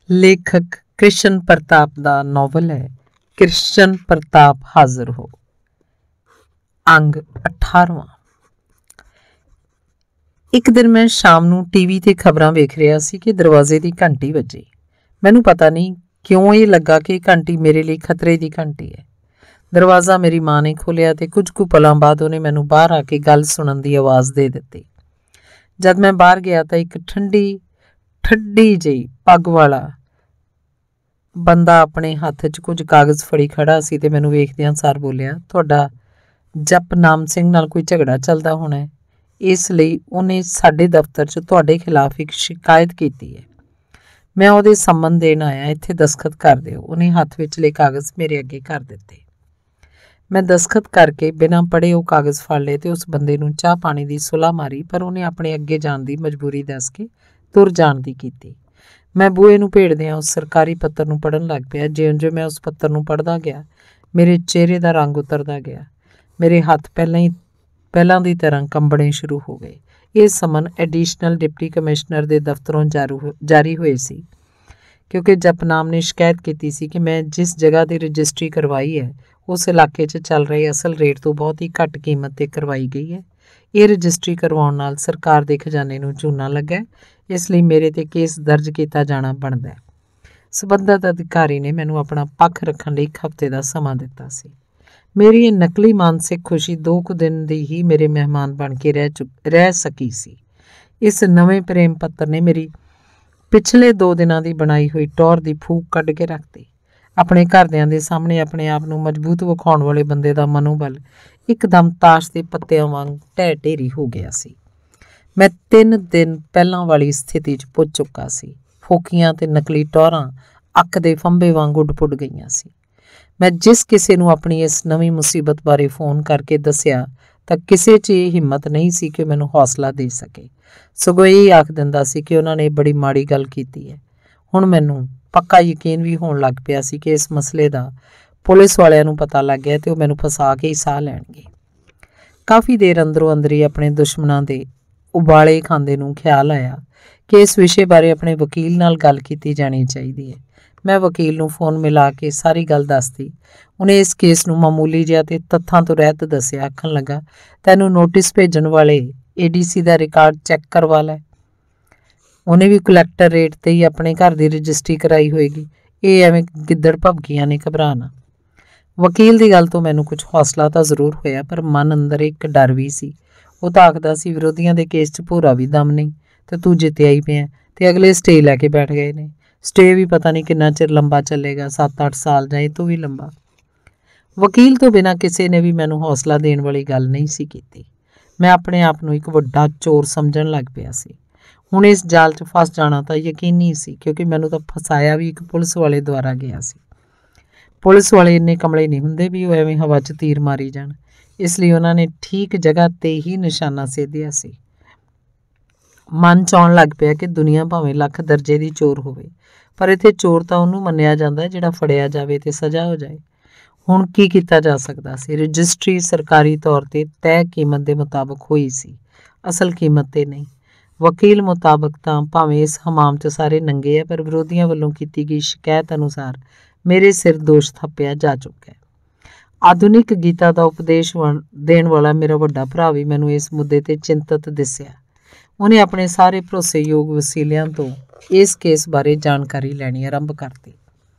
ਲੇਖਕ ਕ੍ਰਿਸ਼ਨ ਪ੍ਰਤਾਪ ਦਾ ਨਾਵਲ ਹੈ ਕ੍ਰਿਸ਼ਨ ਪ੍ਰਤਾਪ ਹਾਜ਼ਰ ਹੋ। ਅੰਗ 18ਵਾਂ। ਇੱਕ ਦਿਨ ਮੈਂ ਸ਼ਾਮ ਨੂੰ ਟੀਵੀ ਤੇ ਖਬਰਾਂ ਵੇਖ ਰਿਹਾ ਸੀ ਕਿ ਦਰਵਾਜ਼ੇ ਦੀ ਘੰਟੀ ਵੱਜੀ। ਮੈਨੂੰ ਪਤਾ ਨਹੀਂ ਕਿਉਂ ਇਹ ਲੱਗਾ ਕਿ ਘੰਟੀ ਮੇਰੇ ਲਈ ਖਤਰੇ ਦੀ ਘੰਟੀ ਹੈ। ਦਰਵਾਜ਼ਾ ਮੇਰੀ ਮਾਂ ਨੇ ਖੋਲ੍ਹਿਆ ਤੇ ਕੁਝ ਕੁ ਪਲਾਂ ਬਾਅਦ ਉਹਨੇ ਮੈਨੂੰ ਬਾਹਰ ਆ ਕੇ ਗੱਲ ਸੁਣਨ ਦੀ ਆਵਾਜ਼ ਦੇ ਦਿੱਤੀ। ਜਦ ਮੈਂ ਬਾਹਰ ਗਿਆ ਤਾਂ ਇੱਕ ਠੱਡੀ ਜਿਹੀ ਪੱਗ ਵਾਲਾ ਬੰਦਾ ਆਪਣੇ ਹੱਥ 'ਚ ਕੁਝ ਕਾਗਜ਼ ਫੜੀ ਖੜਾ ਸੀ ਤੇ ਮੈਨੂੰ ਵੇਖਦਿਆਂ ਸਾਰ ਬੋਲਿਆ, ਤੁਹਾਡਾ ਜਪਨਾਮ ਸਿੰਘ ਨਾਲ ਕੋਈ ਝਗੜਾ ਚੱਲਦਾ ਹੋਣਾ ਹੈ, ਇਸ ਲਈ ਉਹਨੇ ਸਾਡੇ ਦਫ਼ਤਰ 'ਚ ਤੁਹਾਡੇ ਖਿਲਾਫ ਇੱਕ ਸ਼ਿਕਾਇਤ ਕੀਤੀ ਹੈ। ਮੈਂ ਉਹਦੇ ਸੰਮਨ ਦੇਣ ਆਇਆ, ਇੱਥੇ ਦਸਖਤ ਕਰ ਦਿਓ। ਉਹਨੇ ਹੱਥ ਵਿਚਲੇ ਕਾਗਜ਼ ਮੇਰੇ ਅੱਗੇ ਕਰ ਦਿੱਤੇ। ਮੈਂ ਦਸਖਤ ਕਰਕੇ ਬਿਨਾਂ ਪੜ੍ਹੇ ਉਹ ਕਾਗਜ਼ ਫੜ ਲਏ ਤੇ ਉਸ ਬੰਦੇ ਨੂੰ ਚਾਹ ਪਾਣੀ ਦੀ ਸੁਲਾਹ ਮਾਰੀ, ਪਰ ਉਹਨੇ ਆਪਣੇ ਅੱਗੇ ਜਾਣ ਦੀ ਮਜਬੂਰੀ ਦੱਸ ਕੇ ਤੁਰ ਜਾਣ ਦੀ ਕੀਤੀ। ਮੈਂ ਬੂਹੇ ਨੂੰ ਭੇੜਦਿਆਂ ਉਸ ਸਰਕਾਰੀ ਪੱਤਰ ਨੂੰ ਪੜ੍ਹਨ ਲੱਗ ਪਿਆ। ਜਿਉਂ-ਜਿਉਂ ਮੈਂ ਉਸ ਪੱਤਰ ਨੂੰ ਪੜ੍ਹਦਾ ਗਿਆ, ਮੇਰੇ ਚਿਹਰੇ ਦਾ ਰੰਗ ਉਤਰਦਾ ਗਿਆ। ਮੇਰੇ ਹੱਥ ਪਹਿਲਾਂ ਦੀ ਤਰ੍ਹਾਂ ਕੰਬਣੇ ਸ਼ੁਰੂ ਹੋ ਗਏ। ਇਹ ਸਮਨ ਐਡੀਸ਼ਨਲ ਡਿਪਟੀ ਕਮਿਸ਼ਨਰ ਦੇ ਦਫ਼ਤਰੋਂ ਜਾਰੀ ਹੋਏ ਸੀ, ਕਿਉਂਕਿ ਜਪਨਾਮ ਨੇ ਸ਼ਿਕਾਇਤ ਕੀਤੀ ਸੀ ਕਿ ਮੈਂ ਜਿਸ ਜਗ੍ਹਾ ਦੀ ਰਜਿਸਟਰੀ ਕਰਵਾਈ ਹੈ ਉਸ ਇਲਾਕੇ 'ਚ ਚੱਲ ਰਹੇ ਅਸਲ ਰੇਟ ਤੋਂ ਬਹੁਤ ਹੀ ਘੱਟ ਕੀਮਤ 'ਤੇ ਕਰਵਾਈ ਗਈ ਹੈ। ਇਹ ਰਜਿਸਟਰੀ ਕਰਵਾਉਣ ਨਾਲ ਸਰਕਾਰ ਦੇ ਖਜ਼ਾਨੇ ਨੂੰ ਚੂਨਾ ਲੱਗਾ, ਇਸ ਲਈ ਮੇਰੇ 'ਤੇ ਕੇਸ ਦਰਜ ਕੀਤਾ ਜਾਣਾ ਬਣਦਾ ਹੈ। ਸਬੰਧਤ ਅਧਿਕਾਰੀ ਨੇ ਮੈਨੂੰ ਆਪਣਾ ਪੱਖ ਰੱਖਣ ਲਈ ਇੱਕ ਹਫ਼ਤੇ ਦਾ ਸਮਾਂ ਦਿੱਤਾ ਸੀ। ਮੇਰੀ ਇਹ ਨਕਲੀ ਮਾਨਸਿਕ ਖੁਸ਼ੀ 2 ਕੁ ਦਿਨ ਦੀ ਹੀ ਮੇਰੇ ਮਹਿਮਾਨ ਬਣ ਕੇ ਰਹਿ ਸਕੀ ਸੀ। ਇਸ ਨਵੇਂ ਪ੍ਰੇਮ ਪੱਤਰ ਨੇ ਮੇਰੀ ਪਿਛਲੇ 2 ਦਿਨਾਂ ਦੀ ਬਣਾਈ ਹੋਈ ਟੌਰ ਦੀ ਫੂਕ ਕੱਢ ਕੇ ਰੱਖਤੀ। ਆਪਣੇ ਘਰਦਿਆਂ ਦੇ ਸਾਹਮਣੇ ਆਪਣੇ ਆਪ ਨੂੰ ਮਜ਼ਬੂਤ ਵਿਖਾਉਣ ਵਾਲੇ ਬੰਦੇ ਦਾ ਮਨੋਬਲ ਇੱਕਦਮ ਤਾਸ਼ ਦੇ ਪੱਤਿਆਂ ਵਾਂਗ ਢਹਿ ਢੇਰੀ ਹੋ ਗਿਆ ਸੀ। ਮੈਂ 3 ਦਿਨ ਪਹਿਲਾਂ ਵਾਲੀ ਸਥਿਤੀ 'ਚ ਪੁੱਜ ਚੁੱਕਾ ਸੀ। ਫੋਕੀਆਂ ਤੇ ਨਕਲੀ ਟੌਰਾਂ ਅੱਖ ਦੇ ਫੰਬੇ ਵਾਂਗ ਉੱਡ-ਪੁੱਡ ਗਈਆਂ ਸੀ। ਮੈਂ ਜਿਸ ਕਿਸੇ ਨੂੰ ਆਪਣੀ ਇਸ ਨਵੀਂ ਮੁਸੀਬਤ ਬਾਰੇ ਫੋਨ ਕਰਕੇ ਦੱਸਿਆ ਤਾਂ ਕਿਸੇ 'ਚ ਇਹ ਹਿੰਮਤ ਨਹੀਂ ਸੀ ਕਿ ਮੈਨੂੰ ਹੌਸਲਾ ਦੇ ਸਕੇ। ਸਗੋਂ ਇਹ ਆਖ ਦਿੰਦਾ ਸੀ ਕਿ ਉਹਨਾਂ ਨੇ ਬੜੀ ਮਾੜੀ ਗੱਲ ਕੀਤੀ ਹੈ। ਹੁਣ ਮੈਨੂੰ ਪੱਕਾ ਯਕੀਨ ਵੀ ਹੋਣ ਲੱਗ ਪਿਆ ਸੀ ਕਿ ਇਸ ਮਸਲੇ ਦਾ ਪੁਲਿਸ ਵਾਲਿਆਂ ਨੂੰ ਪਤਾ ਲੱਗ ਗਿਆ ਤੇ ਉਹ ਮੈਨੂੰ ਫਸਾ ਕੇ ਹੀ ਸਾਹ ਲੈਣਗੇ। ਕਾਫੀ ਦੇਰ ਅੰਦਰੋਂ ਅੰਦਰੀ ਆਪਣੇ ਦੁਸ਼ਮਣਾਂ ਦੇ ਉਬਾਲੇ ਖਾਂਦੇ ਨੂੰ ਖਿਆਲ ਆਇਆ ਕਿ ਇਸ ਵਿਸ਼ੇ ਬਾਰੇ ਆਪਣੇ ਵਕੀਲ ਨਾਲ ਗੱਲ ਕੀਤੀ ਜਾਣੀ ਚਾਹੀਦੀ ਹੈ। ਮੈਂ ਵਕੀਲ ਨੂੰ ਫੋਨ ਮਿਲਾ ਕੇ ਸਾਰੀ ਗੱਲ ਦੱਸਦੀ। ਉਹਨੇ ਇਸ ਕੇਸ ਨੂੰ ਮਾਮੂਲੀ ਜਿਹਾ ਤੇ ਤੱਥਾਂ ਤੋਂ ਰਹਿਤ ਦੱਸਿਆ। ਆਖਣ ਲੱਗਾ, ਤੈਨੂੰ ਨੋਟਿਸ ਭੇਜਣ ਵਾਲੇ ADC ਦਾ ਰਿਕਾਰਡ ਚੈੱਕ ਕਰਵਾ ਲੈ। ਉਹਨੇ ਵੀ ਕਲੈਕਟਰ ਰੇਟ 'ਤੇ ਹੀ ਆਪਣੇ ਘਰ ਦੀ ਰਜਿਸਟਰੀ ਕਰਾਈ ਹੋਏਗੀ। ਇਹ ਐਵੇਂ ਗਿੱਦੜ ਭਬਕੀਆਂ ਨੇ, ਘਬਰਾ ਨਾ। ਵਕੀਲ ਦੀ ਗੱਲ ਤੋਂ ਮੈਨੂੰ ਕੁਝ ਹੌਸਲਾ ਤਾਂ ਜ਼ਰੂਰ ਹੋਇਆ, ਪਰ ਮਨ ਅੰਦਰ ਇੱਕ ਡਰ ਵੀ ਸੀ। ਉਹ ਤਾਂ ਆਖਦਾ ਸੀ, ਵਿਰੋਧੀਆਂ ਦੇ ਕੇਸ 'ਚ ਭੂਰਾ ਵੀ ਦਮ ਨਹੀਂ ਤੇ ਤੂੰ ਜਿੱਤਿਆ ਹੀ ਪਿਆ ਤੇ ਅਗਲੇ ਸਟੇ ਲੈ ਕੇ ਬੈਠ ਗਏ ਨੇ। ਸਟੇ ਵੀ ਪਤਾ ਨਹੀਂ ਕਿੰਨਾ ਚਿਰ ਲੰਬਾ ਚੱਲੇਗਾ, 7-8 ਸਾਲ ਜਾਂ ਇਹ ਤੋਂ ਵੀ ਲੰਬਾ। ਵਕੀਲ ਤੋਂ ਬਿਨਾਂ ਕਿਸੇ ਨੇ ਵੀ ਮੈਨੂੰ ਹੌਸਲਾ ਦੇਣ ਵਾਲੀ ਗੱਲ ਨਹੀਂ ਸੀ ਕੀਤੀ। ਮੈਂ ਆਪਣੇ ਆਪ ਨੂੰ ਇੱਕ ਵੱਡਾ ਚੋਰ ਸਮਝਣ ਲੱਗ ਪਿਆ ਸੀ। ਹੁਣ ਇਸ ਜਾਲ 'ਚ ਫਸ ਜਾਣਾ ਤਾਂ ਯਕੀਨੀ ਸੀ, ਕਿਉਂਕਿ ਮੈਨੂੰ ਤਾਂ ਫਸਾਇਆ ਵੀ ਇੱਕ ਪੁਲਿਸ ਵਾਲੇ ਦੁਆਰਾ ਗਿਆ ਸੀ। ਪੁਲਿਸ ਵਾਲੇ ਇੰਨੇ ਕਮਲੇ ਨਹੀਂ ਹੁੰਦੇ ਵੀ ਉਹ ਐਵੇਂ ਹਵਾ 'ਚ ਤੀਰ ਮਾਰੀ ਜਾਣ, ਇਸ ਲਈ ਉਹਨਾਂ ਨੇ ਠੀਕ ਜਗ੍ਹਾ 'ਤੇ ਹੀ ਨਿਸ਼ਾਨਾ ਸੇਧਿਆ ਸੀ। ਮਨ 'ਚ ਆਉਣ ਲੱਗ ਪਿਆ ਕਿ ਦੁਨੀਆ ਭਾਵੇਂ ਲੱਖ ਦਰਜੇ ਦੀ ਚੋਰ ਹੋਵੇ, ਪਰ ਇੱਥੇ ਚੋਰ ਤਾਂ ਉਹਨੂੰ ਮੰਨਿਆ ਜਾਂਦਾ ਜਿਹੜਾ ਫੜਿਆ ਜਾਵੇ ਤੇ ਸਜ਼ਾ ਹੋ ਜਾਏ। ਹੁਣ ਕੀ ਕੀਤਾ ਜਾ ਸਕਦਾ ਸੀ? ਰਜਿਸਟਰੀ ਸਰਕਾਰੀ ਤੌਰ 'ਤੇ ਤੈਅ ਕੀਮਤ ਦੇ ਮੁਤਾਬਕ ਹੋਈ ਸੀ, ਅਸਲ ਕੀਮਤ 'ਤੇ ਨਹੀਂ। ਵਕੀਲ ਮੁਤਾਬਕ ਤਾਂ ਭਾਵੇਂ ਇਸ ਹਮਾਮ 'ਚ ਸਾਰੇ ਨੰਗੇ ਆ, ਪਰ ਵਿਰੋਧੀਆਂ ਵੱਲੋਂ ਕੀਤੀ ਗਈ ਸ਼ਿਕਾਇਤ ਅਨੁਸਾਰ ਮੇਰੇ ਸਿਰ ਦੋਸ਼ ਥੱਪਿਆ ਜਾ ਚੁੱਕਾ ਹੈ। ਆਧੁਨਿਕ ਗੀਤਾ ਦਾ ਉਪਦੇਸ਼ ਦੇਣ ਵਾਲਾ ਮੇਰਾ ਵੱਡਾ ਭਰਾ ਵੀ ਮੈਨੂੰ ਇਸ ਮੁੱਦੇ 'ਤੇ ਚਿੰਤਤ ਦਿਸਿਆ। ਉਹਨੇ ਆਪਣੇ ਸਾਰੇ ਭਰੋਸੇਯੋਗ ਵਸੀਲਿਆਂ ਤੋਂ ਇਸ ਕੇਸ ਬਾਰੇ ਜਾਣਕਾਰੀ ਲੈਣੀ ਆਰੰਭ ਕਰਤੀ।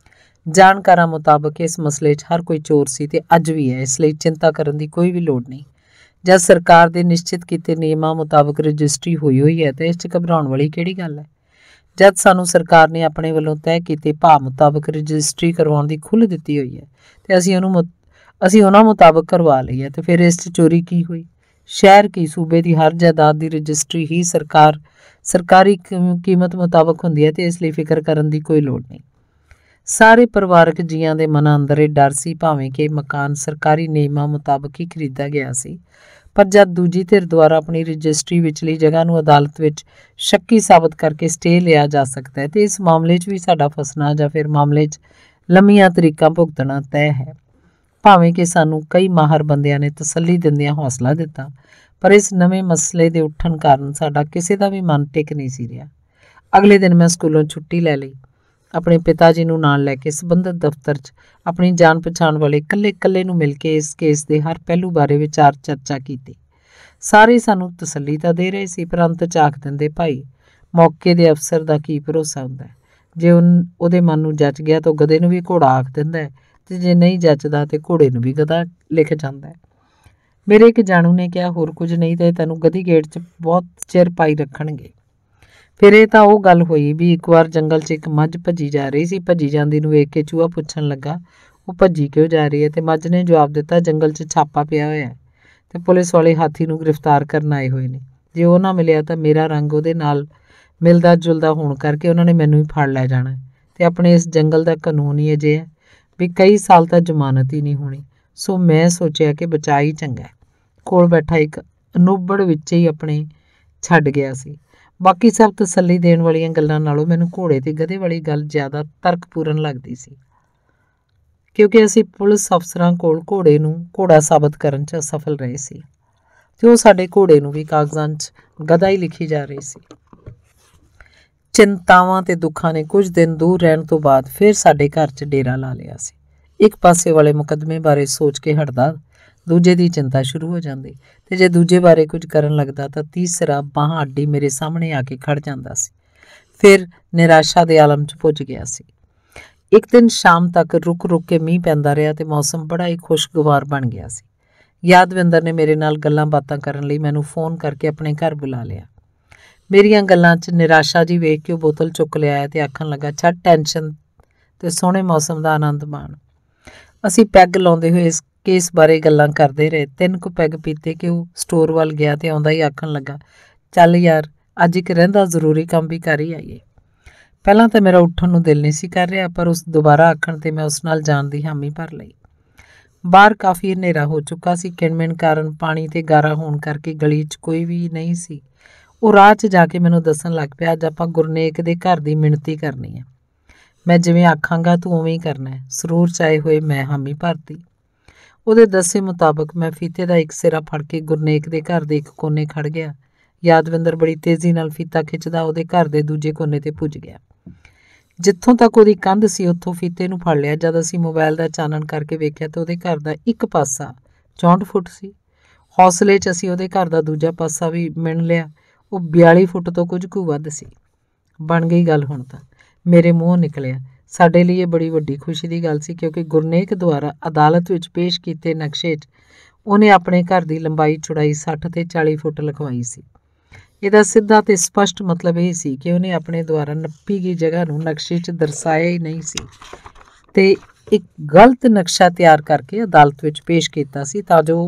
ਜਾਣਕਾਰਾਂ ਮੁਤਾਬਕ ਇਸ ਮਸਲੇ 'ਚ ਹਰ ਕੋਈ ਚੋਰ ਸੀ ਤੇ ਅੱਜ ਵੀ ਹੈ, ਇਸ ਲਈ ਚਿੰਤਾ ਕਰਨ ਦੀ ਕੋਈ ਵੀ ਲੋੜ ਨਹੀਂ। ਜਦ ਸਰਕਾਰ ਦੇ ਨਿਸ਼ਚਿਤ ਕੀਤੇ ਨਿਯਮਾਂ ਮੁਤਾਬਕ ਰਜਿਸਟਰੀ ਹੋਈ ਹੈ ਤਾਂ ਇਸ 'ਚ ਘਬਰਾਉਣ ਵਾਲੀ ਕਿਹੜੀ ਗੱਲ ਹੈ? ਜਦ ਸਾਨੂੰ ਸਰਕਾਰ ਨੇ ਆਪਣੇ ਵੱਲੋਂ ਤੈਅ ਕੀਤੇ ਭਾਅ ਮੁਤਾਬਕ ਰਜਿਸਟਰੀ ਕਰਵਾਉਣ ਦੀ ਖੁੱਲ੍ਹ ਦਿੱਤੀ ਹੋਈ ਹੈ ਤੇ ਅਸੀਂ ਉਹਨਾਂ ਮੁਤਾਬਕ ਕਰਵਾ ਲਈ ਹੈ, ਤੇ ਫਿਰ ਇਸ 'ਚ ਚੋਰੀ ਕੀ ਹੋਈ? ਸ਼ਹਿਰ ਕੀ ਸੂਬੇ ਦੀ ਹਰ ਜਾਇਦਾਦ ਦੀ ਰਜਿਸਟਰੀ ਹੀ ਸਰਕਾਰੀ ਕੀਮਤ ਮੁਤਾਬਕ ਹੁੰਦੀ ਹੈ ਤੇ ਇਸ ਲਈ ਫਿਕਰ ਕਰਨ ਦੀ ਕੋਈ ਲੋੜ ਨਹੀਂ। ਸਾਰੇ ਪਰਿਵਾਰਕ ਜੀਆਂ ਦੇ ਮਨਾਂ ਅੰਦਰ ਇਹ ਡਰ ਸੀ, ਭਾਵੇਂ ਕਿ ਮਕਾਨ ਸਰਕਾਰੀ ਨਿਯਮਾਂ ਮੁਤਾਬਕ ਹੀ ਖਰੀਦਾ ਗਿਆ ਸੀ, ਪਰ ਜਦ ਦੂਜੀ ਧਿਰ ਦੁਆਰਾ ਆਪਣੀ ਰਜਿਸਟਰੀ ਵਿਚਲੀ ਜਗ੍ਹਾ ਨੂੰ ਅਦਾਲਤ ਵਿੱਚ ਸ਼ੱਕੀ ਸਾਬਤ ਕਰਕੇ ਸਟੇ ਲਿਆ ਜਾ ਸਕਦਾ ਹੈ ਤੇ ਇਸ ਮਾਮਲੇ 'ਚ ਵੀ ਸਾਡਾ ਫਸਣਾ ਜਾਂ ਫਿਰ ਮਾਮਲੇ 'ਚ ਲੰਮੀਆਂ ਤਰੀਕਾਂ ਭੁਗਤਣਾ ਤੈਅ ਹੈ। ਭਾਵੇਂ ਕਿ ਸਾਨੂੰ ਕਈ ਮਾਹਰ ਬੰਦਿਆਂ ਨੇ ਤਸੱਲੀ ਦਿੰਦਿਆਂ ਹੌਸਲਾ ਦਿੱਤਾ, ਪਰ ਇਸ ਨਵੇਂ ਮਸਲੇ ਦੇ ਉੱਠਣ ਕਾਰਨ ਸਾਡਾ ਕਿਸੇ ਦਾ ਵੀ ਮਨ ਟਿਕ ਨਹੀਂ ਸੀ ਰਿਹਾ। ਅਗਲੇ ਦਿਨ ਮੈਂ ਸਕੂਲੋਂ ਛੁੱਟੀ ਲੈ ਲਈ। ਆਪਣੇ ਪਿਤਾ ਜੀ ਨੂੰ ਨਾਲ ਲੈ ਕੇ ਸੰਬੰਧਿਤ ਦਫ਼ਤਰ 'ਚ ਆਪਣੀ ਜਾਣ ਪਛਾਣ ਵਾਲੇ ਇਕੱਲੇ ਨੂੰ ਮਿਲ ਕੇ ਇਸ ਕੇਸ ਦੇ ਹਰ ਪਹਿਲੂ ਬਾਰੇ ਵਿਚਾਰ ਚਰਚਾ ਕੀਤੀ। ਸਾਰੇ ਸਾਨੂੰ ਤਸੱਲੀ ਤਾਂ ਦੇ ਰਹੇ ਸੀ, ਪਰ ਅੰਤ 'ਚ ਆਖ ਦਿੰਦੇ, ਭਾਈ ਮੌਕੇ ਦੇ ਅਫਸਰ ਦਾ ਕੀ ਭਰੋਸਾ ਹੁੰਦਾ ਹੈ। ਜੇ ਉਹਦੇ ਮਨ ਨੂੰ ਜੱਚ ਗਿਆ ਤਾਂ ਗਧੇ ਨੂੰ ਵੀ ਘੋੜਾ ਆਖ ਦਿੰਦਾ ਹੈ, ਤੇ ਜੇ ਨਹੀਂ ਜੱਚਦਾ ਤੇ ਘੋੜੇ ਨੂੰ ਵੀ ਗਧਾ ਲਿਖ ਜਾਂਦਾ ਹੈ। ਮੇਰੇ ਇੱਕ ਜਾਣੂ ਨੇ ਕਿਹਾ, ਹੋਰ ਕੁਝ ਨਹੀਂ ਤੇ ਤੈਨੂੰ ਗਧੀ ਗੇਟ 'ਚ ਬਹੁਤ ਚਿਰ ਪਾਈ ਰੱਖਣਗੇ। ਫਿਰ ਇਹ ਤਾਂ ਉਹ ਗੱਲ ਹੋਈ ਵੀ ਇੱਕ ਵਾਰ ਜੰਗਲ 'ਚ ਇੱਕ ਮੱਝ ਭੱਜੀ ਜਾ ਰਹੀ ਸੀ। ਭੱਜੀ ਜਾਂਦੀ ਨੂੰ ਵੇਖ ਕੇ ਚੂਹਾ ਪੁੱਛਣ ਲੱਗਾ, ਉਹ ਭੱਜੀ ਕਿਉਂ ਜਾ ਰਹੀ ਹੈ? ਤੇ ਮੱਝ ਨੇ ਜਵਾਬ ਦਿੱਤਾ, ਜੰਗਲ 'ਚ ਛਾਪਾ ਪਿਆ ਹੋਇਆ ਹੈ ਤੇ ਪੁਲਿਸ ਵਾਲੇ ਹਾਥੀ ਨੂੰ ਗ੍ਰਿਫਤਾਰ ਕਰਨ ਆਏ ਹੋਏ ਨੇ। ਜੇ ਉਹ ਨਾ ਮਿਲਿਆ ਤਾਂ ਮੇਰਾ ਰੰਗ ਉਹਦੇ ਨਾਲ ਮਿਲਦਾ ਜੁਲਦਾ ਹੋਣ ਕਰਕੇ ਉਹਨਾਂ ਨੇ ਮੈਨੂੰ ਹੀ ਫੜ ਲੈ ਜਾਣਾ। ਤੇ ਆਪਣੇ ਇਸ ਜੰਗਲ ਦਾ ਕਾਨੂੰਨ ਹੀ ਅਜਿਹਾ ਵੀ ਕਈ ਸਾਲ ਤਾਂ ਜ਼ਮਾਨਤ ਹੀ ਨਹੀਂ ਹੋਣੀ। ਸੋ ਮੈਂ ਸੋਚਿਆ ਕਿ ਬਚਾ ਹੀ ਚੰਗਾ। ਕੋਲ ਬੈਠਾ ਇੱਕ ਅਨੁਬੜ ਵਿੱਚ ਹੀ ਆਪਣੇ ਛੱਡ ਗਿਆ ਸੀ। ਬਾਕੀ ਸਭ ਤਸੱਲੀ ਦੇਣ ਵਾਲੀਆਂ ਗੱਲਾਂ ਨਾਲੋਂ ਮੈਨੂੰ ਘੋੜੇ ਤੇ ਗਧੇ ਵਾਲੀ ਗੱਲ ਜ਼ਿਆਦਾ ਤਰਕਪੂਰਨ ਲੱਗਦੀ ਸੀ, ਕਿਉਂਕਿ ਅਸੀਂ ਪੁਲਿਸ ਅਫਸਰਾਂ ਕੋਲ ਘੋੜੇ ਨੂੰ ਘੋੜਾ ਸਾਬਤ ਕਰਨ 'ਚ ਅਸਫਲ ਰਹੇ ਸੀ ਤੇ ਉਹ ਸਾਡੇ ਘੋੜੇ ਨੂੰ ਵੀ ਕਾਗਜ਼ਾਂ 'ਚ ਗਧਾ ਹੀ ਲਿਖੀ ਜਾ ਰਹੀ ਸੀ। ਚਿੰਤਾਵਾਂ ਤੇ ਦੁੱਖਾਂ ਨੇ ਕੁਝ ਦਿਨ ਦੂਰ ਰਹਿਣ ਤੋਂ ਬਾਅਦ ਫਿਰ ਸਾਡੇ ਘਰ 'ਚ ਡੇਰਾ ਲਾ ਲਿਆ ਸੀ। ਇੱਕ ਪਾਸੇ ਵਾਲੇ ਮੁਕੱਦਮੇ ਬਾਰੇ ਸੋਚ ਕੇ ਹਟਦਾ, ਦੂਜੇ ਦੀ ਚਿੰਤਾ ਸ਼ੁਰੂ ਹੋ ਜਾਂਦੀ, ਤੇ ਜੇ ਦੂਜੇ ਬਾਰੇ ਕੁਝ ਕਰਨ ਲੱਗਦਾ ਤਾਂ ਤੀਸਰਾ ਬਾਹਾਂ ਅੱਡੀ ਮੇਰੇ ਸਾਹਮਣੇ ਆ ਕੇ ਖੜ ਜਾਂਦਾ ਸੀ। ਫਿਰ ਨਿਰਾਸ਼ਾ ਦੇ ਆਲਮ 'ਚ ਪੁੱਜ ਗਿਆ ਸੀ। ਇੱਕ ਦਿਨ ਸ਼ਾਮ ਤੱਕ ਰੁਕ ਕੇ ਮੀਂਹ ਪੈਂਦਾ ਰਿਹਾ ਤੇ ਮੌਸਮ ਬੜਾ ਹੀ ਖੁਸ਼ਗਵਾਰ ਬਣ ਗਿਆ ਸੀ। ਯਾਦਵਿੰਦਰ ਨੇ ਮੇਰੇ ਨਾਲ ਗੱਲਾਂ ਬਾਤਾਂ ਕਰਨ ਲਈ ਮੈਨੂੰ ਫੋਨ ਕਰਕੇ ਆਪਣੇ ਘਰ ਬੁਲਾ ਲਿਆ। ਮੇਰੀਆਂ ਗੱਲਾਂ 'ਚ ਨਿਰਾਸ਼ਾ ਜੀ ਵੇਖ ਕੇ ਉਹ ਬੋਤਲ ਚੁੱਕ ਲਿਆਇਆ ਤੇ ਆਖਣ ਲੱਗਾ, ਛੱਡ ਟੈਨਸ਼ਨ ਤੇ ਸੋਹਣੇ ਮੌਸਮ ਦਾ ਆਨੰਦ ਮਾਣ। ਅਸੀਂ ਪੈਗ ਲਾਉਂਦੇ ਹੋਏ ਇਸ ਕੇਸ ਬਾਰੇ ਗੱਲਾਂ ਕਰਦੇ ਰਹੇ। 3 ਕੁ ਪੈਗ ਪੀਤੇ ਕਿ ਉਹ ਸਟੋਰ ਵੱਲ ਗਿਆ ਤੇ ਆਉਂਦਾ ਹੀ ਆਖਣ ਲੱਗਾ, ਚੱਲ ਯਾਰ ਅੱਜ ਇੱਕ ਰਹਿੰਦਾ ਜ਼ਰੂਰੀ ਕੰਮ ਵੀ ਕਰ ਹੀ ਆਈਏ। ਪਹਿਲਾਂ ਤਾਂ ਮੇਰਾ ਉੱਠਣ ਨੂੰ ਦਿਲ ਨਹੀਂ ਸੀ ਕਰ ਰਿਹਾ, ਪਰ ਉਸ ਦੁਬਾਰਾ ਆਖਣ ਤੇ ਮੈਂ ਉਸ ਨਾਲ ਜਾਣ ਦੀ ਹਾਮੀ ਭਰ ਲਈ। ਬਾਹਰ ਕਾਫੀ ਹਨੇਰਾ ਹੋ ਚੁੱਕਾ ਸੀ। ਕਿਣਮਿਣ ਕਾਰਨ ਪਾਣੀ ਤੇ ਗਾਰਾ ਹੋਣ ਕਰਕੇ ਗਲੀ 'ਚ ਕੋਈ ਵੀ ਨਹੀਂ ਸੀ। ਉਹ ਰਾਹ 'ਚ ਜਾ ਕੇ ਮੈਨੂੰ ਦੱਸਣ ਲੱਗ ਪਿਆ, ਅੱਜ ਆਪਾਂ ਗੁਰਨੇਕ ਦੇ ਘਰ ਦੀ ਮਿਣਤੀ ਕਰਨੀ ਹੈ। ਮੈਂ ਜਿਵੇਂ ਆਖਾਂਗਾ ਤੂੰ ਉਵੇਂ ਹੀ ਕਰਨਾ ਹੈ। ਸਰੂਰ 'ਚ ਆਏ ਹੋਏ ਮੈਂ ਹਾਮੀ ਭਰਤੀ। ਉਹਦੇ ਦੱਸੇ ਮੁਤਾਬਕ ਮੈਂ ਫੀਤੇ ਦਾ ਇੱਕ ਸਿਰਾ ਫੜ ਕੇ ਗੁਰਨੇਕ ਦੇ ਘਰ ਦੇ ਇੱਕ ਕੋਨੇ ਖੜ ਗਿਆ। ਯਾਦਵਿੰਦਰ ਬੜੀ ਤੇਜ਼ੀ ਨਾਲ ਫੀਤਾ ਖਿੱਚਦਾ ਉਹਦੇ ਘਰ ਦੇ ਦੂਜੇ ਕੋਨੇ ਤੇ ਪੁੱਜ ਗਿਆ। ਜਿੱਥੋਂ ਤੱਕ ਉਹਦੀ ਕੰਧ ਸੀ ਉੱਥੋਂ ਫੀਤੇ ਨੂੰ ਫੜ ਲਿਆ। ਜਦ ਅਸੀਂ ਮੋਬਾਈਲ ਦਾ ਚਾਨਣ ਕਰਕੇ ਵੇਖਿਆ ਤਾਂ ਉਹਦੇ ਘਰ ਦਾ ਇੱਕ ਪਾਸਾ 64 ਫੁੱਟ ਸੀ। ਹੌਸਲੇ 'ਚ ਅਸੀਂ ਉਹਦੇ ਘਰ ਦਾ ਦੂਜਾ ਪਾਸਾ ਵੀ ਮਿਣ ਲਿਆ। ਉਹ 42 ਫੁੱਟ ਤੋਂ ਕੁਝ ਕੁ ਵੱਧ ਸੀ। ਬਣ ਗਈ ਗੱਲ ਹੁਣ ਤਾਂ, ਮੇਰੇ ਮੂੰਹੋਂ ਨਿਕਲਿਆ। ਸਾਡੇ ਲਈ ਇਹ ਬੜੀ ਵੱਡੀ ਖੁਸ਼ੀ ਦੀ ਗੱਲ ਸੀ, ਕਿਉਂਕਿ ਗੁਰਨੇਕ ਦੁਆਰਾ ਅਦਾਲਤ ਵਿੱਚ ਪੇਸ਼ ਕੀਤੇ ਨਕਸ਼ੇ 'ਚ ਉਹਨੇ ਆਪਣੇ ਘਰ ਦੀ ਲੰਬਾਈ ਚੌੜਾਈ 60 ਤੇ 40 ਫੁੱਟ ਲਿਖਵਾਈ ਸੀ। ਇਹਦਾ ਸਿੱਧਾ ਤੇ ਸਪਸ਼ਟ ਮਤਲਬ ਇਹ ਸੀ ਕਿ ਉਹਨੇ ਆਪਣੇ ਦੁਆਰਾ ਨੱਪੀ ਗਈ ਜਗ੍ਹਾ ਨੂੰ ਨਕਸ਼ੇ 'ਚ ਦਰਸਾਇਆ ਹੀ ਨਹੀਂ ਸੀ ਤੇ ਇੱਕ ਗਲਤ ਨਕਸ਼ਾ ਤਿਆਰ ਕਰਕੇ ਅਦਾਲਤ ਵਿੱਚ ਪੇਸ਼ ਕੀਤਾ ਸੀ ਤਾਂ ਜੋ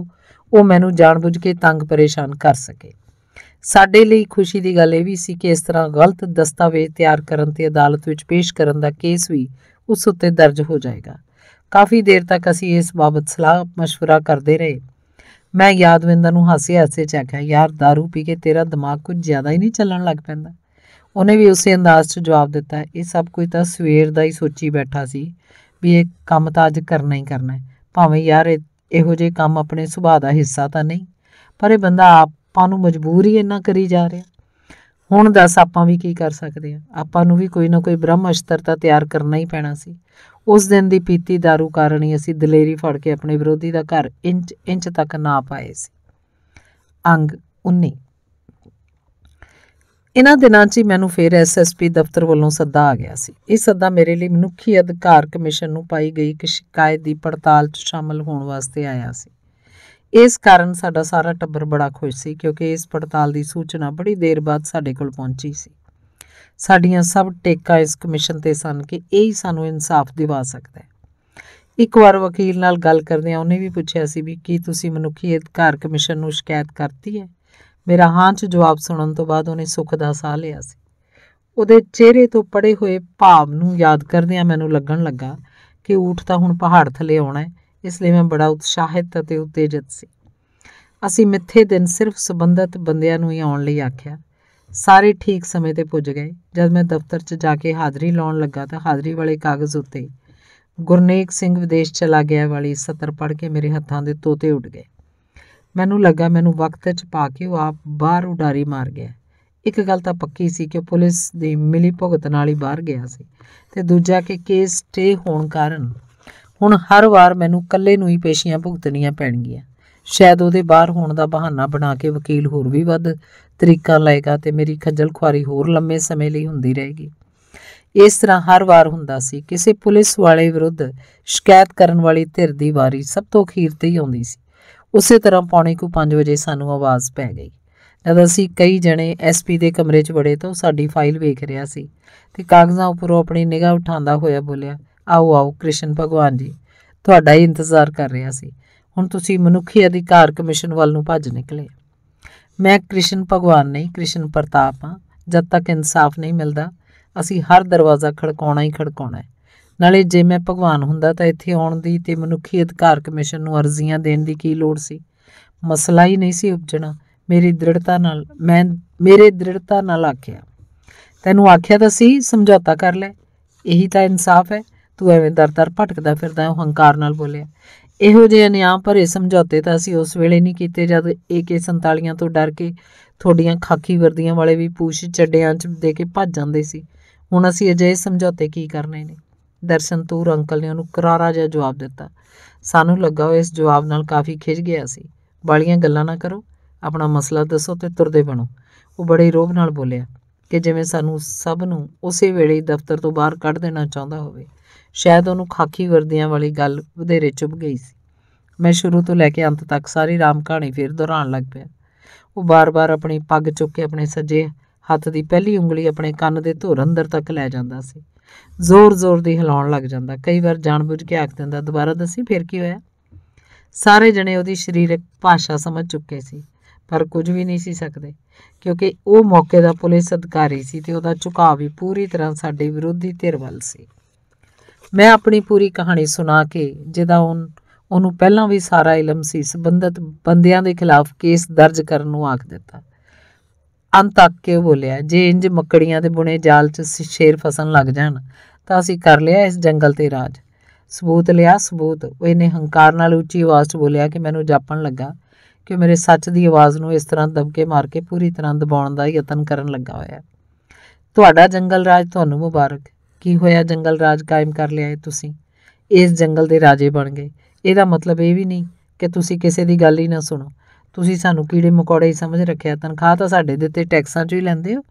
ਉਹ ਮੈਨੂੰ ਜਾਣਬੁੱਝ ਕੇ ਤੰਗ ਪਰੇਸ਼ਾਨ ਕਰ ਸਕੇ। ਸਾਡੇ ਲਈ ਖੁਸ਼ੀ ਦੀ ਗੱਲ ਇਹ ਵੀ ਸੀ ਕਿ ਇਸ ਤਰ੍ਹਾਂ ਗਲਤ ਦਸਤਾਵੇਜ਼ ਤਿਆਰ ਕਰਨ ਤੇ ਅਦਾਲਤ ਵਿੱਚ ਪੇਸ਼ ਕਰਨ ਦਾ ਕੇਸ ਵੀ ਉਸ ਉੱਤੇ ਦਰਜ ਹੋ ਜਾਏਗਾ। ਕਾਫੀ ਦੇਰ ਤੱਕ ਅਸੀਂ ਇਸ ਬਾਬਤ ਸਲਾਹ ਮਸ਼ਵਰਾ ਕਰਦੇ ਰਹੇ। ਮੈਂ ਯਾਦਵਿੰਦਰ ਨੂੰ ਹਾਸੇ 'ਚ ਆਖਿਆ, ਯਾਰ ਦਾਰੂ ਪੀ ਕੇ ਤੇਰਾ ਦਿਮਾਗ ਕੁਝ ਜ਼ਿਆਦਾ ਹੀ ਨਹੀਂ ਚੱਲਣ ਲੱਗ ਪੈਂਦਾ। ਉਹਨੇ ਵੀ ਉਸੇ ਅੰਦਾਜ਼ 'ਚ ਜਵਾਬ ਦਿੱਤਾ, ਇਹ ਸਭ ਕੁਝ ਤਾਂ ਸਵੇਰ ਦਾ ਹੀ ਸੋਚੀ ਬੈਠਾ ਸੀ ਵੀ ਇਹ ਕੰਮ ਤਾਂ ਅੱਜ ਕਰਨਾ ਹੀ ਕਰਨਾ ਹੈ। ਭਾਵੇਂ ਯਾਰ ਇਹੋ ਜਿਹੇ ਕੰਮ ਆਪਣੇ ਸੁਭਾਅ ਦਾ ਹਿੱਸਾ ਤਾਂ ਨਹੀਂ, ਪਰ ਇਹ ਬੰਦਾ ਆਪਾਂ ਨੂੰ ਮਜਬੂਰ ਹੀ ਇੰਨਾ ਕਰੀ ਜਾ ਰਿਹਾ। ਹੁਣ ਦੱਸ ਆਪਾਂ ਵੀ ਕੀ ਕਰ ਸਕਦੇ ਹਾਂ? ਆਪਾਂ ਨੂੰ ਵੀ ਕੋਈ ਨਾ ਕੋਈ ਬ੍ਰਹਮ ਅਸਤਰ ਤਾਂ ਤਿਆਰ ਕਰਨਾ ਹੀ ਪੈਣਾ ਸੀ। ਉਸ ਦਿਨ ਦੀ ਪੀਤੀ ਦਾਰੂ ਕਾਰਨ ਹੀ ਅਸੀਂ ਦਲੇਰੀ ਫੜ ਕੇ ਆਪਣੇ ਵਿਰੋਧੀ ਦਾ ਘਰ ਇੰਚ ਤੱਕ ਨਾ ਪਾਏ ਸੀ। ਅੰਗ 19। ਇਹਨਾਂ ਦਿਨਾਂ 'ਚ ਹੀ ਮੈਨੂੰ ਫਿਰ SSP ਦਫ਼ਤਰ ਵੱਲੋਂ ਸੱਦਾ ਆ ਗਿਆ ਸੀ। ਇਹ ਸੱਦਾ ਮੇਰੇ ਲਈ ਮਨੁੱਖੀ ਅਧਿਕਾਰ ਕਮਿਸ਼ਨ ਨੂੰ ਪਾਈ ਗਈ ਇੱਕ ਸ਼ਿਕਾਇਤ ਦੀ ਪੜਤਾਲ 'ਚ ਸ਼ਾਮਲ ਹੋਣ ਵਾਸਤੇ ਆਇਆ ਸੀ। ਇਸ ਕਾਰਨ ਸਾਡਾ ਸਾਰਾ ਟੱਬਰ ਬੜਾ ਖੁਸ਼ ਸੀ, ਕਿਉਂਕਿ ਇਸ ਪੜਤਾਲ ਦੀ ਸੂਚਨਾ ਬੜੀ ਦੇਰ ਬਾਅਦ ਸਾਡੇ ਕੋਲ ਪਹੁੰਚੀ ਸੀ। ਸਾਡੀਆਂ ਸਭ ਟੇਕਾਂ ਇਸ ਕਮਿਸ਼ਨ ਤੇ ਸਨ ਕਿ ਇਹ ਹੀ ਸਾਨੂੰ ਇਨਸਾਫ ਦਿਵਾ ਸਕਦਾ ਹੈ। ਇੱਕ ਵਾਰ ਵਕੀਲ ਨਾਲ ਗੱਲ ਕਰਦਿਆਂ ਉਹਨੇ ਵੀ ਪੁੱਛਿਆ ਸੀ ਵੀ ਕੀ ਤੁਸੀਂ ਮਨੁੱਖੀ ਅਧਿਕਾਰ ਕਮਿਸ਼ਨ ਨੂੰ ਸ਼ਿਕਾਇਤ ਕਰਤੀ ਹੈ? ਮੇਰਾ ਹਾਂ 'ਚ ਜਵਾਬ ਸੁਣਨ ਤੋਂ ਬਾਅਦ ਉਹਨੇ ਸੁੱਖ ਦਾ ਸਾਹ ਲਿਆ ਸੀ। ਉਹਦੇ ਚਿਹਰੇ ਤੋਂ ਪੜੇ ਹੋਏ ਭਾਵ ਨੂੰ ਯਾਦ ਕਰਦਿਆਂ ਮੈਨੂੰ ਲੱਗਣ ਲੱਗਾ ਕਿ ਊਠ ਤਾਂ ਹੁਣ ਪਹਾੜ ਥੱਲੇ ਆਉਣਾ ਹੈ। ਇਸ ਲਈ ਮੈਂ ਬੜਾ ਉਤਸ਼ਾਹਿਤ ਅਤੇ ਉਤੇਜਿਤ ਸੀ। ਅਸੀਂ ਮਿੱਥੇ ਦਿਨ ਸਿਰਫ ਸੰਬੰਧਿਤ ਬੰਦਿਆਂ ਨੂੰ ਹੀ ਆਉਣ ਲਈ ਆਖਿਆ। ਸਾਰੇ ਠੀਕ ਸਮੇਂ ਤੇ ਪੁੱਜ ਗਏ। ਜਦ ਮੈਂ ਦਫ਼ਤਰ 'ਚ ਜਾ ਕੇ ਹਾਜ਼ਰੀ ਲਾਉਣ ਲੱਗਾ ਤਾਂ ਹਾਜ਼ਰੀ ਵਾਲੇ ਕਾਗਜ਼ ਉੱਤੇ ਗੁਰਨੇਕ ਸਿੰਘ ਵਿਦੇਸ਼ ਚਲਾ ਗਿਆ ਵਾਲੀ ਸਤਰ ਪੜ੍ਹ ਕੇ ਮੇਰੇ ਹੱਥਾਂ ਦੇ ਤੋਤੇ ਉੱਡ ਗਏ। ਮੈਨੂੰ ਲੱਗਾ ਮੈਨੂੰ ਵਕਤ 'ਚ ਪਾ ਕੇ ਉਹ ਆਪ ਬਾਹਰ ਉਡਾਰੀ ਮਾਰ ਗਿਆ। ਇੱਕ ਗੱਲ ਤਾਂ ਪੱਕੀ ਸੀ ਕਿ ਪੁਲਿਸ ਦੀ ਮਿਲੀ ਭੁਗਤ ਨਾਲ ਹੀ ਬਾਹਰ ਗਿਆ ਸੀ, ਤੇ ਦੂਜਾ ਕਿ ਕੇਸ ਸਟੇ ਹੋਣ ਕਾਰਨ ਹੁਣ ਹਰ ਵਾਰ ਮੈਨੂੰ ਇਕੱਲੇ ਨੂੰ ਹੀ ਪੇਸ਼ੀਆਂ ਭੁਗਤਣੀਆਂ ਪੈਣਗੀਆਂ। ਸ਼ਾਇਦ ਉਹਦੇ ਬਾਹਰ ਹੋਣ ਦਾ ਬਹਾਨਾ ਬਣਾ ਕੇ ਵਕੀਲ ਹੋਰ ਵੀ ਵੱਧ ਤਰੀਕਾਂ ਲਏਗਾ ਤੇ ਮੇਰੀ ਖੱਜਲ ਖੁਆਰੀ ਹੋਰ ਲੰਮੇ ਸਮੇਂ ਲਈ ਹੁੰਦੀ ਰਹੇਗੀ। ਇਸ ਤਰ੍ਹਾਂ ਹਰ ਵਾਰ ਹੁੰਦਾ ਸੀ। ਕਿਸੇ ਪੁਲਿਸ ਵਾਲੇ ਵਿਰੁੱਧ ਸ਼ਿਕਾਇਤ ਕਰਨ ਵਾਲੀ ਧਿਰ ਦੀ ਵਾਰੀ ਸਭ ਤੋਂ ਅਖੀਰ ਤੇ ਹੀ ਆਉਂਦੀ ਸੀ। ਉਸੇ ਤਰ੍ਹਾਂ 4:45 ਵਜੇ ਸਾਨੂੰ ਆਵਾਜ਼ ਪੈ ਗਈ। ਜਦ ਅਸੀਂ ਕਈ ਜਣੇ SP ਦੇ ਕਮਰੇ 'ਚ ਵੜੇ ਤਾਂ ਉਹ ਸਾਡੀ ਫਾਈਲ ਵੇਖ ਰਿਹਾ ਸੀ ਤੇ ਕਾਗਜ਼ਾਂ ਉੱਪਰੋਂ ਆਪਣੀ ਨਿਗਾਹ ਉਠਾਉਂਦਾ ਹੋਇਆ ਬੋਲਿਆ, ਆਓ ਆਓ ਕ੍ਰਿਸ਼ਨ ਭਗਵਾਨ ਜੀ, ਤੁਹਾਡਾ ਹੀ ਇੰਤਜ਼ਾਰ ਕਰ ਰਿਹਾ ਸੀ। ਹੁਣ ਤੁਸੀਂ ਮਨੁੱਖੀ ਅਧਿਕਾਰ ਕਮਿਸ਼ਨ ਵੱਲ ਨੂੰ ਭੱਜ ਨਿਕਲੇ। ਮੈਂ ਕ੍ਰਿਸ਼ਨ ਭਗਵਾਨ ਨਹੀਂ, ਕ੍ਰਿਸ਼ਨ ਪ੍ਰਤਾਪ ਹਾਂ। ਜਦ ਤੱਕ ਇਨਸਾਫ ਨਹੀਂ ਮਿਲਦਾ ਅਸੀਂ ਹਰ ਦਰਵਾਜ਼ਾ ਖੜਕਾਉਣਾ ਹੀ ਖੜਕਾਉਣਾ ਹੈ। ਨਾਲੇ ਜੇ ਮੈਂ ਭਗਵਾਨ ਹੁੰਦਾ ਤਾਂ ਇੱਥੇ ਆਉਣ ਦੀ ਤੇ ਮਨੁੱਖੀ ਅਧਿਕਾਰ ਕਮਿਸ਼ਨ ਨੂੰ ਅਰਜ਼ੀਆਂ ਦੇਣ ਦੀ ਕੀ ਲੋੜ ਸੀ। ਮਸਲਾ ਹੀ ਨਹੀਂ ਸੀ ਉਪਜਣਾ। ਮੇਰੇ ਦ੍ਰਿੜਤਾ ਨਾਲ ਆਖਿਆ, ਤੈਨੂੰ ਆਖਿਆ ਤਾਂ ਸੀ ਸਮਝੌਤਾ ਕਰ ਲੈ, ਇਹੀ ਤਾਂ ਇਨਸਾਫ ਹੈ। ਤੂੰ ਐਵੇਂ ਦਰ ਭਟਕਦਾ ਫਿਰਦਾ, ਉਹ ਹੰਕਾਰ ਨਾਲ ਬੋਲਿਆ। ਇਹੋ ਜਿਹੇ ਅਨਿਆਂ ਭਰੇ ਸਮਝੌਤੇ ਤਾਂ ਅਸੀਂ ਉਸ ਵੇਲੇ ਨਹੀਂ ਕੀਤੇ ਜਦ AK-47 ਤੋਂ ਡਰ ਕੇ ਤੁਹਾਡੀਆਂ ਖਾਕੀ ਵਰਦੀਆਂ ਵਾਲੇ ਵੀ ਪੂਛ ਚੱਡਿਆਂ 'ਚ ਦੇ ਕੇ ਭੱਜ ਜਾਂਦੇ ਸੀ। ਹੁਣ ਅਸੀਂ ਅਜਿਹੇ ਸਮਝੌਤੇ ਕੀ ਕਰਨੇ ਨੇ। ਦਰਸ਼ਨ ਤੂਰ ਅੰਕਲ ਨੇ ਉਹਨੂੰ ਕਰਾਰਾ ਜਿਹਾ ਜਵਾਬ ਦਿੱਤਾ। ਸਾਨੂੰ ਲੱਗਾ ਉਹ ਇਸ ਜਵਾਬ ਨਾਲ ਕਾਫੀ ਖਿਝ ਗਿਆ ਸੀ। ਬਾਲੀਆਂ ਗੱਲਾਂ ਨਾ ਕਰੋ, ਆਪਣਾ ਮਸਲਾ ਦੱਸੋ ਤੇ ਤੁਰਦੇ ਬਣੋ। ਉਹ ਬੜੇ ਰੋਹਬ ਨਾਲ ਬੋਲਿਆ ਕਿ ਜਿਵੇਂ ਸਾਨੂੰ ਸਭ ਨੂੰ ਉਸੇ ਵੇਲੇ ਹੀ ਦਫ਼ਤਰ ਤੋਂ ਬਾਹਰ ਕੱਢ ਦੇਣਾ ਚਾਹੁੰਦਾ ਹੋਵੇ। ਸ਼ਾਇਦ ਉਹਨੂੰ ਖਾਕੀ ਵਰਦੀਆਂ ਵਾਲੀ ਗੱਲ ਵਧੇਰੇ ਚੁੱਭ ਗਈ ਸੀ। ਮੈਂ ਸ਼ੁਰੂ ਤੋਂ ਲੈ ਕੇ ਅੰਤ ਤੱਕ ਸਾਰੀ ਰਾਮ ਕਹਾਣੀ ਫਿਰ ਦੁਹਰਾਉਣ ਲੱਗ ਪਿਆ। ਉਹ ਬਾਰ-ਬਾਰ ਆਪਣੀ ਪੱਗ ਚੁੱਕ ਕੇ ਆਪਣੇ ਸੱਜੇ ਹੱਥ ਦੀ ਪਹਿਲੀ ਉਂਗਲੀ ਆਪਣੇ ਕੰਨ ਦੇ ਧੁਰ ਅੰਦਰ ਤੱਕ ਲੈ ਜਾਂਦਾ ਸੀ। ਜ਼ੋਰ-ਜ਼ੋਰ ਦੀ ਹਿਲਾਉਣ ਲੱਗ ਜਾਂਦਾ। ਕਈ ਵਾਰ ਜਾਣਬੁੱਝ ਕੇ ਆਖ ਦਿੰਦਾ, ਦੁਬਾਰਾ ਦੱਸੀ ਫਿਰ ਕੀ ਹੋਇਆ। ਸਾਰੇ ਜਣੇ ਉਹਦੀ ਸਰੀਰਕ ਭਾਸ਼ਾ ਸਮਝ ਚੁੱਕੇ ਸੀ, ਪਰ ਕੁਝ ਵੀ ਨਹੀਂ ਸੀ ਸਕਦੇ, ਕਿਉਂਕਿ ਉਹ ਮੌਕੇ ਦਾ ਪੁਲਿਸ ਅਧਿਕਾਰੀ ਸੀ ਤੇ ਉਹਦਾ ਝੁਕਾਅ ਵੀ ਪੂਰੀ ਤਰ੍ਹਾਂ ਸਾਡੇ ਵਿਰੋਧੀ ਧਿਰ ਵੱਲ ਸੀ। ਮੈਂ ਆਪਣੀ ਪੂਰੀ ਕਹਾਣੀ ਸੁਣਾ ਕੇ, ਜਿਹਦਾ ਉਹਨੂੰ ਪਹਿਲਾਂ ਵੀ ਸਾਰਾ ਇਲਮ ਸੀ, ਸੰਬੰਧਿਤ ਬੰਦਿਆਂ ਦੇ ਖਿਲਾਫ ਕੇਸ ਦਰਜ ਕਰਨ ਨੂੰ ਆਖ ਦਿੱਤਾ। ਅੰਤ ਤੱਕ ਕੇ ਉਹ ਬੋਲਿਆ, ਜੇ ਇੰਜ ਮੱਕੜੀਆਂ ਦੇ ਬੁਣੇ ਜਾਲ 'ਚ ਸ਼ੇਰ ਫਸਣ ਲੱਗ ਜਾਣ ਤਾਂ ਅਸੀਂ ਕਰ ਲਿਆ ਇਸ ਜੰਗਲ ਤੇ ਰਾਜ। ਸਬੂਤ ਲਿਆ, ਸਬੂਤ। ਉਹ ਇਹਨੇ ਹੰਕਾਰ ਨਾਲ ਉੱਚੀ ਆਵਾਜ਼ 'ਚ ਬੋਲਿਆ ਕਿ ਮੈਨੂੰ ਜਾਪਣ ਲੱਗਾ ਕਿ ਮੇਰੇ ਸੱਚ ਦੀ ਆਵਾਜ਼ ਨੂੰ ਇਸ ਤਰ੍ਹਾਂ ਦਬਕੇ ਮਾਰ ਕੇ ਪੂਰੀ ਤਰ੍ਹਾਂ ਦਬਾਉਣ ਦਾ ਯਤਨ ਕਰਨ ਲੱਗਾ ਹੋਇਆ। ਤੁਹਾਡਾ ਜੰਗਲ ਰਾਜ ਤੁਹਾਨੂੰ ਮੁਬਾਰਕ। ਕੀ ਹੋਇਆ, ਜੰਗਲ ਰਾਜ ਕਾਇਮ ਕਰ ਲਿਆ ਏ ਤੁਸੀਂ, ਇਸ ਜੰਗਲ ਦੇ ਰਾਜੇ ਬਣ ਗਏ। ਇਹਦਾ ਮਤਲਬ ਇਹ ਵੀ ਨਹੀਂ ਕਿ ਤੁਸੀਂ ਕਿਸੇ ਦੀ ਗੱਲ ਹੀ ਨਾ ਸੁਣੋ। ਤੁਸੀਂ ਸਾਨੂੰ ਕੀੜੇ ਮਕੌੜੇ ਹੀ ਸਮਝ ਰੱਖਿਆ। ਤਨਖਾਹ ਤਾਂ ਸਾਡੇ ਦਿੱਤੇ ਟੈਕਸਾਂ 'ਚੋਂ ਹੀ ਲੈਂਦੇ ਹੋ।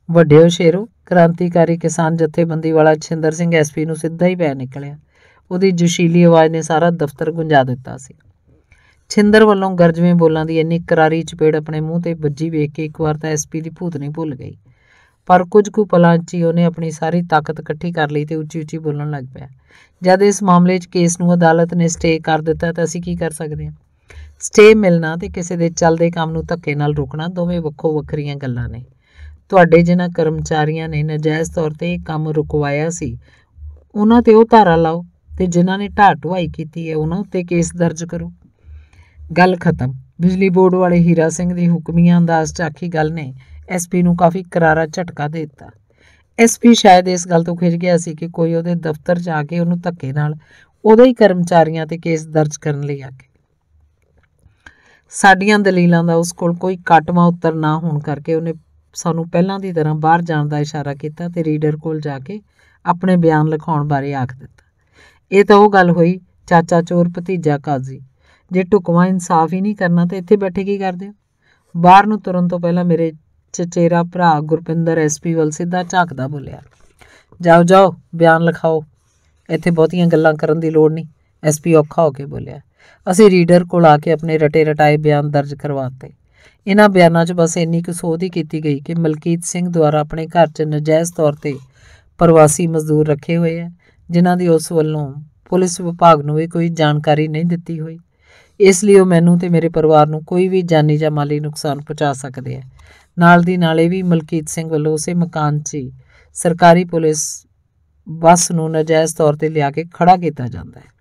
ਵੱਡੇ ਹੋ ਸ਼ੇਰੋ। ਕ੍ਰਾਂਤੀਕਾਰੀ ਕਿਸਾਨ ਜਥੇਬੰਦੀ ਵਾਲਾ ਛਿੰਦਰ ਸਿੰਘ SP ਨੂੰ ਸਿੱਧਾ ਹੀ ਪੈ ਨਿਕਲਿਆ। ਉਹਦੀ ਜੋਸ਼ੀਲੀ ਆਵਾਜ਼ ਨੇ ਸਾਰਾ ਦਫ਼ਤਰ ਗੁੰਜਾ ਦਿੱਤਾ ਸੀ। ਛਿੰਦਰ ਵੱਲੋਂ ਗਰਜਵੇਂ ਬੋਲਾਂ ਦੀ ਇੰਨੀ ਕਰਾਰੀ ਚਪੇੜ ਆਪਣੇ ਮੂੰਹ ਤੇ ਵੱਜੀ ਵੇਖ ਕੇ ਇੱਕ ਵਾਰ ਤਾਂ SP ਦੀ ਭੂਤਨੀ ਭੁੱਲ ਗਈ, ਪਰ ਕੁਝ ਕੁ ਪਲਾਂ 'ਚ ਹੀ ਉਹਨੇ ਆਪਣੀ ਸਾਰੀ ਤਾਕਤ ਇਕੱਠੀ ਕਰ ਲਈ ਤੇ ਉੱਚੀ-ਉੱਚੀ ਬੋਲਣ ਲੱਗ ਪਿਆ। ਜਦ ਇਸ ਮਾਮਲੇ 'ਚ ਕੇਸ ਨੂੰ ਅਦਾਲਤ ਨੇ ਸਟੇ ਕਰ ਦਿੱਤਾ ਤਾਂ ਅਸੀਂ ਕੀ ਕਰ ਸਕਦੇ ਹਾਂ। ਸਟੇ ਮਿਲਣਾ ਤੇ ਕਿਸੇ ਦੇ ਚੱਲਦੇ ਕੰਮ ਨੂੰ ਧੱਕੇ ਨਾਲ ਰੋਕਣਾ ਦੋਵੇਂ ਵੱਖੋ ਵੱਖਰੀਆਂ ਗੱਲਾਂ ਨੇ। ਤੁਹਾਡੇ ਜਿਨ੍ਹਾਂ ਕਰਮਚਾਰੀਆਂ ਨੇ ਨਜਾਇਜ਼ ਤੌਰ ਤੇ ਇਹ ਕੰਮ ਰੁਕਵਾਇਆ ਸੀ, ਉਹਨਾਂ ਤੇ ਉਹ ਧਾਰਾ ਲਾਓ ਤੇ ਜਿਨ੍ਹਾਂ ਨੇ ਢਾਹ ਢੁਆਈ ਕੀਤੀ ਹੈ ਉਹਨਾਂ ਉੱਤੇ ਕੇਸ ਦਰਜ ਕਰੋ। ਗੱਲ ਖਤਮ। ਬਿਜਲੀ ਬੋਰਡ ਵਾਲੇ ਹੀਰਾ ਸਿੰਘ ਦੀ ਹੁਕਮੀਆਂ ਅੰਦਾਜ਼ 'ਚ ਆਖੀ ਗੱਲ ਨੇ SP ਨੂੰ ਕਾਫੀ ਕਰਾਰਾ ਝਟਕਾ ਦੇ ਦਿੱਤਾ। SP ਸ਼ਾਇਦ ਇਸ ਗੱਲ ਤੋਂ ਖਿਝ ਗਿਆ ਸੀ ਕਿ ਕੋਈ ਉਹਦੇ ਦਫ਼ਤਰ 'ਚ ਆ ਕੇ ਉਹਨੂੰ ਧੱਕੇ ਨਾਲ ਉਹਦੇ ਹੀ ਕਰਮਚਾਰੀਆਂ ਤੇ ਕੇਸ ਦਰਜ ਕਰਨ ਲਈ ਆਖੇ। ਸਾਡੀਆਂ ਦਲੀਲਾਂ ਦਾ ਉਸ ਕੋਲ ਕੋਈ ਕੱਟਵਾਂ ਉੱਤਰ ਨਾ ਹੋਣ ਕਰਕੇ ਉਹਨੇ ਸਾਨੂੰ ਪਹਿਲਾਂ ਦੀ ਤਰ੍ਹਾਂ ਬਾਹਰ ਜਾਣ ਦਾ ਇਸ਼ਾਰਾ ਕੀਤਾ ਤੇ ਰੀਡਰ ਕੋਲ ਜਾ ਕੇ ਆਪਣੇ ਬਿਆਨ ਲਿਖਾਉਣ ਬਾਰੇ ਆਖ ਦਿੱਤਾ। ਇਹ ਤਾਂ ਉਹ ਗੱਲ ਹੋਈ, ਚਾਚਾ ਚੋਰ ਭਤੀਜਾ ਕਾਜ਼ੀ। ਜੇ ਢੁਕਵਾਂ ਇਨਸਾਫ ਹੀ ਨਹੀਂ ਕਰਨਾ ਤਾਂ ਇੱਥੇ ਬੈਠੇ ਕੀ ਕਰਦੇ ਹੋ। ਬਾਹਰ ਨੂੰ ਤੁਰਨ ਤੋਂ ਪਹਿਲਾਂ ਮੇਰੇ ਚਚੇਰਾ ਭਰਾ ਗੁਰਪਿੰਦਰ SP ਵੱਲ ਸਿੱਧਾ ਝਾਕਦਾ ਬੋਲਿਆ, ਜਾਓ ਜਾਓ ਬਿਆਨ ਲਿਖਾਓ, ਇੱਥੇ ਬਹੁਤੀਆਂ ਗੱਲਾਂ ਕਰਨ ਦੀ ਲੋੜ ਨਹੀਂ। SP ਔਖਾ ਹੋ ਕੇ ਬੋਲਿਆ। ਅਸੀਂ ਰੀਡਰ ਕੋਲ ਆ ਕੇ ਆਪਣੇ ਰਟੇ ਰਟਾਏ ਬਿਆਨ ਦਰਜ ਕਰਵਾਤੇ। ਇਹਨਾਂ ਬਿਆਨਾਂ 'ਚ ਬਸ ਇੰਨੀ ਕੁ ਸੋਧ ਹੀ ਕੀਤੀ ਗਈ ਕਿ ਮਲਕੀਤ ਸਿੰਘ ਦੁਆਰਾ ਆਪਣੇ ਘਰ 'ਚ ਨਜਾਇਜ਼ ਤੌਰ ਤੇ ਪ੍ਰਵਾਸੀ ਮਜ਼ਦੂਰ ਰੱਖੇ ਹੋਏ ਹੈ, ਜਿਨ੍ਹਾਂ ਦੀ ਉਸ ਵੱਲੋਂ ਪੁਲਿਸ ਵਿਭਾਗ ਨੂੰ ਵੀ ਕੋਈ ਜਾਣਕਾਰੀ ਨਹੀਂ ਦਿੱਤੀ ਹੋਈ। ਇਸ ਲਈ ਉਹ ਮੈਨੂੰ ਤੇ ਮੇਰੇ ਪਰਿਵਾਰ ਨੂੰ ਕੋਈ ਵੀ ਜਾਨੀ ਜਾਂ ਮਾਲੀ ਨੁਕਸਾਨ ਪਹੁੰਚਾ ਸਕਦੇ ਹੈ। ਨਾਲ ਦੀ ਨਾਲ ਇਹ ਵੀ ਮਲਕੀਤ ਸਿੰਘ ਵੱਲੋਂ ਉਸੇ ਮਕਾਨ 'ਚ ਹੀ ਸਰਕਾਰੀ ਪੁਲਿਸ ਬੱਸ ਨੂੰ ਨਜਾਇਜ਼ ਤੌਰ ਤੇ ਲਿਆ ਕੇ ਖੜਾ ਕੀਤਾ ਜਾਂਦਾ ਹੈ।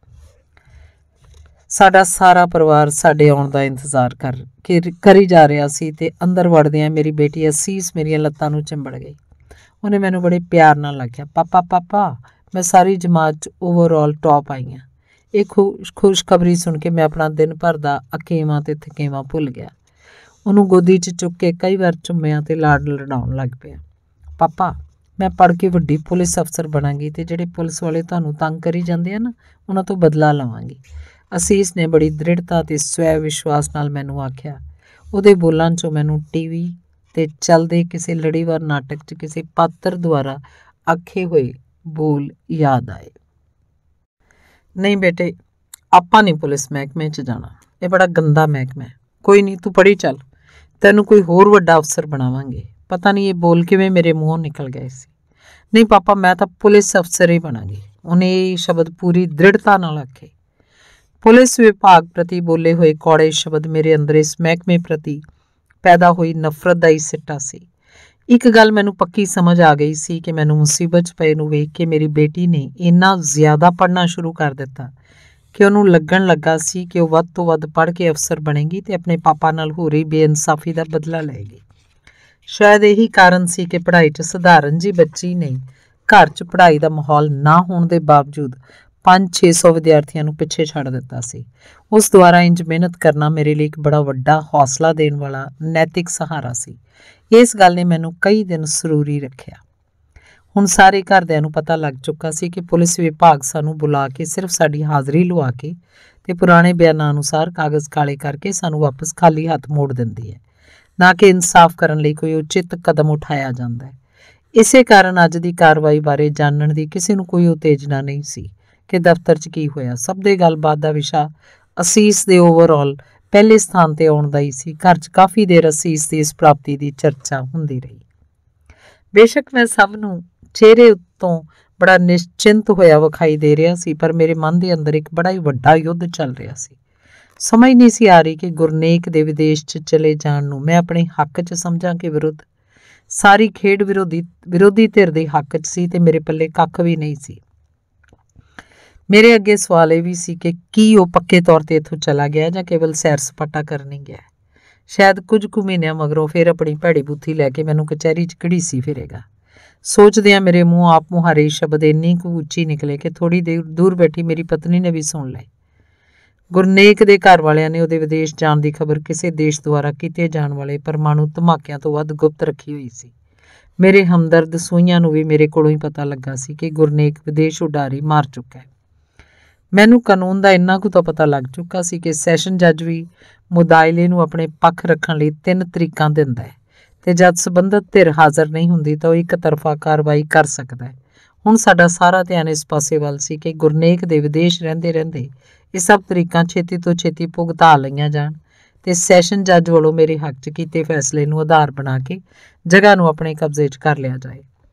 ਸਾਡਾ ਸਾਰਾ ਪਰਿਵਾਰ ਸਾਡੇ ਆਉਣ ਦਾ ਇੰਤਜ਼ਾਰ ਕਰੀ ਜਾ ਰਿਹਾ ਸੀ ਤੇ ਅੰਦਰ ਵੜਦਿਆਂ ਮੇਰੀ ਬੇਟੀ ਅਸੀਸ ਮੇਰੀਆਂ ਲੱਤਾਂ ਨੂੰ ਚਿੰਬੜ ਗਈ। ਉਹਨੇ ਮੈਨੂੰ ਬੜੇ ਪਿਆਰ ਨਾਲ ਆਖਿਆ, ਪਾਪਾ ਪਾਪਾ, ਮੈਂ ਸਾਰੀ ਜਮਾਤ 'ਚ ਓਵਰਆਲ ਟੌਪ ਆਈ ਹਾਂ। ਇਹ ਖੁਸ਼ਖਬਰੀ ਸੁਣ ਕੇ ਮੈਂ ਆਪਣਾ ਦਿਨ ਭਰ ਦਾ ਅਕੇਵਾਂ ਤੇ ਥਕੇਵਾਂ ਭੁੱਲ ਗਿਆ। ਉਹਨੂੰ ਗੋਦੀ 'ਚ ਚੁੱਕ ਕੇ ਕਈ ਵਾਰ ਚੁੰਮਿਆਂ ਤੇ ਲਾਡ ਲਡਾਉਣ ਲੱਗ ਪਿਆ। ਪਾਪਾ, ਮੈਂ ਪੜ੍ਹ ਕੇ ਵੱਡੀ ਪੁਲਿਸ ਅਫਸਰ ਬਣਾਂਗੀ ਤੇ ਜਿਹੜੇ ਪੁਲਿਸ ਵਾਲੇ ਤੁਹਾਨੂੰ ਤੰਗ ਕਰੀ ਜਾਂਦੇ ਆ ਨਾ, ਉਹਨਾਂ ਤੋਂ ਬਦਲਾ ਲਵਾਂਗੀ। ਅਸੀਸ ਨੇ ਬੜੀ ਦ੍ਰਿੜਤਾ ਤੇ ਸਵੈ ਵਿਸ਼ਵਾਸ ਨਾਲ ਮੈਨੂੰ ਆਖਿਆ। ਉਹਦੇ ਬੋਲਾਂ 'ਚੋਂ ਮੈਨੂੰ ਟੀਵੀ ਤੇ ਚੱਲਦੇ ਕਿਸੇ ਲੜੀਵਾਰ ਨਾਟਕ 'ਚ ਕਿਸੇ ਪਾਤਰ ਦੁਆਰਾ ਆਖੇ ਹੋਏ ਬੋਲ ਯਾਦ ਆਏ। ਨਹੀਂ ਬੇਟੇ, ਆਪਾਂ ਨਹੀਂ ਪੁਲਿਸ ਮਹਿਕਮੇ 'ਚ ਜਾਣਾ, ਇਹ ਬੜਾ ਗੰਦਾ ਮਹਿਕਮਾ ਹੈ। ਕੋਈ ਨਹੀਂ, ਤੂੰ ਪੜ੍ਹੀ ਚੱਲ, ਤੈਨੂੰ ਕੋਈ ਹੋਰ ਵੱਡਾ ਅਫਸਰ ਬਣਾਵਾਂਗੇ। ਪਤਾ ਨਹੀਂ ਇਹ ਬੋਲ ਕਿਵੇਂ ਮੇਰੇ ਮੂੰਹੋਂ ਨਿਕਲ ਗਏ ਸੀ। ਨਹੀਂ ਪਾਪਾ, ਮੈਂ ਤਾਂ ਪੁਲਿਸ ਅਫਸਰ ਹੀ ਬਣਾਂਗੀ, ਉਹਨੇ ਇਹ ਸ਼ਬਦ ਪੂਰੀ ਦ੍ਰਿੜਤਾ ਨਾਲ ਆਖੇ। ਪੁਲਿਸ ਵਿਭਾਗ ਪ੍ਰਤੀ ਬੋਲੇ ਹੋਏ ਕੌੜੇ ਸ਼ਬਦ ਮੇਰੇ ਅੰਦਰ ਇਸ ਮਹਿਕਮੇ ਪ੍ਰਤੀ ਪੈਦਾ ਹੋਈ ਨਫ਼ਰਤ ਦਾ ਹੀ ਸਿੱਟਾ ਸੀ। ਇੱਕ ਗੱਲ ਮੈਨੂੰ ਪੱਕੀ ਸਮਝ ਆ ਗਈ ਸੀ ਕਿ ਮੈਨੂੰ ਮੁਸੀਬਤ 'ਚ ਪਏ ਨੂੰ ਵੇਖ ਕੇ ਮੇਰੀ ਬੇਟੀ ਨੇ ਇੰਨਾ ਜ਼ਿਆਦਾ ਪੜ੍ਹਨਾ ਸ਼ੁਰੂ ਕਰ ਦਿੱਤਾ ਕਿ ਉਹਨੂੰ ਲੱਗਣ ਲੱਗਾ ਸੀ ਕਿ ਉਹ ਵੱਧ ਤੋਂ ਵੱਧ ਪੜ੍ਹ ਕੇ ਅਫਸਰ ਬਣੇਗੀ ਤੇ ਆਪਣੇ ਪਾਪਾ ਨਾਲ ਹੋ ਰਹੀ ਬੇਇਨਸਾਫੀ ਦਾ ਬਦਲਾ ਲਏਗੀ। ਸ਼ਾਇਦ ਇਹੀ ਕਾਰਨ ਸੀ ਕਿ ਪੜ੍ਹਾਈ 'ਚ ਸਧਾਰਨ ਜੀ ਬੱਚੀ ਨੇ ਘਰ 'ਚ ਪੜ੍ਹਾਈ ਦਾ ਮਾਹੌਲ ਨਾ ਹੋਣ ਦੇ ਬਾਵਜੂਦ 500-600 ਵਿਦਿਆਰਥੀਆਂ ਨੂੰ ਪਿੱਛੇ ਛੱਡ ਦਿੱਤਾ ਸੀ। ਉਸ ਦੁਆਰਾ ਇੰਜ ਮਿਹਨਤ ਕਰਨਾ ਮੇਰੇ ਲਈ ਇੱਕ ਬੜਾ ਵੱਡਾ ਹੌਸਲਾ ਦੇਣ ਵਾਲਾ ਨੈਤਿਕ ਸਹਾਰਾ ਸੀ। ਇਸ ਗੱਲ ਨੇ ਮੈਨੂੰ ਕਈ ਦਿਨ ਸਰੂਰੀ ਰੱਖਿਆ। ਹੁਣ ਸਾਰੇ ਘਰਦਿਆਂ ਨੂੰ ਪਤਾ ਲੱਗ ਚੁੱਕਾ ਸੀ ਕਿ ਪੁਲਿਸ ਵਿਭਾਗ ਸਾਨੂੰ ਬੁਲਾ ਕੇ ਸਿਰਫ ਸਾਡੀ ਹਾਜ਼ਰੀ ਲਵਾ ਕੇ ਤੇ ਪੁਰਾਣੇ ਬਿਆਨਾਂ ਅਨੁਸਾਰ ਕਾਗਜ਼ ਕਾਲੇ ਕਰਕੇ ਸਾਨੂੰ ਵਾਪਸ ਖਾਲੀ ਹੱਥ ਮੋੜ ਦਿੰਦੀ ਹੈ, ਨਾ ਕਿ ਇਨਸਾਫ ਕਰਨ ਲਈ ਕੋਈ ਉਚਿਤ ਕਦਮ ਉਠਾਇਆ ਜਾਂਦਾ ਹੈ। ਇਸੇ ਕਾਰਨ ਅੱਜ ਦੀ ਕਾਰਵਾਈ ਬਾਰੇ ਜਾਣਨ ਦੀ ਕਿਸੇ ਨੂੰ ਕੋਈ ਉਤੇਜਨਾ ਨਹੀਂ ਸੀ ਕਿ ਦਫ਼ਤਰ 'ਚ ਕੀ ਹੋਇਆ। ਸਭ ਦੇ ਗੱਲਬਾਤ ਦਾ ਵਿਸ਼ਾ ਅਸੀਸ ਦੇ ਓਵਰਆਲ ਪਹਿਲੇ ਸਥਾਨ ਤੇ ਆਉਣ ਦਾ ਹੀ ਸੀ। ਘਰ 'ਚ ਕਾਫੀ ਦੇਰ ਅਸੀਸ ਦੀ ਇਸ ਪ੍ਰਾਪਤੀ ਦੀ ਚਰਚਾ ਹੁੰਦੀ ਰਹੀ। ਬੇਸ਼ੱਕ ਮੈਂ ਸਭ ਨੂੰ ਚਿਹਰੇ ਉੱਤੋਂ ਬੜਾ ਨਿਸ਼ਚਿੰਤ ਹੋਇਆ ਵਿਖਾਈ ਦੇ ਰਿਹਾ ਸੀ, ਪਰ ਮੇਰੇ ਮਨ ਦੇ ਅੰਦਰ ਇੱਕ ਬੜਾ ਹੀ ਵੱਡਾ ਯੁੱਧ ਚੱਲ ਰਿਹਾ ਸੀ। ਸਮਝ ਨਹੀਂ ਸੀ ਆ ਰਹੀ ਕਿ ਗੁਰਨੇਕ ਦੇ ਵਿਦੇਸ਼ 'ਚ ਚਲੇ ਜਾਣ ਨੂੰ ਮੈਂ ਆਪਣੇ ਹੱਕ 'ਚ ਸਮਝਾਂ ਕਿ ਵਿਰੁੱਧ। ਸਾਰੀ ਖੇਡ ਵਿਰੋਧੀ ਧਿਰ ਦੇ ਹੱਕ 'ਚ ਸੀ ਤੇ ਮੇਰੇ ਪੱਲੇ ਕੱਖ ਵੀ ਨਹੀਂ ਸੀ। ਮੇਰੇ ਅੱਗੇ ਸਵਾਲ ਇਹ ਵੀ ਸੀ ਕਿ ਕੀ ਉਹ ਪੱਕੇ ਤੌਰ ਤੇ ਇੱਥੋਂ ਚਲਾ ਗਿਆ ਜਾਂ ਕੇਵਲ ਸੈਰ ਸਪਾਟਾ ਕਰਨ ਹੀ ਗਿਆ। ਸ਼ਾਇਦ ਕੁਝ ਕੁ ਮਹੀਨਿਆਂ ਮਗਰੋਂ ਫਿਰ ਆਪਣੀ ਭੈੜੀ ਬੁੱਥੀ ਲੈ ਕੇ ਮੈਨੂੰ ਕਚਹਿਰੀ 'ਚ ਘੜੀਸੀ ਫਿਰੇਗਾ। ਸੋਚਦਿਆਂ ਮੇਰੇ ਮੂੰਹ ਆਪ ਮੁਹਾਰੇ ਸ਼ਬਦ ਇੰਨੀ ਕੁ ਉੱਚੀ ਨਿਕਲੇ ਕਿ ਥੋੜੀ ਦੇਰ ਦੂਰ ਬੈਠੀ ਮੇਰੀ ਪਤਨੀ ਨੇ ਵੀ ਸੁਣ ਲਏ। ਗੁਰਨੇਕ ਦੇ ਘਰ ਵਾਲਿਆਂ ਨੇ ਉਹਦੇ ਵਿਦੇਸ਼ ਜਾਣ ਦੀ ਖਬਰ ਕਿਸੇ ਦੇਸ਼ ਦੁਆਰਾ ਕੀਤੇ ਜਾਣ ਵਾਲੇ ਪਰਮਾਣੂ ਧਮਾਕਿਆਂ ਤੋਂ ਵੱਧ ਗੁਪਤ ਰੱਖੀ ਹੋਈ ਸੀ। ਮੇਰੇ ਹਮਦਰਦ ਸੂਈਆਂ ਨੂੰ ਵੀ ਮੇਰੇ ਕੋਲੋਂ ਹੀ ਪਤਾ ਲੱਗਾ ਸੀ ਕਿ ਗੁਰਨੇਕ ਵਿਦੇਸ਼ ਉਡਾਰੀ ਮਾਰ ਚੁੱਕਾ ਹੈ। ਮੈਨੂੰ ਕਾਨੂੰਨ ਦਾ ਇੰਨਾ ਕੁ ਤਾਂ ਪਤਾ ਲੱਗ ਚੁੱਕਾ ਸੀ ਕਿ ਸੈਸ਼ਨ ਜੱਜ ਵੀ ਮੁਦਾਇਲੇ ਨੂੰ ਆਪਣੇ ਪੱਖ ਰੱਖਣ ਲਈ 3 ਤਰੀਕਾਂ ਦਿੰਦਾ ਹੈ ਤੇ ਜਦ ਸਬੰਧਤ ਧਿਰ ਹਾਜ਼ਰ ਨਹੀਂ ਹੁੰਦੀ ਤਾਂ ਉਹ ਇੱਕ ਤਰਫਾ ਕਾਰਵਾਈ ਕਰ ਸਕਦਾ ਹੈ। ਹੁਣ ਸਾਡਾ ਸਾਰਾ ਧਿਆਨ ਇਸ ਪਾਸੇ ਵੱਲ ਸੀ ਕਿ ਗੁਰਨੇਕ ਦੇ ਵਿਦੇਸ਼ ਰਹਿੰਦੇ ਇਹ ਸਭ ਤਰੀਕਾਂ ਛੇਤੀ ਤੋਂ ਛੇਤੀ ਭੁਗਤਾ ਲਈਆਂ ਜਾਣ ਤੇ ਸੈਸ਼ਨ ਜੱਜ ਵੱਲੋਂ ਮੇਰੇ ਹੱਕ 'ਚ ਕੀਤੇ ਫੈਸਲੇ ਨੂੰ ਆਧਾਰ ਬਣਾ ਕੇ ਜਗ੍ਹਾ ਨੂੰ ਆਪਣੇ ਕਬਜ਼ੇ 'ਚ ਕਰ ਲਿਆ ਜਾਏ।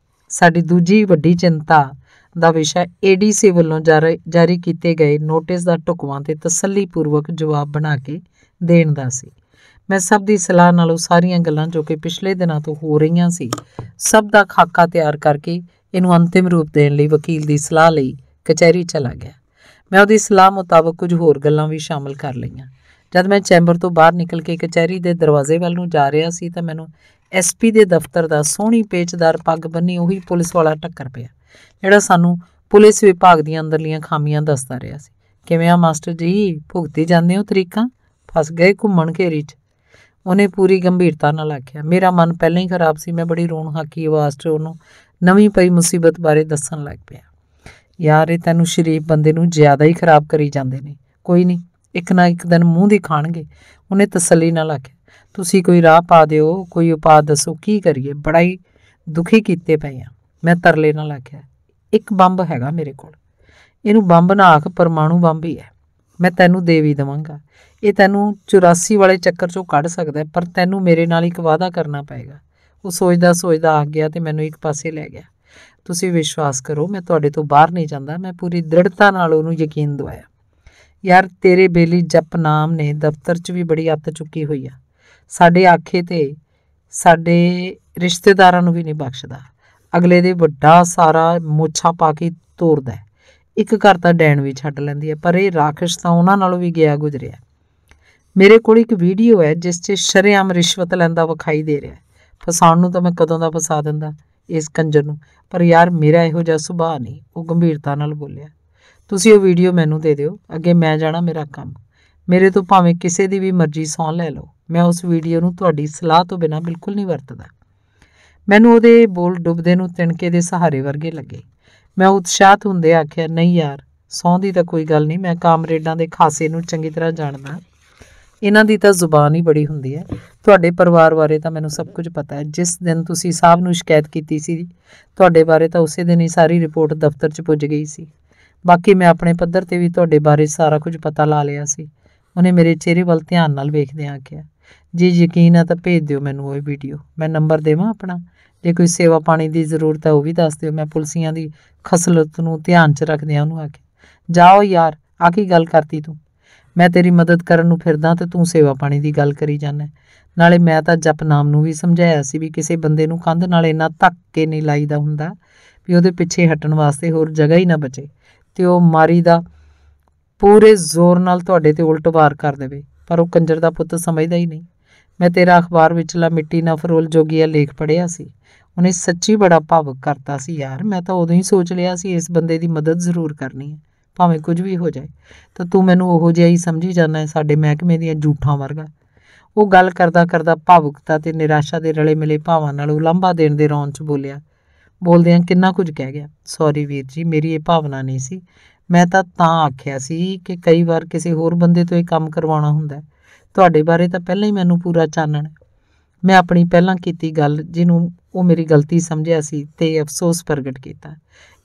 ਸਾਡੀ ਦੂਜੀ ਵੱਡੀ ਚਿੰਤਾ ਦਾ ਵਿਸ਼ਾ ADC ਵੱਲੋਂ ਜਾਰੀ ਕੀਤੇ ਗਏ ਨੋਟਿਸ ਦਾ ਢੁਕਵਾਂ ਤੇ ਤਸੱਲੀਪੂਰਵਕ ਜਵਾਬ ਬਣਾ ਕੇ ਦੇਣ ਦਾ ਸੀ। ਮੈਂ ਸਭ ਦੀ ਸਲਾਹ ਨਾਲ ਉਹ ਸਾਰੀਆਂ ਗੱਲਾਂ ਜੋ ਕਿ ਪਿਛਲੇ ਦਿਨਾਂ ਤੋਂ ਹੋ ਰਹੀਆਂ ਸੀ, ਸਭ ਦਾ ਖਾਕਾ ਤਿਆਰ ਕਰਕੇ ਇਹਨੂੰ ਅੰਤਿਮ ਰੂਪ ਦੇਣ ਲਈ ਵਕੀਲ ਦੀ ਸਲਾਹ ਲਈ ਕਚਹਿਰੀ ਚਲਾ ਗਿਆ। ਮੈਂ ਉਹਦੀ ਸਲਾਹ ਮੁਤਾਬਕ ਕੁਝ ਹੋਰ ਗੱਲਾਂ ਵੀ ਸ਼ਾਮਲ ਕਰ ਲਈਆਂ। ਜਦ ਮੈਂ ਚੈਂਬਰ ਤੋਂ ਬਾਹਰ ਨਿਕਲ ਕੇ ਕਚਹਿਰੀ ਦੇ ਦਰਵਾਜ਼ੇ ਵੱਲ ਨੂੰ ਜਾ ਰਿਹਾ ਸੀ ਤਾਂ ਮੈਨੂੰ SP ਦੇ ਦਫ਼ਤਰ ਦਾ ਸੋਹਣੀ ਪੇਚਦਾਰ ਪੱਗ ਬੰਨੀ ਉਹੀ ਪੁਲਿਸ ਵਾਲਾ ਟੱਕਰ ਪਿਆ, ਜਿਹੜਾ ਸਾਨੂੰ ਪੁਲਿਸ ਵਿਭਾਗ ਦੀਆਂ ਅੰਦਰਲੀਆਂ ਖਾਮੀਆਂ ਦੱਸਦਾ ਰਿਹਾ ਸੀ। ਕਿਵੇਂ ਆ ਮਾਸਟਰ ਜੀ, ਭੁਗਤੀ ਜਾਂਦੇ ਹੋ ਤਰੀਕਾਂ, ਫਸ ਗਏ ਘੁੰਮਣ ਘੇਰੀ 'ਚ, ਉਹਨੇ ਪੂਰੀ ਗੰਭੀਰਤਾ ਨਾਲ ਆਖਿਆ। ਮੇਰਾ ਮਨ ਪਹਿਲਾਂ ਹੀ ਖਰਾਬ ਸੀ। ਮੈਂ ਬੜੀ ਰੋਣ ਹਾਕੀ ਆਵਾਜ਼ 'ਚ ਉਹਨੂੰ ਨਵੀਂ ਪਈ ਮੁਸੀਬਤ ਬਾਰੇ ਦੱਸਣ ਲੱਗ ਪਿਆ। ਯਾਰ, ਇਹ ਤੈਨੂੰ ਸ਼ਰੀਫ ਬੰਦੇ ਨੂੰ ਜ਼ਿਆਦਾ ਹੀ ਖਰਾਬ ਕਰੀ ਜਾਂਦੇ ਨੇ। ਕੋਈ ਨਹੀਂ, ਇੱਕ ਨਾ ਇੱਕ ਦਿਨ ਮੂੰਹ ਦਿਖਾਣਗੇ, ਉਹਨੇ ਤਸੱਲੀ ਨਾਲ ਆਖਿਆ। ਤੁਸੀਂ ਕੋਈ ਰਾਹ ਪਾ ਦਿਓ, ਕੋਈ ਉਪਾਅ ਦੱਸੋ, ਕੀ ਕਰੀਏ, ਬੜਾ ਹੀ ਦੁਖੀ ਕੀਤੇ ਪਏ ਆ। ਮੈਂ ਤਰਲੇ ਨਾਲ ਆਖਿਆ। ਇੱਕ ਬੰਬ ਹੈਗਾ ਮੇਰੇ ਕੋਲ, ਇਹਨੂੰ ਬੰਬ ਨਾ ਆਖ, ਪਰਮਾਣੂ ਬੰਬ ਹੀ ਹੈ। ਮੈਂ ਤੈਨੂੰ ਦੇ ਵੀ ਦੇਵਾਂਗਾ। ਇਹ ਤੈਨੂੰ 84 ਵਾਲੇ ਚੱਕਰ 'ਚੋਂ ਕੱਢ ਸਕਦਾ, ਪਰ ਤੈਨੂੰ ਮੇਰੇ ਨਾਲ ਇੱਕ ਵਾਅਦਾ ਕਰਨਾ ਪਏਗਾ। ਉਹ ਸੋਚਦਾ ਆ ਗਿਆ ਤੇ ਮੈਨੂੰ ਇੱਕ ਪਾਸੇ ਲੈ ਗਿਆ। ਤੁਸੀਂ ਵਿਸ਼ਵਾਸ ਕਰੋ, ਮੈਂ ਤੁਹਾਡੇ ਤੋਂ ਬਾਹਰ ਨਹੀਂ ਜਾਂਦਾ। ਮੈਂ ਪੂਰੀ ਦ੍ਰਿੜਤਾ ਨਾਲ ਉਹਨੂੰ ਯਕੀਨ ਦਿਵਾਇਆ। ਯਾਰ, ਤੇਰੇ ਬੇਲੀ ਜਪਨਾਮ ਨੇ ਦਫ਼ਤਰ 'ਚ ਵੀ ਬੜੀ ਅੱਤ ਚੁੱਕੀ ਹੋਈ ਆ। ਸਾਡੇ ਆਖੇ ਤੇ ਸਾਡੇ ਰਿਸ਼ਤੇਦਾਰਾਂ ਨੂੰ ਵੀ ਨਹੀਂ ਬਖਸ਼ਦਾ। ਅਗਲੇ ਦੇ ਵੱਡਾ ਸਾਰਾ ਮੋਛਾ ਪਾ ਕੇ ਤੋਰਦਾ। ਇੱਕ ਘਰ ਤਾਂ ਡੈਣ ਵੀ ਛੱਡ ਲੈਂਦੀ ਹੈ, ਪਰ ਇਹ ਰਾਖਸ਼ ਤਾਂ ਉਹਨਾਂ ਨਾਲੋਂ ਵੀ ਗਿਆ ਗੁਜ਼ਰਿਆ। ਮੇਰੇ ਕੋਲ ਇੱਕ ਵੀਡੀਓ ਹੈ ਜਿਸ 'ਚ ਸ਼ਰੇਆਮ ਰਿਸ਼ਵਤ ਲੈਂਦਾ ਵਿਖਾਈ ਦੇ ਰਿਹਾ। ਫਸਾਉਣ ਨੂੰ ਤਾਂ ਮੈਂ ਕਦੋਂ ਦਾ ਫਸਾ ਦਿੰਦਾ ਇਸ ਕੰਜਰ ਨੂੰ, ਪਰ ਯਾਰ ਮੇਰਾ ਇਹੋ ਜਿਹਾ ਸੁਭਾਅ ਨਹੀਂ। ਉਹ ਗੰਭੀਰਤਾ ਨਾਲ ਬੋਲਿਆ। ਤੁਸੀਂ ਉਹ ਵੀਡੀਓ ਮੈਨੂੰ ਦੇ ਦਿਓ, ਅੱਗੇ ਮੈਂ ਜਾਣਾ, ਮੇਰਾ ਕੰਮ। ਮੇਰੇ ਤੋਂ ਭਾਵੇਂ ਕਿਸੇ ਦੀ ਵੀ ਮਰਜ਼ੀ ਸਹੁੰ ਲੈ ਲਓ, ਮੈਂ ਉਸ ਵੀਡੀਓ ਨੂੰ ਤੁਹਾਡੀ ਸਲਾਹ ਤੋਂ ਬਿਨਾਂ ਬਿਲਕੁਲ ਨਹੀਂ ਵਰਤਦਾ। ਮੈਨੂੰ ਉਹਦੇ ਬੋਲ ਡੁੱਬਦੇ ਨੂੰ ਤਿਣਕੇ ਦੇ ਸਹਾਰੇ ਵਰਗੇ ਲੱਗੇ। ਮੈਂ ਉਤਸ਼ਾਹਤ ਹੁੰਦੇ ਆਖਿਆ, ਨਹੀਂ ਯਾਰ, ਸਹੁੰ ਦੀ ਤਾਂ ਕੋਈ ਗੱਲ ਨਹੀਂ, ਮੈਂ ਕਾਮਰੇਡਾਂ ਦੇ ਖਾਸੇ ਨੂੰ ਚੰਗੀ ਤਰ੍ਹਾਂ ਜਾਣਦਾ। ਇਹਨਾਂ ਦੀ ਤਾਂ ਜ਼ੁਬਾਨ ਹੀ ਬੜੀ ਹੁੰਦੀ ਹੈ। ਤੁਹਾਡੇ ਪਰਿਵਾਰ ਬਾਰੇ ਤਾਂ ਮੈਨੂੰ ਸਭ ਕੁਝ ਪਤਾ ਹੈ। ਜਿਸ ਦਿਨ ਤੁਸੀਂ ਸਾਹਿਬ ਨੂੰ ਸ਼ਿਕਾਇਤ ਕੀਤੀ ਸੀ ਤੁਹਾਡੇ ਬਾਰੇ, ਤਾਂ ਉਸੇ ਦਿਨ ਹੀ ਸਾਰੀ ਰਿਪੋਰਟ ਦਫ਼ਤਰ 'ਚ ਪੁੱਜ ਗਈ ਸੀ। ਬਾਕੀ ਮੈਂ ਆਪਣੇ ਪੱਧਰ 'ਤੇ ਵੀ ਤੁਹਾਡੇ ਬਾਰੇ ਸਾਰਾ ਕੁਝ ਪਤਾ ਲਾ ਲਿਆ ਸੀ। ਉਹਨੇ ਮੇਰੇ ਚਿਹਰੇ ਵੱਲ ਧਿਆਨ ਨਾਲ ਵੇਖਦਿਆਂ ਆਖਿਆ, ਜੇ ਯਕੀਨ ਹੈ ਤਾਂ ਭੇਜ ਦਿਓ ਮੈਨੂੰ ਉਹ ਵੀਡੀਓ। ਮੈਂ ਨੰਬਰ ਦੇਵਾਂ ਆਪਣਾ? ਜੇ ਕੋਈ ਸੇਵਾ ਪਾਣੀ ਦੀ ਜ਼ਰੂਰਤ ਹੈ ਉਹ ਵੀ ਦੱਸ ਦਿਓ। ਮੈਂ ਪੁਲਿਸੀਆਂ ਦੀ ਖਸਲਤ ਨੂੰ ਧਿਆਨ 'ਚ ਰੱਖਦਿਆਂ ਉਹਨੂੰ ਆਖਿਆ, ਜਾਓ ਯਾਰ, ਆ ਕੀ ਗੱਲ ਕਰਤੀ ਤੂੰ? ਮੈਂ ਤੇਰੀ ਮਦਦ ਕਰਨ ਨੂੰ ਫਿਰਦਾ ਤੇ ਤੂੰ ਸੇਵਾ ਪਾਣੀ ਦੀ ਗੱਲ ਕਰੀ ਜਾਂਦਾ। ਨਾਲੇ ਮੈਂ ਤਾਂ ਜਪਨਾਮ ਨੂੰ ਵੀ ਸਮਝਾਇਆ ਸੀ ਵੀ ਕਿਸੇ ਬੰਦੇ ਨੂੰ ਕੰਧ ਨਾਲ ਇੰਨਾ ਧੱਕ ਕੇ ਨਹੀਂ ਲਾਈਦਾ ਹੁੰਦਾ ਵੀ ਉਹਦੇ ਪਿੱਛੇ ਹਟਣ ਵਾਸਤੇ ਹੋਰ ਜਗ੍ਹਾ ਹੀ ਨਾ ਬਚੇ ਤੇ ਉਹ ਮਾਰੀ ਦਾ ਪੂਰੇ ਜ਼ੋਰ ਨਾਲ ਤੁਹਾਡੇ ਤੇ ਉਲਟ ਵਾਰ ਕਰ ਦੇਵੇ। ਪਰ ਉਹ ਕੰਜਰ ਦਾ ਪੁੱਤ ਸਮਝਦਾ ਹੀ ਨਹੀਂ। ਮੈਂ ਤੇਰਾ ਅਖਬਾਰ ਵਿਚਲਾ ਮਿੱਟੀ ਨਾ ਫਰੋਲ ਜੋਗੀਆ ਲੇਖ ਪੜ੍ਹਿਆ ਸੀ। ਉਹਨੇ ਸੱਚੀ ਬੜਾ ਭਾਵੁਕ ਕਰਤਾ ਸੀ ਯਾਰ। ਮੈਂ ਤਾਂ ਉਦੋਂ ਹੀ ਸੋਚ ਲਿਆ ਸੀ ਇਸ ਬੰਦੇ ਦੀ ਮਦਦ ਜ਼ਰੂਰ ਕਰਨੀ ਹੈ, ਭਾਵੇਂ ਕੁਝ ਵੀ ਹੋ ਜਾਏ। ਤਾਂ ਤੂੰ ਮੈਨੂੰ ਉਹੋ ਜਿਹਾ ਹੀ ਸਮਝੀ ਜਾਂਦਾ ਹੈ, ਸਾਡੇ ਮਹਿਕਮੇ ਦੀਆਂ ਝੂਠਾਂ ਵਰਗਾ। ਉਹ ਗੱਲ ਕਰਦਾ ਕਰਦਾ ਭਾਵੁਕਤਾ ਤੇ ਨਿਰਾਸ਼ਾ ਦੇ ਰਲੇ ਮਿਲੇ ਭਾਵਾਂ ਨਾਲ ਉਲਾਂਭਾ ਦੇਣ ਦੇ ਰੌਣ 'ਚ ਬੋਲਦਿਆਂ ਕਿੰਨਾ ਕੁਝ ਕਹਿ ਗਿਆ। ਸੌਰੀ ਵੀਰ ਜੀ, ਮੇਰੀ ਇਹ ਭਾਵਨਾ ਨਹੀਂ ਸੀ। ਮੈਂ ਤਾਂ ਆਖਿਆ ਸੀ ਕਿ ਕਈ ਵਾਰ ਕਿਸੇ ਹੋਰ ਬੰਦੇ ਤੋਂ ਇਹ ਕੰਮ ਕਰਵਾਉਣਾ ਹੁੰਦਾ। ਤੁਹਾਡੇ ਬਾਰੇ ਤਾਂ ਪਹਿਲਾਂ ਹੀ ਮੈਨੂੰ ਪੂਰਾ ਚਾਨਣ ਹੈ। ਮੈਂ ਆਪਣੀ ਪਹਿਲਾਂ ਕੀਤੀ ਗੱਲ, ਜਿਹਨੂੰ ਉਹ ਮੇਰੀ ਗਲਤੀ ਸਮਝਿਆ ਸੀ, ਤੇ ਅਫਸੋਸ ਪ੍ਰਗਟ ਕੀਤਾ।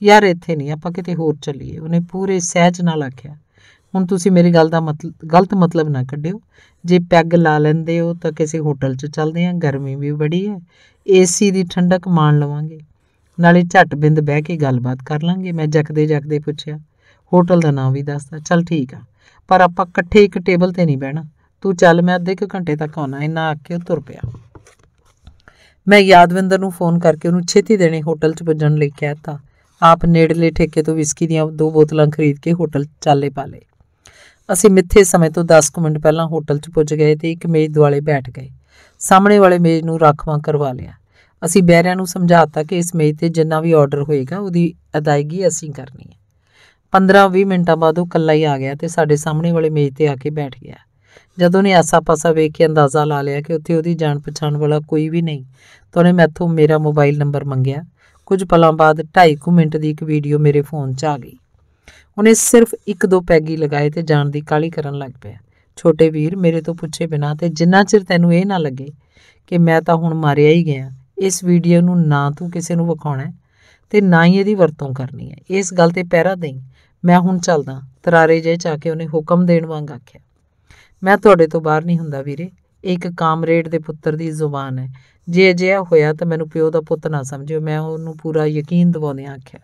ਯਾਰ ਇੱਥੇ ਨਹੀਂ, ਆਪਾਂ ਕਿਤੇ ਹੋਰ ਚੱਲੀਏ, ਉਹਨੇ ਪੂਰੇ ਸਹਿਜ ਨਾਲ ਆਖਿਆ। ਹੁਣ ਤੁਸੀਂ ਮੇਰੀ ਗੱਲ ਦਾ ਗਲਤ ਮਤਲਬ ਨਾ ਕੱਢਿਓ। ਜੇ ਪੈਗ ਲਾ ਲੈਂਦੇ ਹੋ ਤਾਂ ਕਿਸੇ ਹੋਟਲ 'ਚ ਚੱਲਦੇ ਹਾਂ, ਗਰਮੀ ਵੀ ਬੜੀ ਹੈ, ਏਸੀ ਦੀ ਠੰਡਕ ਮਾਣ ਲਵਾਂਗੇ, ਨਾਲੇ ਝੱਟ ਬਿੰਦ ਬਹਿ ਕੇ ਗੱਲਬਾਤ ਕਰ ਲਾਂਗੇ। ਮੈਂ ਜਗਦੇ ਪੁੱਛਿਆ, ਹੋਟਲ ਦਾ ਨਾਂ ਵੀ ਦੱਸਦਾ। ਚੱਲ ਠੀਕ ਆ, ਪਰ ਆਪਾਂ ਇਕੱਠੇ ਇੱਕ ਟੇਬਲ 'ਤੇ ਨਹੀਂ ਬਹਿਣਾ। ਤੂੰ ਚੱਲ, ਮੈਂ ਅੱਧੇ ਕੁ ਘੰਟੇ ਤੱਕ ਆਉਣਾ। ਇੰਨਾ ਆਖ ਕੇ ਉਹ ਤੁਰ ਪਿਆ। ਮੈਂ ਯਾਦਵਿੰਦਰ ਨੂੰ ਫੋਨ ਕਰਕੇ ਉਹਨੂੰ ਛੇਤੀ ਦੇਣੇ ਹੋਟਲ 'ਚ ਪੁੱਜਣ ਲਈ ਕਹਿ ਦਿੱਤਾ। ਆਪ ਨੇੜਲੇ ਠੇਕੇ ਤੋਂ ਵਿਸਕੀ ਦੀਆਂ 2 ਬੋਤਲਾਂ ਖਰੀਦ ਕੇ ਹੋਟਲ ਚਾਲੇ ਪਾ ਲਏ। ਅਸੀਂ ਮਿੱਥੇ ਸਮੇਂ ਤੋਂ 10 ਕੁ ਮਿੰਟ ਪਹਿਲਾਂ ਹੋਟਲ 'ਚ ਪੁੱਜ ਗਏ ਤੇ ਇੱਕ ਮੇਜ਼ ਦੁਆਲੇ ਬੈਠ ਗਏ। ਸਾਹਮਣੇ ਵਾਲੇ ਮੇਜ਼ ਨੂੰ ਰਾਖਵਾਂ ਕਰਵਾ ਲਿਆ। ਅਸੀਂ ਬਹਿਰਿਆਂ ਨੂੰ ਸਮਝਾਤਾ ਕਿ ਇਸ ਮੇਜ਼ 'ਤੇ ਜਿੰਨਾ ਵੀ ਆਰਡਰ ਹੋਏਗਾ ਉਹਦੀ ਅਦਾਇਗੀ ਅਸੀਂ ਕਰਨੀ ਹੈ। 15-20 ਮਿੰਟਾਂ ਬਾਅਦ ਉਹ ਇਕੱਲਾ ਹੀ ਆ ਗਿਆ ਤੇ ਸਾਡੇ ਸਾਹਮਣੇ ਵਾਲੇ ਮੇਜ਼ 'ਤੇ ਆ ਕੇ ਬੈਠ ਗਿਆ। ਜਦੋਂ ਉਹਨੇ ਆਸਾ-ਪਾਸਾ ਵੇਖ ਕੇ ਅੰਦਾਜ਼ਾ ਲਾ ਲਿਆ ਕਿ ਉੱਥੇ ਉਹਦੀ ਜਾਣ ਪਛਾਣ ਵਾਲਾ ਕੋਈ ਵੀ ਨਹੀਂ, ਤਾਂ ਉਹਨੇ ਮੈਥੋਂ ਮੇਰਾ ਮੋਬਾਈਲ ਨੰਬਰ ਮੰਗਿਆ। ਕੁਝ ਪਲਾਂ ਬਾਅਦ 2.5 ਮਿੰਟ ਦੀ ਇੱਕ ਵੀਡੀਓ ਮੇਰੇ ਫੋਨ 'ਚ ਆ ਗਈ। ਉਹਨੇ ਸਿਰਫ 1-2 ਪੈਗ ਹੀ ਲਗਾਏ ਤੇ ਜਾਣ ਦੀ ਕਾਹਲੀ ਕਰਨ ਲੱਗ ਪਿਆ। ਛੋਟੇ ਵੀਰ, ਮੇਰੇ ਤੋਂ ਪੁੱਛੇ ਬਿਨਾਂ ਤੇ ਜਿੰਨਾ ਚਿਰ ਤੈਨੂੰ ਇਹ ਨਾ ਲੱਗੇ ਕਿ ਮੈਂ ਤਾਂ ਹੁਣ ਮਾਰਿਆ ਹੀ ਗਿਆ, ਇਸ ਵੀਡੀਓ ਨੂੰ ਨਾ ਤੂੰ ਕਿਸੇ ਨੂੰ ਵਿਖਾਉਣਾ ਤੇ ਨਾ ਹੀ ਇਹਦੀ ਵਰਤੋਂ ਕਰਨੀ ਹੈ। ਇਸ ਗੱਲ ਤੇ ਪਹਿਰਾ ਦੇਈਂ। ਮੈਂ ਹੁਣ ਚੱਲਦਾ। ਤਰਾਰੇ ਜਿਹੇ 'ਚ ਆ ਕੇ ਉਹਨੇ ਹੁਕਮ ਦੇਣ ਵਾਂਗ ਆਖਿਆ। ਮੈਂ ਤੁਹਾਡੇ ਤੋਂ ਬਾਹਰ ਨਹੀਂ ਹੁੰਦਾ ਵੀਰੇ। ਇੱਕ ਕਾਮਰੇਡ ਦੇ ਪੁੱਤਰ ਦੀ ਜ਼ੁਬਾਨ ਹੈ। ਜੇ ਅਜਿਹਾ ਹੋਇਆ ਤਾਂ ਮੈਨੂੰ ਪਿਓ ਦਾ ਪੁੱਤ ਨਾ ਸਮਝਿਓ। ਮੈਂ ਉਹਨੂੰ ਪੂਰਾ ਯਕੀਨ ਦਿਵਾਉਂਦਿਆਂ ਆਖਿਆ।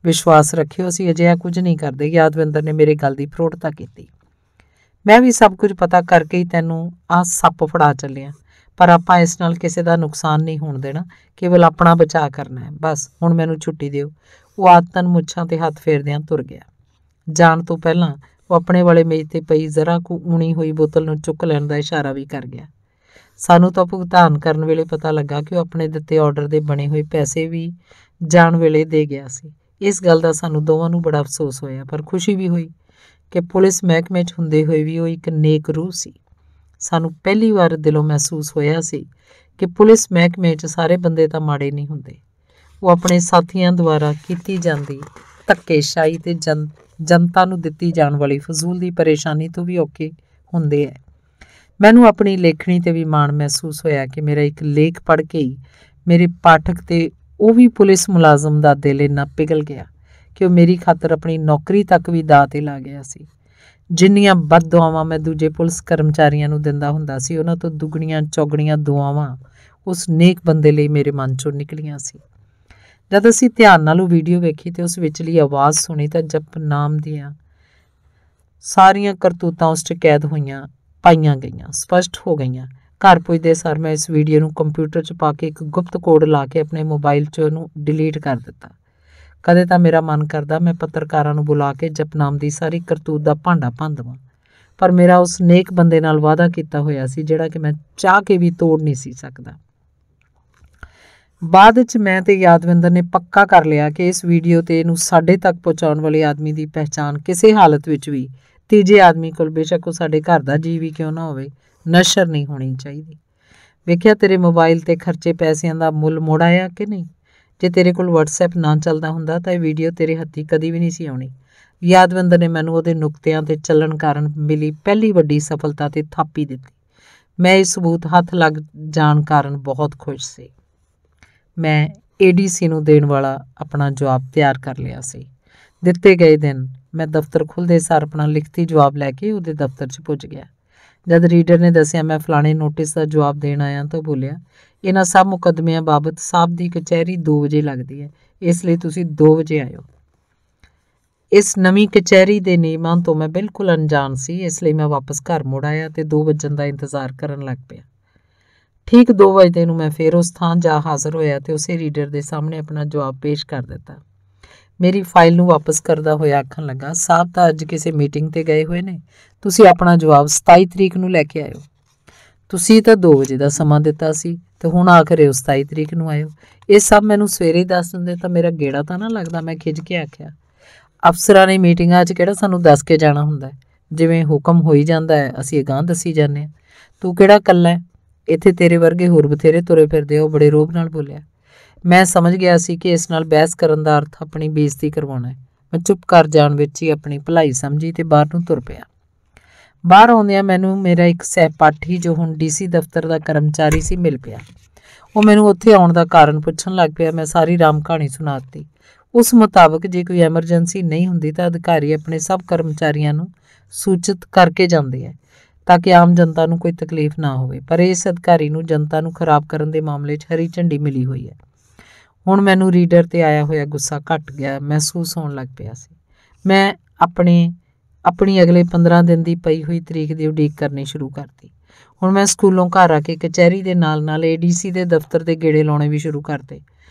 ਵਿਸ਼ਵਾਸ ਰੱਖਿਓ, ਅਸੀਂ ਅਜਿਹਾ ਕੁਝ ਨਹੀਂ ਕਰਦੇ। ਯਾਦਵਿੰਦਰ ਨੇ ਮੇਰੇ ਗੱਲ ਦੀ ਪ੍ਰੋੜਤਾ ਕੀਤੀ। ਮੈਂ ਵੀ ਸਭ ਕੁਝ ਪਤਾ ਕਰਕੇ ਹੀ ਤੈਨੂੰ ਆਹ ਸੱਪ ਫੜਾ ਚੱਲਿਆ, ਪਰ ਆਪਾਂ ਇਸ ਨਾਲ ਕਿਸੇ ਦਾ ਨੁਕਸਾਨ ਨਹੀਂ ਹੋਣ ਦੇਣਾ, ਕੇਵਲ ਆਪਣਾ ਬਚਾਅ ਕਰਨਾ ਹੈ। ਬਸ ਹੁਣ ਮੈਨੂੰ ਛੁੱਟੀ ਦਿਓ। ਉਹ ਆਦਤਨ ਮੁੱਛਾਂ ਤੇ ਹੱਥ ਫੇਰਦਿਆਂ ਤੁਰ ਗਿਆ। ਜਾਣ ਤੋਂ ਪਹਿਲਾਂ ਉਹ ਆਪਣੇ ਵਾਲੇ ਮੇਜ਼ ਤੇ ਪਈ ਜ਼ਰਾ ਕੁ ਉਣੀ ਹੋਈ ਬੋਤਲ ਨੂੰ ਚੁੱਕ ਲੈਣ ਦਾ ਇਸ਼ਾਰਾ ਵੀ ਕਰ ਗਿਆ। ਸਾਨੂੰ ਤਾਂ ਭੁਗਤਾਨ ਕਰਨ ਵੇਲੇ ਪਤਾ ਲੱਗਾ ਕਿ ਉਹ ਆਪਣੇ ਦਿੱਤੇ ਆਰਡਰ ਦੇ ਬਣੇ ਹੋਏ ਪੈਸੇ ਵੀ ਜਾਣ ਵੇਲੇ ਦੇ ਗਿਆ ਸੀ। ਇਸ ਗੱਲ ਦਾ ਸਾਨੂੰ ਦੋਵਾਂ ਨੂੰ ਬੜਾ ਅਫਸੋਸ ਹੋਇਆ, ਪਰ ਖੁਸ਼ੀ ਵੀ ਹੋਈ ਕਿ ਪੁਲਿਸ ਮਹਿਕਮੇ 'ਚ ਹੁੰਦੇ ਹੋਏ ਵੀ ਉਹ ਇੱਕ ਨੇਕ ਰੂਹ ਸੀ। ਸਾਨੂੰ ਪਹਿਲੀ ਵਾਰ ਦਿਲੋਂ ਮਹਿਸੂਸ ਹੋਇਆ ਸੀ ਕਿ ਪੁਲਿਸ ਮਹਿਕਮੇ 'ਚ ਸਾਰੇ ਬੰਦੇ ਤਾਂ ਮਾੜੇ ਨਹੀਂ ਹੁੰਦੇ। ਉਹ ਆਪਣੇ ਸਾਥੀਆਂ ਦੁਆਰਾ ਕੀਤੀ ਜਾਂਦੀ ਧੱਕੇਸ਼ਾਹੀ ਤੇ ਜਨਤਾ ਨੂੰ ਦਿੱਤੀ ਜਾਣ ਵਾਲੀ ਫਜ਼ੂਲ ਦੀ ਪਰੇਸ਼ਾਨੀ ਤੋਂ ਵੀ ਔਖੇ ਹੁੰਦੇ ਹੈ। ਮੈਨੂੰ ਆਪਣੀ ਲੇਖਣੀ 'ਤੇ ਵੀ ਮਾਣ ਮਹਿਸੂਸ ਹੋਇਆ ਕਿ ਮੇਰਾ ਇੱਕ ਲੇਖ ਪੜ੍ਹ ਕੇ ਹੀ ਮੇਰੇ ਪਾਠਕ ਤੇ ਉਹ ਵੀ ਪੁਲਿਸ ਮੁਲਾਜ਼ਮ ਦਾ ਦਿਲ ਇੰਨਾ ਪਿਘਲ ਗਿਆ ਕਿ ਉਹ ਮੇਰੀ ਖਾਤਰ ਆਪਣੀ ਨੌਕਰੀ ਤੱਕ ਵੀ ਦਾਅ 'ਤੇ ਲਾ ਗਿਆ ਸੀ। ਜਿੰਨੀਆਂ ਬਦਦੁਆਵਾਂ ਮੈਂ ਦੂਜੇ ਪੁਲਿਸ ਕਰਮਚਾਰੀਆਂ ਨੂੰ ਦਿੰਦਾ ਹੁੰਦਾ ਸੀ, ਉਹਨਾਂ ਤੋਂ ਦੁੱਗਣੀਆਂ ਚੌਗਣੀਆਂ ਦੁਆਵਾਂ ਉਸ ਨੇਕ ਬੰਦੇ ਲਈ ਮੇਰੇ ਮਨ 'ਚੋਂ ਨਿਕਲੀਆਂ ਸੀ। ਜਦ ਅਸੀਂ ਧਿਆਨ ਨਾਲ ਉਹ ਵੀਡੀਓ ਵੇਖੀ ਤੇ ਉਸ ਵਿਚਲੀ ਆਵਾਜ਼ ਸੁਣੀ ਤਾਂ ਜਪਨਾਮ ਦੀਆਂ ਸਾਰੀਆਂ ਕਰਤੂਤਾਂ ਉਸ 'ਚ ਕੈਦ ਪਾਈਆਂ ਗਈਆਂ, ਸਪਸ਼ਟ ਹੋ ਗਈਆਂ। ਘਰ ਪੁੱਜਦੇ ਸਾਰ ਮੈਂ ਇਸ ਵੀਡੀਓ ਨੂੰ ਕੰਪਿਊਟਰ 'ਚ ਪਾ ਕੇ ਇੱਕ ਗੁਪਤ ਕੋਡ ਲਾ ਕੇ ਆਪਣੇ ਮੋਬਾਈਲ 'ਚ ਉਹਨੂੰ ਡਿਲੀਟ ਕਰ ਦਿੱਤਾ। ਕਦੇ ਤਾਂ ਮੇਰਾ ਮਨ ਕਰਦਾ ਮੈਂ ਪੱਤਰਕਾਰਾਂ ਨੂੰ ਬੁਲਾ ਕੇ ਜਪਨਾਮ ਦੀ ਸਾਰੀ ਕਰਤੂਤ ਦਾ ਭਾਂਡਾ ਭੰਨ ਦੇਵਾਂ, ਪਰ ਮੇਰਾ ਉਸ ਨੇਕ ਬੰਦੇ ਨਾਲ ਵਾਅਦਾ ਕੀਤਾ ਹੋਇਆ ਸੀ ਜਿਹੜਾ ਕਿ ਮੈਂ ਚਾਹ ਕੇ ਵੀ ਤੋੜ ਨਹੀਂ ਸੀ ਸਕਦਾ। ਬਾਅਦ 'ਚ ਮੈਂ ਤੇ ਯਾਦਵਿੰਦਰ ਨੇ ਪੱਕਾ ਕਰ ਲਿਆ ਕਿ ਇਸ ਵੀਡੀਓ ਤੇ ਇਹਨੂੰ ਸਾਡੇ ਤੱਕ ਪਹੁੰਚਾਉਣ ਵਾਲੇ ਆਦਮੀ ਦੀ ਪਹਿਚਾਣ ਕਿਸੇ ਹਾਲਤ ਵਿੱਚ ਵੀ ਤੀਜੇ ਆਦਮੀ ਕੋਲ ਬੇਸ਼ੱਕ ਉਹ ਸਾਡੇ ਘਰ ਦਾ ਜੀਅ ਵੀ ਕਿਉਂ ਨਾ ਹੋਵੇ ਨਸ਼ਰ ਨਹੀਂ ਹੋਣੀ ਚਾਹੀਦੀ। ਵੇਖਿਆ ਤੇਰੇ ਮੋਬਾਈਲ ਤੇ ਖਰਚੇ ਪੈਸਿਆਂ ਦਾ ਮੁੱਲ ਮੁੜ ਆਇਆ ਕਿ ਨਹੀਂ? ਜੇ ਤੇਰੇ ਕੋਲ WhatsApp ਨਾ ਚੱਲਦਾ ਹੁੰਦਾ ਤਾਂ ਇਹ ਵੀਡੀਓ ਤੇਰੇ ਹੱਥੀਂ ਕਦੀ ਵੀ ਨਹੀਂ ਸੀ ਆਉਣੀ। ਯਾਦਵਿੰਦਰ ਨੇ ਮੈਨੂੰ ਉਹਦੇ ਨੁਕਤਿਆਂ ਤੇ ਚੱਲਣ ਕਾਰਨ ਮਿਲੀ ਪਹਿਲੀ ਵੱਡੀ ਸਫਲਤਾ ਤੇ ਥਾਪੀ ਦਿੱਤੀ। ਮੈਂ ਇਹ ਸਬੂਤ ਹੱਥ ਲੱਗ ਜਾਣ ਕਾਰਨ ਬਹੁਤ ਖੁਸ਼ ਸੀ। ਮੈਂ ADC ਨੂੰ ਦੇਣ ਵਾਲਾ ਆਪਣਾ ਜਵਾਬ ਤਿਆਰ ਕਰ ਲਿਆ ਸੀ। ਦਿੱਤੇ ਗਏ ਦਿਨ ਮੈਂ ਦਫ਼ਤਰ ਖੁੱਲ੍ਹਦੇ ਸਾਰ ਆਪਣਾ ਲਿਖਤੀ ਜਵਾਬ ਲੈ ਕੇ ਉਹਦੇ ਦਫ਼ਤਰ 'ਚ ਪੁੱਜ ਗਿਆ। ਜਦ ਰੀਡਰ ਨੇ ਦੱਸਿਆ ਮੈਂ ਫਲਾਣੇ ਨੋਟਿਸ ਦਾ ਜਵਾਬ ਦੇਣ ਆਇਆ ਤਾਂ ਬੋਲਿਆ, ਇਹਨਾਂ ਸਭ ਮੁਕੱਦਮਿਆਂ ਬਾਬਤ ਸਾਹਿਬ ਦੀ ਕਚਹਿਰੀ 2 ਵਜੇ ਲੱਗਦੀ ਹੈ, ਇਸ ਲਈ ਤੁਸੀਂ 2 ਵਜੇ ਆਇਓ। ਇਸ ਨਵੀਂ ਕਚਹਿਰੀ ਦੇ ਨਿਯਮਾਂ ਤੋਂ ਮੈਂ ਬਿਲਕੁਲ ਅਣਜਾਣ ਸੀ, ਇਸ ਲਈ ਮੈਂ ਵਾਪਸ ਘਰ ਮੁੜ ਆਇਆ ਤੇ 2 ਵਜਣ ਦਾ ਇੰਤਜ਼ਾਰ ਕਰਨ ਲੱਗ ਪਿਆ। ਠੀਕ 2 ਵਜੇ ਨੂੰ ਮੈਂ ਫਿਰ ਉਸ ਥਾਂ ਜਾ ਹਾਜ਼ਰ ਹੋਇਆ ਤੇ ਉਸੇ ਰੀਡਰ ਦੇ ਸਾਹਮਣੇ ਆਪਣਾ ਜਵਾਬ ਪੇਸ਼ ਕਰ ਦਿੱਤਾ। ਮੇਰੀ ਫਾਈਲ ਨੂੰ ਵਾਪਸ ਕਰਦਾ ਹੋਇਆ ਆਖਣ ਲੱਗਾ, ਸਾਹਿਬ ਤਾਂ ਅੱਜ ਕਿਸੇ ਮੀਟਿੰਗ ਤੇ ਗਏ ਹੋਏ ਨੇ, ਤੁਸੀਂ ਆਪਣਾ ਜਵਾਬ 27 ਤਰੀਕ ਨੂੰ ਲੈ ਕੇ ਆਇਓ। ਤੁਸੀਂ ਤਾਂ 2 ਵਜੇ ਦਾ ਸਮਾਂ ਦਿੱਤਾ ਸੀ ਤੇ ਹੁਣ ਆਖਰੇ 27 ਤਰੀਕ ਨੂੰ ਆਇਓ। ਇਹ ਸਭ ਮੈਨੂੰ ਸਵੇਰੇ ਹੀ ਦੱਸ ਦਿੰਦੇ ਤਾਂ ਮੇਰਾ ਗੇੜਾ ਤਾਂ ਨਾ ਲੱਗਦਾ। ਮੈਂ ਖਿੱਝ ਕੇ ਆਖਿਆ, ਅਫਸਰਾਂ ਨੇ ਮੀਟਿੰਗਾਂ 'ਚ ਕਿਹੜਾ ਸਾਨੂੰ ਦੱਸ ਕੇ ਜਾਣਾ ਹੁੰਦਾ, ਜਿਵੇਂ ਹੁਕਮ ਹੋਈ ਜਾਂਦਾ ਹੈ ਅਸੀਂ ਅਗਾਂਹ ਦੱਸੀ ਜਾਂਦੇ ਹਾਂ। ਤੂੰ ਕਿਹੜਾ ਇਕੱਲਾ ਹੈ, ਇੱਥੇ ਤੇਰੇ ਵਰਗੇ ਹੋਰ ਬਥੇਰੇ ਤੁਰੇ ਫਿਰਦੇ। ਉਹ ਬੜੇ ਰੋਹਬ ਨਾਲ ਬੋਲਿਆ। ਮੈਂ ਸਮਝ ਗਿਆ ਸੀ ਕਿ ਇਸ ਨਾਲ ਬਹਿਸ ਕਰਨ ਦਾ ਅਰਥ ਆਪਣੀ ਬੇਇੱਜ਼ਤੀ ਕਰਵਾਉਣਾ ਹੈ। ਮੈਂ ਚੁੱਪ ਕਰ ਜਾਣ ਵਿੱਚ ਹੀ ਆਪਣੀ ਭਲਾਈ ਸਮਝੀ ਤੇ ਬਾਹਰ ਨੂੰ ਤੁਰ ਪਿਆ। ਬਾਹਰ ਆਉਂਦਿਆਂ ਮੈਨੂੰ ਮੇਰਾ ਇੱਕ ਸਹਿਪਾਠੀ ਜੋ ਹੁਣ DC ਦਫ਼ਤਰ ਦਾ ਕਰਮਚਾਰੀ ਸੀ ਮਿਲ ਪਿਆ। ਉਹ ਮੈਨੂੰ ਉੱਥੇ ਆਉਣ ਦਾ ਕਾਰਨ ਪੁੱਛਣ ਲੱਗ ਪਿਆ। ਮੈਂ ਸਾਰੀ ਰਾਮ ਕਹਾਣੀ ਸੁਣਾ ਦਿੱਤੀ। ਉਸ ਮੁਤਾਬਕ ਜੇ ਕੋਈ ਐਮਰਜੈਂਸੀ ਨਹੀਂ ਹੁੰਦੀ ਤਾਂ ਅਧਿਕਾਰੀ ਆਪਣੇ ਸਭ ਕਰਮਚਾਰੀਆਂ ਨੂੰ ਸੂਚਿਤ ਕਰਕੇ ਜਾਂਦੇ ਹੈ ਤਾਂ ਕਿ ਆਮ ਜਨਤਾ ਨੂੰ ਕੋਈ ਤਕਲੀਫ ਨਾ ਹੋਵੇ, ਪਰ ਇਸ ਅਧਿਕਾਰੀ ਨੂੰ ਜਨਤਾ ਨੂੰ ਖਰਾਬ ਕਰਨ ਦੇ ਮਾਮਲੇ 'ਚ ਹਰੀ ਝੰਡੀ ਮਿਲੀ ਹੋਈ ਹੈ। ਹੁਣ ਮੈਨੂੰ ਰੀਡਰ ਤੇ ਆਇਆ ਹੋਇਆ ਗੁੱਸਾ ਘਟ ਗਿਆ ਮਹਿਸੂਸ ਹੋਣ ਲੱਗ ਪਿਆ ਸੀ। ਮੈਂ ਆਪਣੀ ਅਗਲੇ 15 ਦਿਨ ਦੀ ਪਈ ਹੋਈ ਤਰੀਕ ਦੀ ਉਡੀਕ ਕਰਨੀ ਸ਼ੁਰੂ ਕਰਤੀ। ਹੁਣ ਮੈਂ ਸਕੂਲੋਂ ਘਰ ਆ ਕੇ ਕਚਹਿਰੀ ਦੇ ਨਾਲ ADC ਦੇ ਦਫ਼ਤਰ ਦੇ ਗੇੜੇ ਲਾਉਣੇ ਵੀ ਸ਼ੁਰੂ ਕਰਤੇ।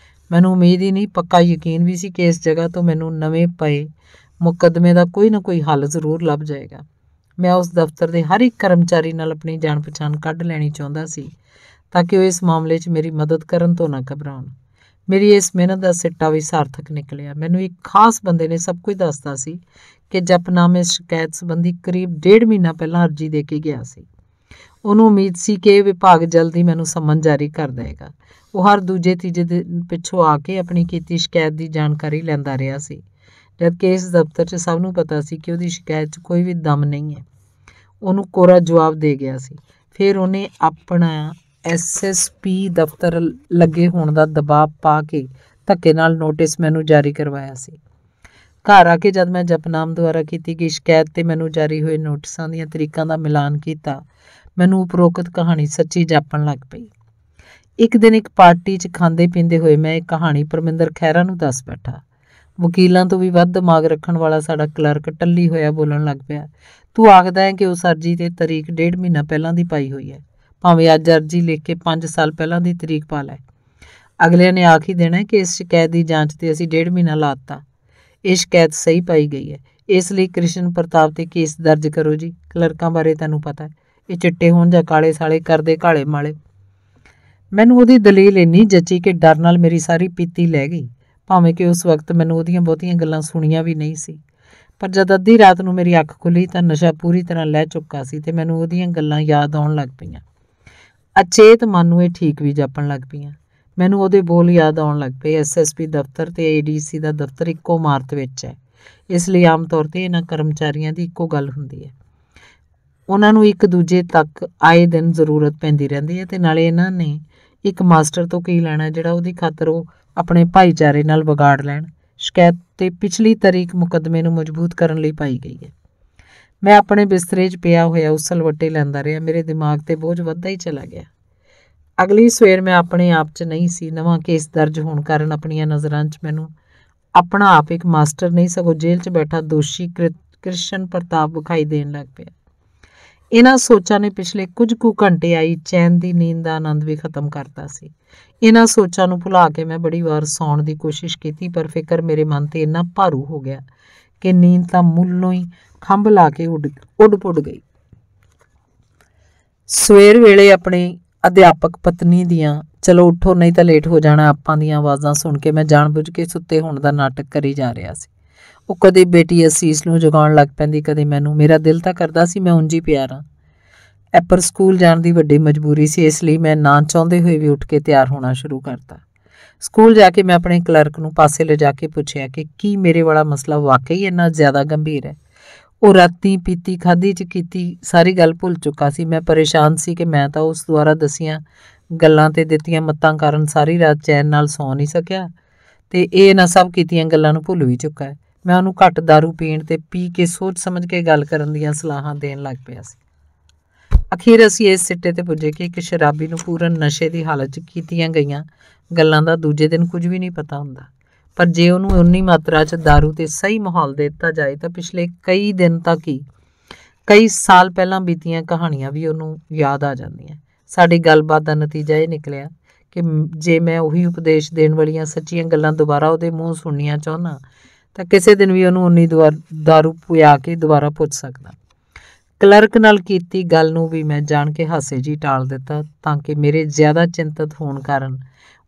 ਮੈਨੂੰ ਉਮੀਦ ਹੀ ਨਹੀਂ, ਪੱਕਾ ਯਕੀਨ ਵੀ ਸੀ ਕਿ ਇਸ ਜਗ੍ਹਾ ਤੋਂ ਮੈਨੂੰ ਨਵੇਂ ਪਏ ਮੁਕੱਦਮੇ ਦਾ ਕੋਈ ਨਾ ਕੋਈ ਹੱਲ ਜ਼ਰੂਰ ਲੱਭ ਜਾਏਗਾ। ਮੈਂ ਉਸ ਦਫ਼ਤਰ ਦੇ ਹਰ ਇੱਕ ਕਰਮਚਾਰੀ ਨਾਲ ਆਪਣੀ ਜਾਣ ਪਛਾਣ ਕੱਢ ਲੈਣੀ ਚਾਹੁੰਦਾ ਸੀ ਤਾਂ ਕਿ ਉਹ ਇਸ ਮਾਮਲੇ 'ਚ ਮੇਰੀ ਮਦਦ ਕਰਨ ਤੋਂ ਨਾ ਘਬਰਾਉਣ। ਮੇਰੀ ਇਸ ਮਿਹਨਤ ਦਾ ਸਿੱਟਾ ਵੀ ਸਾਰਥਕ ਨਿਕਲਿਆ। ਮੈਨੂੰ ਇੱਕ ਖਾਸ ਬੰਦੇ ਨੇ ਸਭ ਕੁਝ ਦੱਸਦਾ ਸੀ ਕਿ ਜਪਨਾਮੇ ਸ਼ਿਕਾਇਤ ਸੰਬੰਧੀ ਕਰੀਬ 1.5 ਮਹੀਨਾ ਪਹਿਲਾਂ ਅਰਜੀ ਦੇ ਕੇ ਗਿਆ ਸੀ। ਉਹਨੂੰ ਉਮੀਦ ਸੀ ਕਿ ਇਹ ਵਿਭਾਗ ਜਲਦੀ ਮੈਨੂੰ ਸੰਮਨ ਜਾਰੀ ਕਰ ਦੇਵੇਗਾ। ਉਹ ਹਰ ਦੂਜੇ ਤੀਜੇ ਦਿਨ ਪਿੱਛੋਂ ਆ ਕੇ ਆਪਣੀ ਕੀਤੀ ਸ਼ਿਕਾਇਤ ਦੀ ਜਾਣਕਾਰੀ ਲੈਂਦਾ ਰਿਹਾ ਸੀ, ਜਦਕਿ ਇਸ ਦਫ਼ਤਰ 'ਚ ਸਭ ਨੂੰ ਪਤਾ ਸੀ ਕਿ ਉਹਦੀ ਸ਼ਿਕਾਇਤ 'ਚ ਕੋਈ ਵੀ ਦਮ ਨਹੀਂ ਹੈ। ਉਹਨੂੰ ਕੋਰਾ ਜਵਾਬ ਦੇ ਗਿਆ ਸੀ। ਫਿਰ ਉਹਨੇ ਆਪਣਾ SSP ਦਫ਼ਤਰ ਲੱਗੇ ਹੋਣ ਦਾ ਦਬਾਅ ਪਾ ਕੇ ਧੱਕੇ ਨਾਲ ਨੋਟਿਸ ਮੈਨੂੰ ਜਾਰੀ ਕਰਵਾਇਆ ਸੀ। ਘਰ ਆ ਕੇ ਜਦ ਮੈਂ ਜਪਨਾਮ ਦੁਆਰਾ ਕੀਤੀ ਗਈ ਸ਼ਿਕਾਇਤ ਤੇ ਮੈਨੂੰ ਜਾਰੀ ਹੋਏ ਨੋਟਿਸਾਂ ਦੀਆਂ ਤਰੀਕਾਂ ਦਾ ਮਿਲਾਨ ਕੀਤਾ, ਮੈਨੂੰ ਉਪਰੋਕਤ ਕਹਾਣੀ ਸੱਚੀ ਜਾਪਣ ਲੱਗ ਪਈ। ਇੱਕ ਦਿਨ ਇੱਕ ਪਾਰਟੀ 'ਚ ਖਾਂਦੇ ਪੀਂਦੇ ਹੋਏ ਮੈਂ ਇਹ ਕਹਾਣੀ ਪਰਮਿੰਦਰ ਖਹਿਰਾ ਨੂੰ ਦੱਸ ਬੈਠਾ। ਵਕੀਲਾਂ ਤੋਂ ਵੀ ਵੱਧ ਦਿਮਾਗ ਰੱਖਣ ਵਾਲਾ ਸਾਡਾ ਕਲਰਕ ਟੱਲੀ ਹੋਇਆ ਬੋਲਣ ਲੱਗ ਪਿਆ, ਤੂੰ ਆਖਦਾ ਹੈ ਕਿ ਉਸ ਅਰਜੀ ਤੇ ਤਰੀਕ 1.5 ਮਹੀਨਾ ਪਹਿਲਾਂ ਦੀ ਪਾਈ ਹੋਈ ਹੈ, ਭਾਵੇਂ ਅੱਜ ਅਰਜੀ ਲਿਖ ਕੇ 5 ਸਾਲ ਪਹਿਲਾਂ ਦੀ ਤਰੀਕ ਪਾ ਲੈ। ਅਗਲਿਆਂ ਨੇ ਆਖ ਹੀ ਦੇਣਾ ਕਿ ਇਸ ਸ਼ਿਕਾਇਤ ਦੀ ਜਾਂਚ ਤੇ ਅਸੀਂ 1.5 ਮਹੀਨਾ ਲਾ ਦਿੱਤਾ। ਇਹ ਸ਼ਿਕਾਇਤ ਸਹੀ ਪਾਈ ਗਈ ਹੈ, ਇਸ ਲਈ ਕ੍ਰਿਸ਼ਨ ਪ੍ਰਤਾਪ ਤੇ ਕੇਸ ਦਰਜ ਕਰੋ ਜੀ। ਕਲਰਕਾਂ ਬਾਰੇ ਤੈਨੂੰ ਪਤਾ ਹੈ, ਇਹ ਚਿੱਟੇ ਹੋਣ ਜਾਂ ਕਾਲੇ ਸਾਲੇ ਕਰਦੇ ਕਾਲੇ ਮਾਲੇ। ਮੈਨੂੰ ਉਹਦੀ ਦਲੀਲ ਇੰਨੀ ਜੱਚੀ ਕਿ ਡਰ ਨਾਲ ਮੇਰੀ ਸਾਰੀ ਪੀਤੀ ਲੈ ਗਈ, ਭਾਵੇਂ ਕਿ ਉਸ ਵਕਤ ਮੈਨੂੰ ਉਹਦੀਆਂ ਬਹੁਤੀਆਂ ਗੱਲਾਂ ਸੁਣੀਆਂ ਵੀ ਨਹੀਂ ਸੀ। ਪਰ ਜਦ ਅੱਧੀ ਰਾਤ ਨੂੰ ਮੇਰੀ ਅੱਖ ਖੁੱਲ੍ਹੀ ਤਾਂ ਨਸ਼ਾ ਪੂਰੀ ਤਰ੍ਹਾਂ ਲੈ ਚੁੱਕਾ ਸੀ ਤੇ ਮੈਨੂੰ ਉਹਦੀਆਂ ਗੱਲਾਂ ਯਾਦ ਆਉਣ ਲੱਗ ਪਈਆਂ। ਅਚੇਤ ਮਨ ਨੂੰ ਇਹ ਠੀਕ ਵੀ ਜਾਪਣ ਲੱਗ ਪਈਆਂ। ਮੈਨੂੰ ਉਹਦੇ ਬੋਲ ਯਾਦ ਆਉਣ ਲੱਗ ਪਏ, SSP ਦਫ਼ਤਰ ਤੇ ADC ਦਾ ਦਫ਼ਤਰ ਇੱਕੋ ਇਮਾਰਤ ਵਿੱਚ ਹੈ, ਇਸ ਲਈ ਆਮ ਤੌਰ ਤੇ ਇਹਨਾਂ ਕਰਮਚਾਰੀਆਂ ਦੀ ਇੱਕੋ ਗੱਲ ਹੁੰਦੀ ਹੈ। ਉਹਨਾਂ ਨੂੰ ਇੱਕ ਦੂਜੇ ਤੱਕ ਆਏ ਦਿਨ ਜ਼ਰੂਰਤ ਪੈਂਦੀ ਰਹਿੰਦੀ ਹੈ ਤੇ ਨਾਲੇ ਇਹਨਾਂ ਨੇ ਇੱਕ ਮਾਸਟਰ ਤੋਂ ਕੀ ਲੈਣਾ ਜਿਹੜਾ ਉਹਦੀ ਖਾਤਰ ਉਹ ਆਪਣੇ ਭਾਈਚਾਰੇ ਨਾਲ ਵਿਗਾੜ ਲੈਣ। ਸ਼ਿਕਾਇਤ ਤੇ ਪਿਛਲੀ ਤਰੀਕ ਮੁਕੱਦਮੇ ਨੂੰ ਮਜ਼ਬੂਤ ਕਰਨ ਲਈ ਪਾਈ ਗਈ ਹੈ। ਮੈਂ ਆਪਣੇ ਬਿਸਤਰੇ 'ਚ ਪਿਆ ਹੋਇਆ ਉਸਲਵੱਟੇ ਲੈਂਦਾ ਰਿਹਾ। ਮੇਰੇ ਦਿਮਾਗ ਤੇ ਬੋਝ ਵੱਧਦਾ ਹੀ ਚਲਾ ਗਿਆ। ਅਗਲੀ ਸਵੇਰ ਮੈਂ ਆਪਣੇ ਆਪ 'ਚ ਨਹੀਂ ਸੀ। ਨਵਾਂ ਕੇਸ ਦਰਜ ਹੋਣ ਕਾਰਨ ਆਪਣੀਆਂ ਨਜ਼ਰਾਂ 'ਚ ਮੈਨੂੰ ਆਪਣਾ ਆਪ ਇੱਕ ਮਾਸਟਰ ਨਹੀਂ ਸਗੋਂ ਜੇਲ੍ਹ 'ਚ ਬੈਠਾ ਦੋਸ਼ੀ ਕ੍ਰਿਸ਼ਨ ਪ੍ਰਤਾਪ ਵਿਖਾਈ ਦੇਣ ਲੱਗ ਪਿਆ। ਇਹਨਾਂ ਸੋਚਾਂ ਨੇ ਪਿਛਲੇ ਕੁਝ ਕੁ ਘੰਟੇ ਆਈ ਚੈਨ ਦੀ ਨੀਂਦ ਦਾ ਆਨੰਦ ਵੀ ਖਤਮ ਕਰਤਾ ਸੀ। ਇਹਨਾਂ ਸੋਚਾਂ ਨੂੰ ਭੁਲਾ ਕੇ ਮੈਂ ਬੜੀ ਵਾਰ ਸੌਣ ਦੀ ਕੋਸ਼ਿਸ਼ ਕੀਤੀ, ਪਰ ਫਿਕਰ ਮੇਰੇ ਮਨ ਤੇ ਇੰਨਾ ਭਾਰੂ ਹੋ ਗਿਆ ਕਿ ਨੀਂਦ ਤਾਂ ਮੁੱਲੋਂ ਹੀ ਖੰਭ ਲਾ ਕੇ ਉੱਡ ਪੁੱਡ ਗਈ। ਸਵੇਰ ਵੇਲੇ ਆਪਣੀ ਅਧਿਆਪਕ ਪਤਨੀ ਦੀਆਂ ਚਲੋ ਉੱਠੋ ਨਹੀਂ ਤਾਂ ਲੇਟ ਹੋ ਜਾਣਾ ਆਪਾਂ ਦੀਆਂ ਆਵਾਜ਼ਾਂ ਸੁਣ ਕੇ ਮੈਂ ਜਾਣਬੁੱਝ ਕੇ ਸੁੱਤੇ ਹੋਣ ਦਾ ਨਾਟਕ ਕਰੀ ਜਾ ਰਿਹਾ ਸੀ। ਉਹ ਕਦੇ ਬੇਟੀ ਅਸੀਸ ਨੂੰ ਜਗਾਉਣ ਲੱਗ ਪੈਂਦੀ, ਕਦੇ ਮੈਨੂੰ। ਮੇਰਾ ਦਿਲ ਤਾਂ ਕਰਦਾ ਸੀ ਮੈਂ ਉਂਝ ਹੀ ਪਿਆਰਾਂ। ਪਰ ਸਕੂਲ ਜਾਣ ਦੀ ਵੱਡੀ ਮਜਬੂਰੀ ਸੀ, ਇਸ ਲਈ ਮੈਂ ਨਾ ਚਾਹੁੰਦੇ ਹੋਏ ਵੀ ਉੱਠ ਕੇ ਤਿਆਰ ਹੋਣਾ ਸ਼ੁਰੂ ਕਰਤਾ। ਸਕੂਲ ਜਾ ਕੇ ਮੈਂ ਆਪਣੇ ਕਲਰਕ ਨੂੰ ਪਾਸੇ ਲਿਜਾ ਕੇ ਪੁੱਛਿਆ ਕਿ ਕੀ ਮੇਰੇ ਵਾਲਾ ਮਸਲਾ ਵਾਕਈ ਇੰਨਾ ਜ਼ਿਆਦਾ ਗੰਭੀਰ ਹੈ। ਉਹ ਰਾਤੀ ਪੀਤੀ ਖਾਧੀ 'ਚ ਕੀਤੀ ਸਾਰੀ ਗੱਲ ਭੁੱਲ ਚੁੱਕਾ ਸੀ। ਮੈਂ ਪਰੇਸ਼ਾਨ ਸੀ ਕਿ ਮੈਂ ਤਾਂ ਉਸ ਦੁਆਰਾ ਦਸੀਆਂ ਗੱਲਾਂ ਤੇ ਦਿੱਤੀਆਂ ਮੱਤਾਂ ਕਾਰਨ ਸਾਰੀ ਰਾਤ ਚੈਨ ਨਾਲ ਸੌਂ ਨਹੀਂ ਸਕਿਆ ਤੇ ਇਹ ਇਹਨਾਂ ਸਭ ਕੀਤੀਆਂ ਗੱਲਾਂ ਨੂੰ ਭੁੱਲ ਵੀ ਚੁੱਕਾ ਹੈ। ਮੈਂ ਉਹਨੂੰ ਘੱਟ ਦਾਰੂ ਪੀਣ ਤੇ ਪੀ ਕੇ ਸੋਚ ਸਮਝ ਕੇ ਗੱਲ ਕਰਨ ਦੀਆਂ ਸਲਾਹਾਂ ਦੇਣ ਲੱਗ ਪਿਆ ਸੀ। ਅਖੀਰ ਅਸੀਂ ਇਸ ਸਿੱਟੇ ਤੇ ਪੁੱਜੇ ਕਿ ਇੱਕ ਸ਼ਰਾਬੀ ਨੂੰ ਪੂਰਨ ਨਸ਼ੇ ਦੀ ਹਾਲਤ 'ਚ ਕੀਤੀਆਂ ਗਈਆਂ ਗੱਲਾਂ ਦਾ ਦੂਜੇ ਦਿਨ ਕੁਝ ਵੀ ਨਹੀਂ ਪਤਾ ਹੁੰਦਾ, ਪਰ ਜੇ ਉਹਨੂੰ ਉਨੀ ਮਾਤਰਾ 'ਚ ਦਾਰੂ ਤੇ ਸਹੀ ਮਾਹੌਲ ਦੇ ਦਿੱਤਾ ਜਾਏ ਤਾਂ ਪਿਛਲੇ ਕਈ ਦਿਨ ਤੱਕ ਹੀ ਕਈ ਸਾਲ ਪਹਿਲਾਂ ਬੀਤੀਆਂ ਕਹਾਣੀਆਂ ਵੀ ਉਹਨੂੰ ਯਾਦ ਆ ਜਾਂਦੀਆਂ। ਸਾਡੀ ਗੱਲਬਾਤ ਦਾ ਨਤੀਜਾ ਇਹ ਨਿਕਲਿਆ ਕਿ ਜੇ ਮੈਂ ਉਹੀ ਉਪਦੇਸ਼ ਦੇਣ ਵਾਲੀਆਂ ਸੱਚੀਆਂ ਗੱਲਾਂ ਦੁਬਾਰਾ ਉਹਦੇ ਮੂੰਹ ਸੁਣਨੀਆਂ ਚਾਹੁੰਦਾ ਤਾਂ ਕਿਸੇ ਦਿਨ ਵੀ ਉਹਨੂੰ ਉਨੀ ਦਾਰੂ ਪਿਆ ਕੇ ਦੁਬਾਰਾ ਪੁੱਛ ਸਕਦਾ। ਕਲਰਕ ਨਾਲ ਕੀਤੀ ਗੱਲ ਨੂੰ ਵੀ ਮੈਂ ਜਾਣ ਕੇ ਹਾਸੇ ਜੀ ਟਾਲ ਦਿੱਤਾ ਤਾਂ ਕਿ ਮੇਰੇ ਜ਼ਿਆਦਾ ਚਿੰਤਤ ਹੋਣ ਕਾਰਨ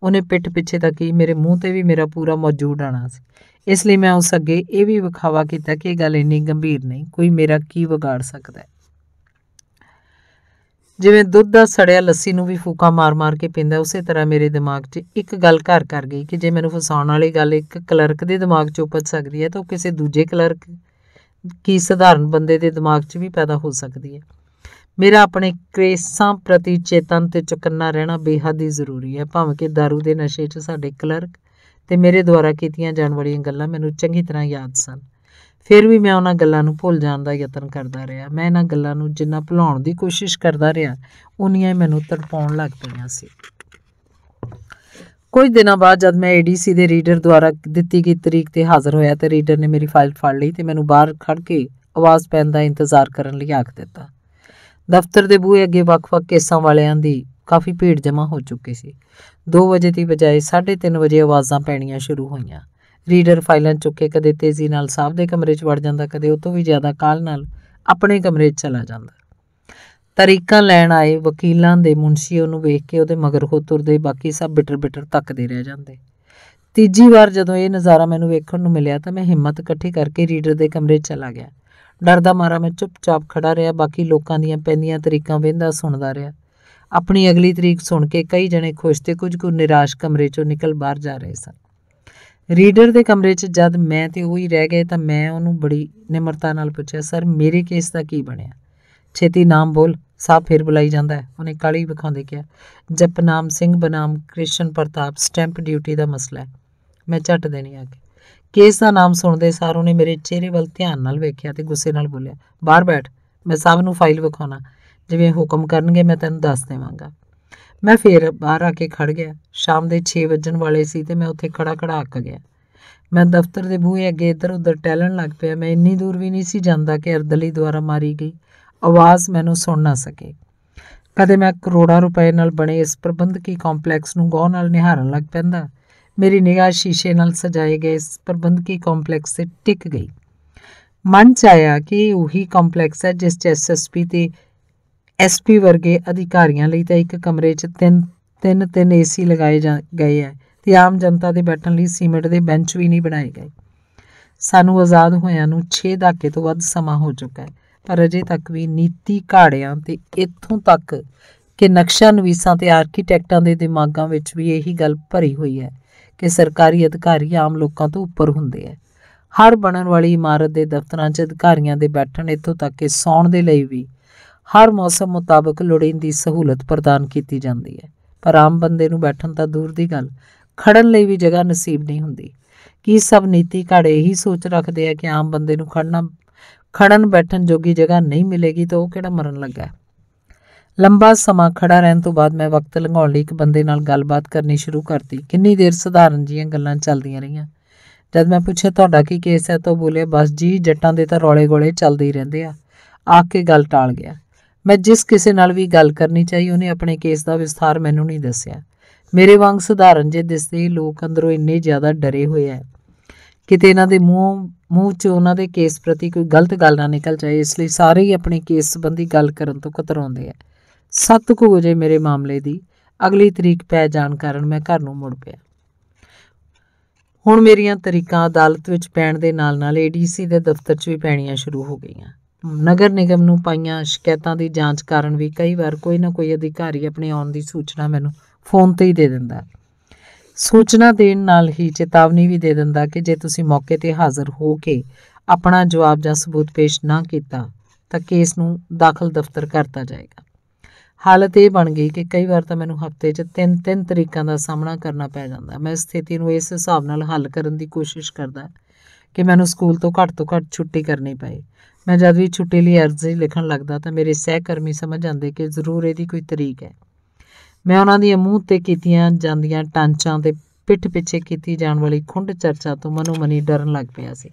ਉਹਨੇ ਪਿੱਠ ਪਿੱਛੇ ਤਾਂ ਕੀ ਮੇਰੇ ਮੂੰਹ ਤੇ ਵੀ ਮੇਰਾ ਪੂਰਾ ਮੌਜੂਦ ਆਣਾ ਸੀ। ਇਸ ਲਈ ਮੈਂ ਉਸ ਅੱਗੇ ਇਹ ਵੀ ਵਿਖਾਵਾ ਕੀਤਾ ਕਿ ਇਹ ਗੱਲ ਇੰਨੀ ਗੰਭੀਰ ਨਹੀਂ, ਕੋਈ ਮੇਰਾ ਕੀ ਵਿਗਾੜ ਸਕਦਾ ਹੈ। ਜਿਵੇਂ ਦੁੱਧ ਦਾ ਸੜਿਆ ਲੱਸੀ ਨੂੰ ਵੀ ਫੂਕਾ ਮਾਰ ਮਾਰ ਕੇ ਪੀਂਦਾ, ਉਸੇ ਤਰ੍ਹਾਂ ਮੇਰੇ ਦਿਮਾਗ 'ਚ ਇੱਕ ਗੱਲ ਘਰ ਕਰ ਗਈ ਕਿ ਜੇ ਮੈਨੂੰ ਫਸਾਉਣ ਵਾਲੀ ਗੱਲ ਇੱਕ ਕਲਰਕ ਦੇ ਦਿਮਾਗ 'ਚ ਉਪਜ ਸਕਦੀ ਹੈ ਤਾਂ ਉਹ ਕਿਸੇ ਦੂਜੇ ਕਲਰਕ ਕੀ ਸਧਾਰਨ ਬੰਦੇ ਦੇ ਦਿਮਾਗ 'ਚ ਵੀ ਪੈਦਾ ਹੋ ਸਕਦੀ ਹੈ। ਮੇਰਾ ਆਪਣੇ ਕੇਸਾਂ ਪ੍ਰਤੀ ਚੇਤਨ ਤੇ ਚੁਕੰਨਾ ਰਹਿਣਾ ਬੇਹੱਦ ਹੀ ਜ਼ਰੂਰੀ ਹੈ। ਭਾਵੇਂ ਕਿ ਦਾਰੂ ਦੇ ਨਸ਼ੇ 'ਚ ਸਾਡੇ ਕਲਰਕ ਤੇ ਮੇਰੇ ਦੁਆਰਾ ਕੀਤੀਆਂ ਜਾਣ ਵਾਲੀਆਂ ਗੱਲਾਂ ਮੈਨੂੰ ਚੰਗੀ ਤਰ੍ਹਾਂ ਯਾਦ ਸਨ, ਫਿਰ ਵੀ ਮੈਂ ਉਹਨਾਂ ਗੱਲਾਂ ਨੂੰ ਭੁੱਲ ਜਾਣ ਦਾ ਯਤਨ ਕਰਦਾ ਰਿਹਾ। ਮੈਂ ਇਹਨਾਂ ਗੱਲਾਂ ਨੂੰ ਜਿੰਨਾ ਭੁਲਾਉਣ ਦੀ ਕੋਸ਼ਿਸ਼ ਕਰਦਾ ਰਿਹਾ ਉਨੀਆਂ ਹੀ ਮੈਨੂੰ ਤੜਪਾਉਣ ਲੱਗ ਪਈਆਂ ਸੀ। ਕੁਝ ਦਿਨਾਂ ਬਾਅਦ ਜਦ ਮੈਂ ADC ਦੇ ਰੀਡਰ ਦੁਆਰਾ ਦਿੱਤੀ ਗਈ ਤਰੀਕ ਤੇ ਹਾਜ਼ਰ ਹੋਇਆ ਤੇ ਰੀਡਰ ਨੇ ਮੇਰੀ ਫਾਈਲ ਫੜ ਲਈ ਤੇ ਮੈਨੂੰ ਬਾਹਰ ਖੜ ਕੇ ਆਵਾਜ਼ ਪੈਣ ਦਾ ਇੰਤਜ਼ਾਰ ਕਰਨ ਲਈ ਆਖ ਦਿੱਤਾ। ਦਫ਼ਤਰ ਦੇ ਬੂਹੇ ਅੱਗੇ ਵੱਖ-ਵੱਖ ਕੇਸਾਂ ਵਾਲਿਆਂ ਦੀ ਕਾਫੀ ਭੀੜ ਜਮ੍ਹਾਂ ਹੋ ਚੁੱਕੀ ਸੀ। 2 ਵਜੇ ਦੀ ਬਜਾਏ 3:30 ਵਜੇ ਆਵਾਜ਼ਾਂ ਪੈਣੀਆਂ ਸ਼ੁਰੂ ਹੋਈਆਂ। ਰੀਡਰ ਫਾਈਲਾਂ ਚੁੱਕ ਕੇ ਕਦੇ ਤੇਜ਼ੀ ਨਾਲ ਸਾਹਿਬ ਦੇ ਕਮਰੇ 'ਚ ਵੜ ਜਾਂਦਾ, ਕਦੇ ਉਹ ਤੋਂ ਵੀ ਜ਼ਿਆਦਾ ਕਾਹਲ ਨਾਲ ਆਪਣੇ ਕਮਰੇ 'ਚ ਚਲਾ ਜਾਂਦਾ। ਤਰੀਕਾਂ ਲੈਣ ਆਏ ਵਕੀਲਾਂ ਦੇ ਮੁਨਸ਼ੀ ਉਹਨੂੰ ਵੇਖ ਕੇ ਉਹਦੇ ਮਗਰ ਹੋ ਤੁਰਦੇ, ਬਾਕੀ ਸਭ ਬਿਟਰ-ਬਿਟਰ ਤੱਕਦੇ ਰਹਿ ਜਾਂਦੇ। ਤੀਜੀ ਵਾਰ ਜਦੋਂ ਇਹ ਨਜ਼ਾਰਾ ਮੈਨੂੰ ਵੇਖਣ ਨੂੰ ਮਿਲਿਆ ਤਾਂ ਮੈਂ ਹਿੰਮਤ ਇਕੱਠੀ ਕਰਕੇ ਰੀਡਰ ਦੇ ਕਮਰੇ 'ਚ ਚਲਾ ਗਿਆ। ਡਰਦਾ ਮਾਰਾ ਮੈਂ ਚੁੱਪ-ਚਾਪ ਖੜਾ ਰਿਹਾ, ਬਾਕੀ ਲੋਕਾਂ ਦੀਆਂ ਪੈਂਦੀਆਂ ਤਰੀਕਾਂ ਵਹਿੰਦਾ ਸੁਣਦਾ ਰਿਹਾ। ਆਪਣੀ ਅਗਲੀ ਤਰੀਕ ਸੁਣ ਕੇ ਕਈ ਜਣੇ ਖੁਸ਼ ਤੇ ਕੁਝ ਕੁ ਨਿਰਾਸ਼ ਕਮਰੇ 'ਚੋਂ ਨਿਕਲ ਬਾਹਰ ਜਾ ਰਹੇ ਸਨ। ਰੀਡਰ ਦੇ ਕਮਰੇ 'ਚ ਜਦ ਮੈਂ ਤੇ ਉਹ ਹੀ ਰਹਿ ਗਏ ਤਾਂ ਮੈਂ ਉਹਨੂੰ ਬੜੀ ਨਿਮਰਤਾ ਨਾਲ ਪੁੱਛਿਆ, ਸਰ ਮੇਰੇ ਕੇਸ ਦਾ ਕੀ ਬਣਿਆ? ਛੇਤੀ ਨਾਮ ਬੋਲ, ਸਾਹਿਬ ਫਿਰ ਬੁਲਾਈ ਜਾਂਦਾ ਹੈ। ਉਹਨੇ ਕਾਲੀ ਵਿਖਾਉਂਦੇ ਕਿਹਾ, ਜਪਨਾਮ ਸਿੰਘ ਬਨਾਮ ਕ੍ਰਿਸ਼ਨ ਪ੍ਰਤਾਪ, ਸਟੈਂਪ ਡਿਊਟੀ ਦਾ ਮਸਲਾ ਹੈ। ਮੈਂ ਝੱਟ ਦੇਣੀ ਆ ਕੇ ਕੇਸ ਦਾ ਨਾਮ ਸੁਣਦੇ ਸਾਰ ਉਹਨੇ ਮੇਰੇ ਚਿਹਰੇ ਵੱਲ ਧਿਆਨ ਨਾਲ ਵੇਖਿਆ ਤੇ ਗੁੱਸੇ ਨਾਲ ਬੋਲਿਆ, ਬਾਹਰ ਬੈਠ, ਮੈਂ ਸਾਹਿਬ ਨੂੰ ਫਾਈਲ ਵਿਖਾਉਣਾ, ਜਿਵੇਂ ਹੁਕਮ ਕਰਨਗੇ ਮੈਂ ਤੈਨੂੰ ਦੱਸ ਦੇਵਾਂਗਾ। ਮੈਂ ਫੇਰ ਬਾਹਰ ਆ ਕੇ ਖੜ ਗਿਆ। ਸ਼ਾਮ ਦੇ 6 ਵੱਜਣ ਵਾਲੇ ਸੀ ਤੇ ਮੈਂ ਉੱਥੇ ਖੜਾ ਅੱਕ ਗਿਆ। ਮੈਂ ਦਫ਼ਤਰ ਦੇ ਬੂਹੇ ਅੱਗੇ ਇੱਧਰ ਉੱਧਰ ਟਹਿਲਣ ਲੱਗ ਪਿਆ। ਮੈਂ ਇੰਨੀ ਦੂਰ ਵੀ ਨਹੀਂ ਸੀ ਜਾਂਦਾ ਕਿ ਅਰਦਲੀ ਦੁਆਰਾ ਮਾਰੀ ਗਈ ਆਵਾਜ਼ ਮੈਨੂੰ ਸੁਣ ਨਾ ਸਕੇ। ਕਦੇ ਮੈਂ ਕਰੋੜਾਂ ਰੁਪਏ ਨਾਲ ਬਣੇ ਇਸ ਪ੍ਰਬੰਧਕੀ ਕੰਪਲੈਕਸ ਨੂੰ ਗੌਰ ਨਾਲ ਨਿਹਾਰਨ ਲੱਗ ਪੈਂਦਾ। ਮੇਰੀ ਨਿਗਾਹ ਸ਼ੀਸ਼ੇ ਨਾਲ ਸਜਾਏ ਗਏ ਇਸ ਪ੍ਰਬੰਧਕੀ ਕੰਪਲੈਕਸ 'ਤੇ ਟਿਕ ਗਈ। ਮਨ 'ਚ ਆਇਆ ਕਿ ਇਹ ਉਹੀ ਕੰਪਲੈਕਸ ਹੈ ਜਿਸ 'ਚ SSP ਤੇ SP ਵਰਗੇ ਅਧਿਕਾਰੀਆਂ ਲਈ ਤਾਂ ਇੱਕ ਕਮਰੇ 'ਚ ਤਿੰਨ AC ਲਗਾਏ ਗਏ ਹੈ ਤੇ ਆਮ ਜਨਤਾ ਦੇ ਬੈਠਣ ਲਈ ਸੀਮੈਂਟ ਦੇ ਬੈਂਚ ਵੀ ਨਹੀਂ ਬਣਾਏ ਗਏ। ਸਾਨੂੰ ਆਜ਼ਾਦ ਹੋਇਆਂ ਨੂੰ 6 ਦਹਾਕੇ ਤੋਂ ਵੱਧ ਸਮਾਂ ਹੋ ਚੁੱਕਾ ਹੈ, ਪਰ ਅਜੇ ਤੱਕ ਵੀ ਨੀਤੀ ਘਾੜਿਆਂ ਤੇ ਇੱਥੋਂ ਤੱਕ ਕਿ ਨਕਸ਼ਾ ਨਵੀਸਾਂ ਤੇ ਆਰਕੀਟੈਕਟਾਂ ਦੇ ਦਿਮਾਗਾਂ ਵਿੱਚ ਵੀ ਇਹੀ ਗੱਲ ਭਰੀ ਹੋਈ ਹੈ ਕਿ ਸਰਕਾਰੀ ਅਧਿਕਾਰੀ ਆਮ ਲੋਕਾਂ ਤੋਂ ਉੱਪਰ ਹੁੰਦੇ ਹੈ। ਹਰ ਬਣਨ ਵਾਲੀ ਇਮਾਰਤ ਦੇ ਦਫ਼ਤਰਾਂ 'ਚ ਅਧਿਕਾਰੀਆਂ ਦੇ ਬੈਠਣ, ਇੱਥੋਂ ਤੱਕ ਕਿ ਸੌਣ ਦੇ ਲਈ ਵੀ ਹਰ ਮੌਸਮ ਮੁਤਾਬਕ ਲੋੜੀਂਦੀ ਸਹੂਲਤ ਪ੍ਰਦਾਨ ਕੀਤੀ ਜਾਂਦੀ ਹੈ, ਪਰ ਆਮ ਬੰਦੇ ਨੂੰ ਬੈਠਣ ਤਾਂ ਦੂਰ ਦੀ ਗੱਲ, ਖੜਨ ਲਈ ਵੀ ਜਗ੍ਹਾ ਨਸੀਬ ਨਹੀਂ ਹੁੰਦੀ। ਕੀ ਸਭ ਨੀਤੀ ਘਾੜੇ ਇਹੀ ਸੋਚ ਰੱਖਦੇ ਆ ਕਿ ਆਮ ਬੰਦੇ ਨੂੰ ਖੜਨ ਬੈਠਣ ਜੋਗੀ ਜਗ੍ਹਾ ਨਹੀਂ ਮਿਲੇਗੀ ਤਾਂ ਉਹ ਕਿਹੜਾ ਮਰਨ ਲੱਗਾ? ਲੰਬਾ ਸਮਾਂ ਖੜਾ ਰਹਿਣ ਤੋਂ ਬਾਅਦ ਮੈਂ ਵਕਤ ਲੰਘਾਉਣ ਲਈ ਇੱਕ ਬੰਦੇ ਨਾਲ ਗੱਲਬਾਤ ਕਰਨੀ ਸ਼ੁਰੂ ਕਰਤੀ। ਕਿੰਨੀ ਦੇਰ ਸਧਾਰਨ ਜਿਹੀਆਂ ਗੱਲਾਂ ਚੱਲਦੀਆਂ ਰਹੀਆਂ। ਜਦ ਮੈਂ ਪੁੱਛਿਆ ਤੁਹਾਡਾ ਕੀ ਕੇਸ ਹੈ ਤਾਂ ਉਹ ਬੋਲਿਆ, ਬਸ ਜੀ ਜੱਟਾਂ ਦੇ ਤਾਂ ਰੌਲੇ ਗੋਲੇ ਚੱਲਦੇ ਹੀ ਰਹਿੰਦੇ ਆ, ਆ ਕੇ ਗੱਲ ਟਾਲ ਗਿਆ। ਮੈਂ ਜਿਸ ਕਿਸੇ ਨਾਲ ਵੀ ਗੱਲ ਕਰਨੀ ਚਾਹੀ ਉਹਨੇ ਆਪਣੇ ਕੇਸ ਦਾ ਵਿਸਥਾਰ ਮੈਨੂੰ ਨਹੀਂ ਦੱਸਿਆ। ਮੇਰੇ ਵਾਂਗ ਸਧਾਰਨ ਜੇ ਦਿਸਦੇ ਲੋਕ ਅੰਦਰੋਂ ਇੰਨੇ ਜ਼ਿਆਦਾ ਡਰੇ ਹੋਏ ਹੈ ਕਿਤੇ ਇਹਨਾਂ ਦੇ ਮੂੰਹ 'ਚ ਉਹਨਾਂ ਦੇ ਕੇਸ ਪ੍ਰਤੀ ਕੋਈ ਗਲਤ ਗੱਲ ਨਾ ਨਿਕਲ ਜਾਏ, ਇਸ ਲਈ ਸਾਰੇ ਹੀ ਆਪਣੇ ਕੇਸ ਸੰਬੰਧੀ ਗੱਲ ਕਰਨ ਤੋਂ ਕਤਰਾਉਂਦੇ ਹੈ। 7 ਵਜੇ ਮੇਰੇ ਮਾਮਲੇ ਦੀ ਅਗਲੀ ਤਰੀਕ ਪੈ ਜਾਣ ਕਾਰਨ ਮੈਂ ਘਰ ਨੂੰ ਮੁੜ ਪਿਆ। ਹੁਣ ਮੇਰੀਆਂ ਤਰੀਕਾਂ ਅਦਾਲਤ ਵਿੱਚ ਪੈਣ ਦੇ ਨਾਲ ADC ਦੇ ਦਫ਼ਤਰ 'ਚ ਵੀ ਪੈਣੀਆਂ ਸ਼ੁਰੂ ਹੋ ਗਈਆਂ। ਨਗਰ ਨਿਗਮ ਨੂੰ ਪਾਈਆਂ ਸ਼ਿਕਾਇਤਾਂ ਦੀ ਜਾਂਚ ਕਾਰਨ ਵੀ ਕਈ ਵਾਰ ਕੋਈ ਨਾ ਕੋਈ ਅਧਿਕਾਰੀ ਆਪਣੇ ਆਉਣ ਦੀ ਸੂਚਨਾ ਮੈਨੂੰ ਫੋਨ 'ਤੇ ਹੀ ਦੇ ਦਿੰਦਾ। ਸੂਚਨਾ ਦੇਣ ਨਾਲ ਹੀ ਚੇਤਾਵਨੀ ਵੀ ਦੇ ਦਿੰਦਾ ਕਿ ਜੇ ਤੁਸੀਂ ਮੌਕੇ 'ਤੇ ਹਾਜ਼ਰ ਹੋ ਕੇ ਆਪਣਾ ਜਵਾਬ ਜਾਂ ਸਬੂਤ ਪੇਸ਼ ਨਾ ਕੀਤਾ ਤਾਂ ਕੇਸ ਨੂੰ ਦਾਖਲ ਦਫ਼ਤਰ ਕਰਤਾ ਜਾਏਗਾ। ਹਾਲਤ ਇਹ ਬਣ ਗਈ ਕਿ ਕਈ ਵਾਰ ਤਾਂ ਮੈਨੂੰ ਹਫ਼ਤੇ 'ਚ 3 ਤਰੀਕਾਂ ਦਾ ਸਾਹਮਣਾ ਕਰਨਾ ਪੈ ਜਾਂਦਾ। ਮੈਂ ਸਥਿਤੀ ਨੂੰ ਇਸ ਹਿਸਾਬ ਨਾਲ ਹੱਲ ਕਰਨ ਦੀ ਕੋਸ਼ਿਸ਼ ਕਰਦਾ ਕਿ ਮੈਨੂੰ ਸਕੂਲ ਤੋਂ ਘੱਟ ਛੁੱਟੀ ਕਰਨੀ ਪਏ। ਮੈਂ ਜਦ ਵੀ ਛੁੱਟੀ ਲਈ ਅਰਜ਼ੀ ਲਿਖਣ ਲੱਗਦਾ ਤਾਂ ਮੇਰੇ ਸਹਿਕਰਮੀ ਸਮਝ ਜਾਂਦੇ ਕਿ ਜ਼ਰੂਰ ਇਹਦੀ ਕੋਈ ਤਰੀਕ ਹੈ। ਮੈਂ ਉਹਨਾਂ ਦੀਆਂ ਮੂੰਹ 'ਤੇ ਕੀਤੀਆਂ ਜਾਂਦੀਆਂ ਟਾਂਚਾਂ ਤੇ ਪਿੱਠ ਪਿੱਛੇ ਕੀਤੀ ਜਾਣ ਵਾਲੀ ਖੁੰਡ ਚਰਚਾ ਤੋਂ ਮਨੋ ਮਨੀ ਡਰਨ ਲੱਗ ਪਿਆ ਸੀ।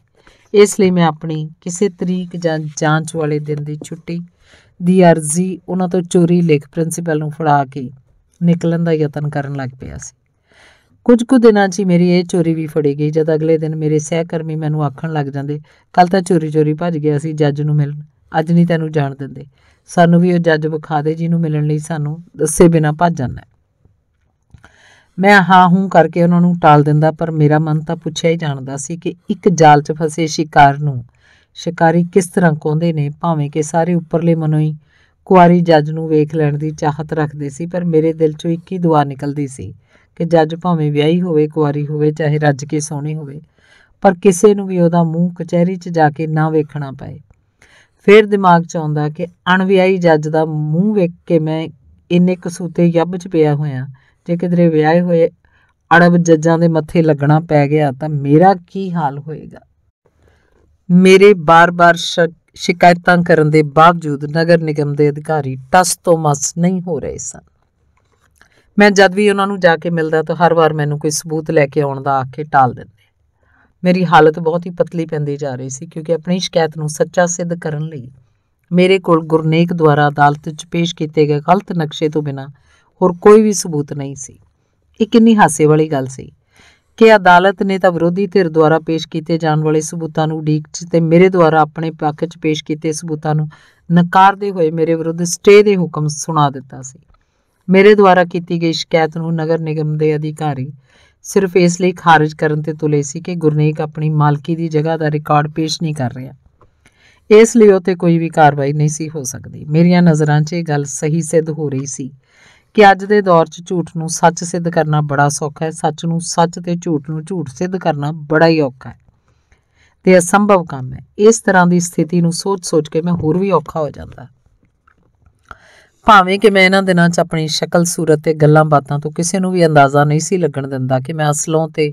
ਇਸ ਲਈ ਮੈਂ ਆਪਣੀ ਕਿਸੇ ਤਰੀਕ ਜਾਂ ਜਾਂਚ ਵਾਲੇ ਦਿਨ ਦੀ ਛੁੱਟੀ ਦੀ ਅਰਜ਼ੀ ਉਹਨਾਂ ਤੋਂ ਚੋਰੀ ਲਿਖ ਪ੍ਰਿੰਸੀਪਲ ਨੂੰ ਫੜਾ ਕੇ ਨਿਕਲਣ ਦਾ ਯਤਨ ਕਰਨ ਲੱਗ ਪਿਆ ਸੀ। ਕੁਝ ਕੁ ਦਿਨਾਂ 'ਚ ਹੀ ਮੇਰੀ ਇਹ ਚੋਰੀ ਵੀ ਫੜੀ ਗਈ ਜਦ ਅਗਲੇ ਦਿਨ ਮੇਰੇ ਸਹਿਕਰਮੀ ਮੈਨੂੰ ਆਖਣ ਲੱਗ ਜਾਂਦੇ, ਕੱਲ ਤਾਂ ਚੋਰੀ ਭੱਜ ਗਿਆ ਸੀ ਜੱਜ ਨੂੰ ਮਿਲਣ, ਅੱਜ ਨਹੀਂ ਤੈਨੂੰ ਜਾਣ ਦਿੰਦੇ। ਸਾਨੂੰ ਵੀ ਉਹ ਜੱਜ ਵਿਖਾ ਦੇ ਜਿਹਨੂੰ ਮਿਲਣ ਲਈ ਸਾਨੂੰ ਦੱਸੇ ਬਿਨਾਂ ਭੱਜ ਜਾਂਦਾ। ਮੈਂ ਹਾਂ ਹੂੰ ਕਰਕੇ ਉਹਨਾਂ ਨੂੰ ਟਾਲ ਦਿੰਦਾ, ਪਰ ਮੇਰਾ ਮਨ ਤਾਂ ਪੁੱਛਿਆ ਹੀ ਜਾਣਦਾ ਸੀ ਕਿ ਇੱਕ ਜਾਲ 'ਚ ਫਸੇ ਸ਼ਿਕਾਰ ਨੂੰ ਸ਼ਿਕਾਰੀ ਕਿਸ ਤਰ੍ਹਾਂ ਕਹਿੰਦੇ ਨੇ। ਭਾਵੇਂ ਕਿ ਸਾਰੇ ਉੱਪਰਲੇ ਮਨੋਂ ਹੀ ਕੁਆਰੀ ਜੱਜ ਨੂੰ ਵੇਖ ਲੈਣ ਦੀ ਚਾਹਤ ਰੱਖਦੇ ਸੀ, ਪਰ ਮੇਰੇ ਦਿਲ 'ਚੋਂ ਇੱਕ ਹੀ ਦੁਆ ਨਿਕਲਦੀ ਸੀ ਕਿ ਜੱਜ ਭਾਵੇਂ ਵਿਆਹੀ ਹੋਵੇ, ਕੁਆਰੀ ਹੋਵੇ, ਚਾਹੇ ਰੱਜ ਕੇ ਸੋਹਣੀ ਹੋਵੇ, ਪਰ ਕਿਸੇ ਨੂੰ ਵੀ ਉਹਦਾ ਮੂੰਹ ਕਚਹਿਰੀ 'ਚ ਜਾ ਕੇ ਨਾ ਵੇਖਣਾ ਪਏ। ਫਿਰ ਦਿਮਾਗ 'ਚ ਆਉਂਦਾ ਕਿ ਅਣਵਿਆਹੀ ਜੱਜ ਦਾ ਮੂੰਹ ਵੇਖ ਕੇ ਮੈਂ ਇੰਨੇ ਕਸੂਤੇ ਯੱਬ 'ਚ ਪਿਆ ਹੋਇਆ, ਜੇ ਕਿਧਰੇ ਵਿਆਹੇ ਹੋਏ ਅੜਬ ਜੱਜਾਂ ਦੇ ਮੱਥੇ ਲੱਗਣਾ ਪੈ ਗਿਆ ਤਾਂ ਮੇਰਾ ਕੀ ਹਾਲ ਹੋਏਗਾ। ਮੇਰੇ ਬਾਰ-ਬਾਰ ਸ਼ਿਕਾਇਤਾਂ ਕਰਨ ਦੇ ਬਾਵਜੂਦ ਨਗਰ ਨਿਗਮ ਦੇ ਅਧਿਕਾਰੀ ਟਸ ਤੋਂ ਮਸ ਨਹੀਂ ਹੋ ਰਹੇ ਸਨ। ਮੈਂ ਜਦ ਵੀ ਉਹਨਾਂ ਨੂੰ ਜਾ ਕੇ ਮਿਲਦਾ ਤਾਂ ਹਰ ਵਾਰ ਮੈਨੂੰ ਕੋਈ ਸਬੂਤ ਲੈ ਕੇ ਆਉਣ ਦਾ ਆਖ ਕੇ ਟਾਲ ਦਿੰਦੇ। ਮੇਰੀ ਹਾਲਤ ਬਹੁਤ ਹੀ ਪਤਲੀ ਪੈਂਦੀ ਜਾ ਰਹੀ ਸੀ, ਕਿਉਂਕਿ ਆਪਣੀ ਸ਼ਿਕਾਇਤ ਨੂੰ ਸੱਚਾ ਸਿੱਧ ਕਰਨ ਲਈ ਮੇਰੇ ਕੋਲ ਗੁਰਨੇਕ ਦੁਆਰਾ ਅਦਾਲਤ 'ਚ ਪੇਸ਼ ਕੀਤੇ ਗਏ ਗਲਤ ਨਕਸ਼ੇ ਤੋਂ ਬਿਨਾਂ ਹੋਰ ਕੋਈ ਵੀ ਸਬੂਤ ਨਹੀਂ ਸੀ। ਇਹ ਕਿੰਨੀ ਹਾਸੇ ਵਾਲੀ ਗੱਲ ਸੀ ਕਿ ਅਦਾਲਤ ਨੇ ਤਾਂ ਵਿਰੋਧੀ ਧਿਰ ਦੁਆਰਾ ਪੇਸ਼ ਕੀਤੇ ਜਾਣ ਵਾਲੇ ਸਬੂਤਾਂ ਨੂੰ ਉਡੀਕ 'ਚ ਤੇ ਮੇਰੇ ਦੁਆਰਾ ਆਪਣੇ ਪੱਖ 'ਚ ਪੇਸ਼ ਕੀਤੇ ਸਬੂਤਾਂ ਨੂੰ ਨਕਾਰਦੇ ਹੋਏ ਮੇਰੇ ਵਿਰੁੱਧ ਸਟੇ ਦੇ ਹੁਕਮ ਸੁਣਾ ਦਿੱਤਾ ਸੀ। ਮੇਰੇ ਦੁਆਰਾ ਕੀਤੀ ਗਈ ਸ਼ਿਕਾਇਤ ਨੂੰ ਨਗਰ ਨਿਗਮ ਦੇ ਅਧਿਕਾਰੀ ਸਿਰਫ ਇਸ ਲਈ ਖਾਰਜ ਕਰਨ ਤੇ ਤੁਲੇ ਸੀ ਕਿ ਗੁਰਨੇਕ ਆਪਣੀ ਮਾਲਕੀ ਦੀ ਜਗ੍ਹਾ ਦਾ ਰਿਕਾਰਡ ਪੇਸ਼ ਨਹੀਂ ਕਰ ਰਿਹਾ। ਇਸ ਲਈ ਉਹ 'ਤੇ ਕੋਈ ਵੀ ਕਾਰਵਾਈ ਨਹੀਂ ਸੀ ਹੋ ਸਕਦੀ। ਮੇਰੀਆਂ ਨਜ਼ਰਾਂ 'ਚ ਇਹ ਗੱਲ ਸਹੀ ਸਿੱਧ ਹੋ ਰਹੀ ਸੀ ਕਿ ਅੱਜ ਦੇ ਦੌਰ 'ਚ ਝੂਠ ਨੂੰ ਸੱਚ ਸਿੱਧ ਕਰਨਾ ਬੜਾ ਸੌਖਾ ਹੈ, ਸੱਚ ਨੂੰ ਸੱਚ ਤੇ ਝੂਠ ਨੂੰ ਝੂਠ ਸਿੱਧ ਕਰਨਾ ਬੜਾ ਹੀ ਔਖਾ ਹੈ ਤੇ ਅਸੰਭਵ ਕੰਮ ਹੈ। ਇਸ ਤਰ੍ਹਾਂ ਦੀ ਸਥਿਤੀ ਨੂੰ ਸੋਚ ਕੇ ਮੈਂ ਹੋਰ ਵੀ ਔਖਾ ਹੋ ਜਾਂਦਾ। ਭਾਵੇਂ ਕਿ ਮੈਂ ਇਹਨਾਂ ਦਿਨਾਂ 'ਚ ਆਪਣੀ ਸ਼ਕਲ ਸੂਰਤ ਤੇ ਗੱਲਾਂ ਬਾਤਾਂ ਤੋਂ ਕਿਸੇ ਨੂੰ ਵੀ ਅੰਦਾਜ਼ਾ ਨਹੀਂ ਸੀ ਲੱਗਣ ਦਿੰਦਾ ਕਿ ਮੈਂ ਅਸਲੋਂ ਤੇ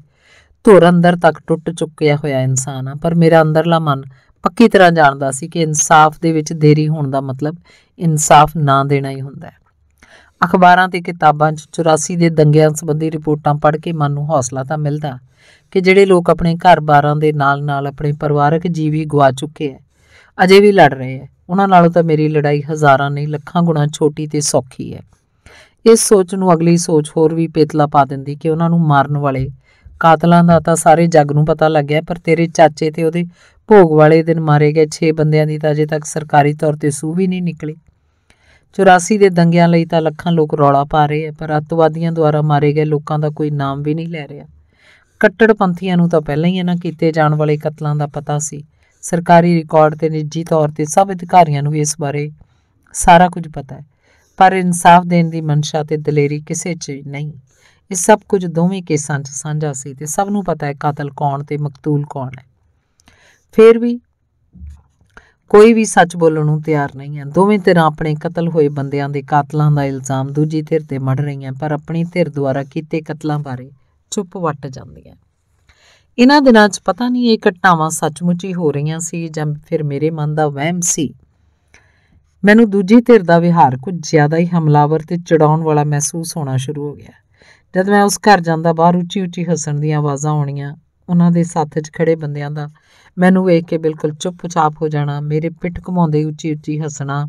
ਧੁਰ ਅੰਦਰ ਤੱਕ ਟੁੱਟ ਚੁੱਕਿਆ ਹੋਇਆ ਇਨਸਾਨ ਹਾਂ, ਪਰ ਮੇਰਾ ਅੰਦਰਲਾ ਮਨ ਪੱਕੀ ਤਰ੍ਹਾਂ ਜਾਣਦਾ ਸੀ ਕਿ ਇਨਸਾਫ ਦੇ ਵਿੱਚ ਦੇਰੀ ਹੋਣ ਦਾ ਮਤਲਬ ਇਨਸਾਫ ਨਾ ਦੇਣਾ ਹੀ ਹੁੰਦਾ ਹੈ। ਅਖਬਾਰਾਂ ਤੇ ਕਿਤਾਬਾਂ 'ਚ 84 ਦੇ ਦੰਗਿਆਂ ਸੰਬੰਧੀ ਰਿਪੋਰਟਾਂ ਪੜ੍ਹ ਕੇ ਮਨ ਨੂੰ ਹੌਸਲਾ ਤਾਂ ਮਿਲਦਾ ਕਿ ਜਿਹੜੇ ਲੋਕ ਆਪਣੇ ਘਰ-ਬਾਰਾਂ ਦੇ ਨਾਲ ਆਪਣੇ ਪਰਿਵਾਰਕ ਜੀਵ ਵੀ ਗਵਾ ਚੁੱਕੇ ਹੈ, ਅਜੇ ਵੀ ਲੜ ਰਹੇ ਹੈ, ਉਹਨਾਂ ਨਾਲੋਂ ਤਾਂ ਮੇਰੀ ਲੜਾਈ ਹਜ਼ਾਰਾਂ ਨਹੀਂ ਲੱਖਾਂ ਗੁਣਾ ਛੋਟੀ ਤੇ ਸੌਖੀ ਹੈ। ਇਸ ਸੋਚ ਨੂੰ ਅਗਲੀ ਸੋਚ ਹੋਰ ਵੀ ਪੇਤਲਾ ਪਾ ਦਿੰਦੀ ਕਿ ਉਹਨਾਂ ਨੂੰ ਮਾਰਨ ਵਾਲੇ ਕਾਤਲਾਂ ਦਾ ਤਾਂ ਸਾਰੇ ਜੱਗ ਨੂੰ ਪਤਾ ਲੱਗਿਆ, ਪਰ ਤੇਰੇ ਚਾਚੇ ਤੇ ਉਹਦੇ ਭੋਗ ਵਾਲੇ ਦਿਨ ਮਾਰੇ ਗਏ 6 ਬੰਦਿਆਂ ਦੀ ਤਾਂ ਅਜੇ ਤੱਕ ਸਰਕਾਰੀ ਤੌਰ ਤੇ ਸੂਹ ਵੀ ਨਹੀਂ ਨਿਕਲੀ। 84 ਦੇ ਦੰਗਿਆਂ ਲਈ ਤਾਂ ਲੱਖਾਂ ਲੋਕ ਰੌਲਾ ਪਾ ਰਹੇ ਹੈ, ਪਰ ਅੱਤਵਾਦੀਆਂ ਦੁਆਰਾ ਮਾਰੇ ਗਏ ਲੋਕਾਂ ਦਾ ਕੋਈ ਨਾਮ ਵੀ ਨਹੀਂ ਲੈ ਰਿਹਾ। ਕੱਟੜਪੰਥੀਆਂ ਨੂੰ ਤਾਂ ਪਹਿਲਾਂ ਹੀ ਇਹਨਾਂ ਕੀਤੇ ਜਾਣ ਵਾਲੇ ਕਤਲਾਂ ਦਾ ਪਤਾ ਸੀ। ਸਰਕਾਰੀ ਰਿਕਾਰਡ ਤੇ ਨਿੱਜੀ ਤੌਰ ਤੇ ਸਭ ਅਧਿਕਾਰੀਆਂ ਨੂੰ ਵੀ ਇਸ ਬਾਰੇ ਸਾਰਾ ਕੁਝ ਪਤਾ ਹੈ, ਪਰ ਇਨਸਾਫ ਦੇਣ ਦੀ ਮਨਸ਼ਾ ਤੇ ਦਲੇਰੀ ਕਿਸੇ 'ਚ ਨਹੀਂ। ਇਹ ਸਭ ਕੁਝ ਦੋਵੇਂ ਕੇਸਾਂ 'ਚ ਸਾਂਝਾ ਸੀ ਤੇ ਸਭ ਨੂੰ ਪਤਾ ਹੈ ਕਾਤਲ ਕੌਣ ਤੇ ਮਕਤੂਲ ਕੌਣ ਹੈ। ਫਿਰ ਵੀ ਕੋਈ ਵੀ ਸੱਚ ਬੋਲਣ ਨੂੰ ਤਿਆਰ ਨਹੀਂ ਹੈ। ਦੋਵੇਂ ਧਿਰਾਂ ਆਪਣੇ ਕਤਲ ਹੋਏ ਬੰਦਿਆਂ ਦੇ ਕਾਤਲਾਂ ਦਾ ਇਲਜ਼ਾਮ ਦੂਜੀ ਧਿਰ ਤੇ ਮੜ ਰਹੀਆਂ, ਪਰ ਆਪਣੀ ਧਿਰ ਦੁਆਰਾ ਕੀਤੇ ਕਤਲਾਂ ਬਾਰੇ ਚੁੱਪ ਵੱਟ ਜਾਂਦੀਆਂ। ਇਹਨਾਂ ਦਿਨਾਂ 'ਚ ਪਤਾ ਨਹੀਂ ਇਹ ਘਟਨਾਵਾਂ ਸੱਚਮੁੱਚ ਹੀ ਹੋ ਰਹੀਆਂ ਸੀ ਜਾਂ ਫਿਰ ਮੇਰੇ ਮਨ ਦਾ ਵਹਿਮ ਸੀ। ਮੈਨੂੰ ਦੂਜੀ ਧਿਰ ਦਾ ਵਿਹਾਰ ਕੁਝ ਜ਼ਿਆਦਾ ਹੀ ਹਮਲਾਵਰ ਤੇ ਚੜਾਉਣ ਵਾਲਾ ਮਹਿਸੂਸ ਹੋਣਾ ਸ਼ੁਰੂ ਹੋ ਗਿਆ। ਜਦ ਮੈਂ ਉਸ ਘਰ ਜਾਂਦਾ, ਬਾਹਰ ਉੱਚੀ ਹੱਸਣ ਦੀਆਂ ਆਵਾਜ਼ਾਂ ਆਉਣੀਆਂ, ਉਹਨਾਂ ਦੇ ਸਾਥ 'ਚ ਖੜੇ ਬੰਦਿਆਂ ਦਾ ਮੈਨੂੰ ਵੇਖ ਕੇ ਬਿਲਕੁਲ ਚੁੱਪ-ਚਾਪ ਹੋ ਜਾਣਾ, ਮੇਰੇ ਪਿੱਠ ਘੁਮਾਉਂਦੇ ਉੱਚੀ ਹੱਸਣਾ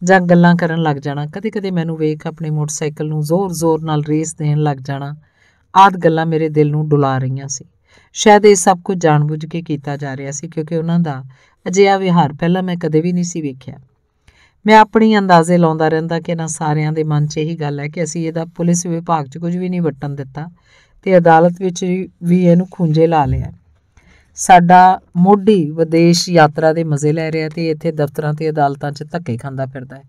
ਜਾਂ ਗੱਲਾਂ ਕਰਨ ਲੱਗ ਜਾਣਾ। ਕਦੇ ਮੈਨੂੰ ਵੇਖ ਆਪਣੇ ਮੋਟਰਸਾਈਕਲ ਨੂੰ ਜ਼ੋਰ ਨਾਲ ਰੇਸ ਦੇਣ ਲੱਗ ਜਾਣਾ। ਆਦਿ ਗੱਲਾਂ ਮੇਰੇ ਦਿਲ ਨੂੰ ਡੁਲਾ ਰਹੀਆਂ ਸੀ। ਸ਼ਾਇਦ ਇਹ ਸਭ ਕੁਝ ਜਾਣਬੁੱਝ ਕੇ ਕੀਤਾ ਜਾ ਰਿਹਾ ਸੀ, ਕਿਉਂਕਿ ਉਹਨਾਂ ਦਾ ਅਜਿਹਾ ਵਿਹਾਰ ਪਹਿਲਾਂ ਮੈਂ ਕਦੇ ਵੀ ਨਹੀਂ ਸੀ ਵੇਖਿਆ। ਮੈਂ ਆਪਣੀ ਅੰਦਾਜ਼ੇ ਲਾਉਂਦਾ ਰਹਿੰਦਾ ਕਿ ਇਹਨਾਂ ਸਾਰਿਆਂ ਦੇ ਮਨ 'ਚ ਇਹੀ ਗੱਲ ਹੈ ਕਿ ਅਸੀਂ ਇਹਦਾ ਪੁਲਿਸ ਵਿਭਾਗ 'ਚ ਕੁਝ ਵੀ ਨਹੀਂ ਵੱਟਣ ਦਿੱਤਾ ਤੇ ਅਦਾਲਤ ਵਿੱਚ ਵੀ ਇਹਨੂੰ ਖੂੰਜੇ ਲਾ ਲਿਆ। ਸਾਡਾ ਮੋਢੀ ਵਿਦੇਸ਼ ਯਾਤਰਾ ਦੇ ਮਜ਼ੇ ਲੈ ਰਿਹਾ ਤੇ ਇੱਥੇ ਦਫ਼ਤਰਾਂ ਤੇ ਅਦਾਲਤਾਂ 'ਚ ਧੱਕੇ ਖਾਂਦਾ ਫਿਰਦਾ ਹੈ।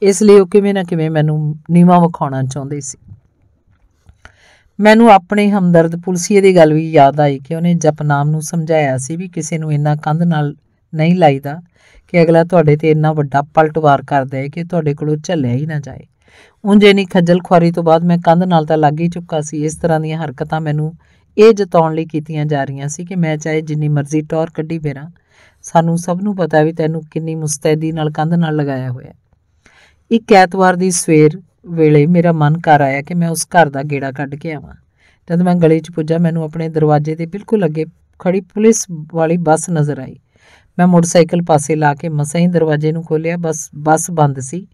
ਇਸ ਲਈ ਉਹ ਕਿਵੇਂ ਨਾ ਕਿਵੇਂ ਮੈਨੂੰ ਨੀਵਾਂ ਵਿਖਾਉਣਾ ਚਾਹੁੰਦੇ ਸੀ। ਮੈਨੂੰ ਆਪਣੇ ਹਮਦਰਦ ਪੁਲਸੀਏ ਦੀ ਗੱਲ ਵੀ ਯਾਦ ਆਈ ਕਿ ਉਹਨੇ ਜਪਨਾਮ ਨੂੰ ਸਮਝਾਇਆ ਸੀ ਵੀ ਕਿਸੇ ਨੂੰ ਇੰਨਾ ਕੰਧ ਨਾਲ ਨਹੀਂ ਲਾਈਦਾ ਕਿ ਅਗਲਾ ਤੁਹਾਡੇ ਤੇ ਇੰਨਾ ਵੱਡਾ ਪਲਟਵਾਰ ਕਰਦਾ ਹੈ ਕਿ ਤੁਹਾਡੇ ਕੋਲੋਂ ਝੱਲਿਆ ਹੀ ਨਾ ਜਾਏ। ਉਂਝ ਇੰਨੀ ਖੱਜਲ ਖੁਆਰੀ ਤੋਂ ਬਾਅਦ ਮੈਂ ਕੰਧ ਨਾਲ ਤਾਂ ਲੱਗ ਹੀ ਚੁੱਕਾ ਸੀ। ਇਸ ਤਰ੍ਹਾਂ ਦੀਆਂ ਹਰਕਤਾਂ ਮੈਨੂੰ ਇਹ ਜਤਾਉਣ ਲਈ ਕੀਤੀਆਂ ਜਾ ਰਹੀਆਂ ਸੀ ਕਿ ਮੈਂ ਚਾਹੇ ਜਿੰਨੀ ਮਰਜ਼ੀ ਟੌਰ ਕੱਢੀ ਫਿਰਾਂ, ਸਾਨੂੰ ਸਭ ਨੂੰ ਪਤਾ ਵੀ ਤੈਨੂੰ ਕਿੰਨੀ ਮੁਸਤੈਦੀ ਨਾਲ ਕੰਧ ਨਾਲ ਲਗਾਇਆ ਹੋਇਆ। ਇੱਕ ਐਤਵਾਰ ਦੀ ਸਵੇਰ ਵੇਲੇ ਮੇਰਾ ਮਨ ਕਰ ਆਇਆ ਕਿ ਮੈਂ ਉਸ ਘਰ ਦਾ ਗੇੜਾ ਕੱਢ ਕੇ ਆਵਾਂ। ਜਦ ਮੈਂ ਗਲੀ 'ਚ ਪੁੱਜਾ, ਮੈਨੂੰ ਆਪਣੇ ਦਰਵਾਜ਼ੇ ਦੇ ਬਿਲਕੁਲ ਅੱਗੇ ਖੜੀ ਪੁਲਿਸ ਵਾਲੀ ਬੱਸ ਨਜ਼ਰ ਆਈ। ਮੈਂ ਮੋਟਰਸਾਈਕਲ ਪਾਸੇ ਲਾ ਕੇ ਮਸਾਂ ਹੀ ਦਰਵਾਜ਼ੇ ਨੂੰ ਖੋਲ੍ਹਿਆ। ਬੱਸ ਬੰਦ ਸੀ,